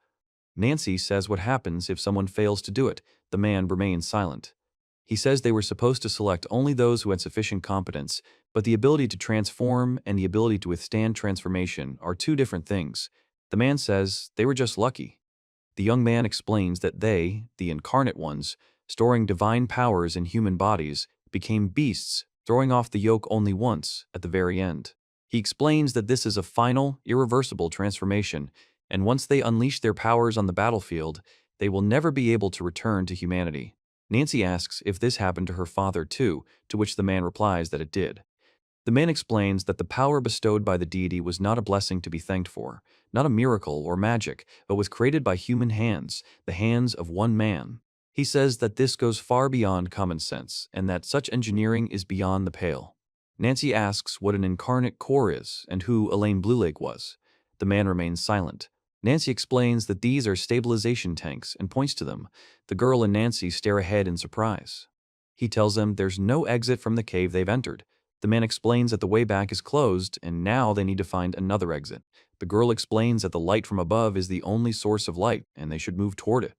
Nancy says what happens if someone fails to do it. The man remains silent. He says they were supposed to select only those who had sufficient competence, but the ability to transform and the ability to withstand transformation are two different things. The man says they were just lucky. The young man explains that they, the incarnate ones, storing divine powers in human bodies, became beasts, throwing off the yoke only once, at the very end. He explains that this is a final, irreversible transformation, and once they unleash their powers on the battlefield, they will never be able to return to humanity. Nancy asks if this happened to her father too, to which the man replies that it did. The man explains that the power bestowed by the deity was not a blessing to be thanked for, not a miracle or magic, but was created by human hands, the hands of one man. He says that this goes far beyond common sense, and that such engineering is beyond the pale. Nancy asks what an incarnate core is and who Elaine Bluelake was. The man remains silent. Nancy explains that these are stabilization tanks and points to them. The girl and Nancy stare ahead in surprise. He tells them there's no exit from the cave they've entered. The man explains that the way back is closed, and now they need to find another exit. The girl explains that the light from above is the only source of light, and they should move toward it.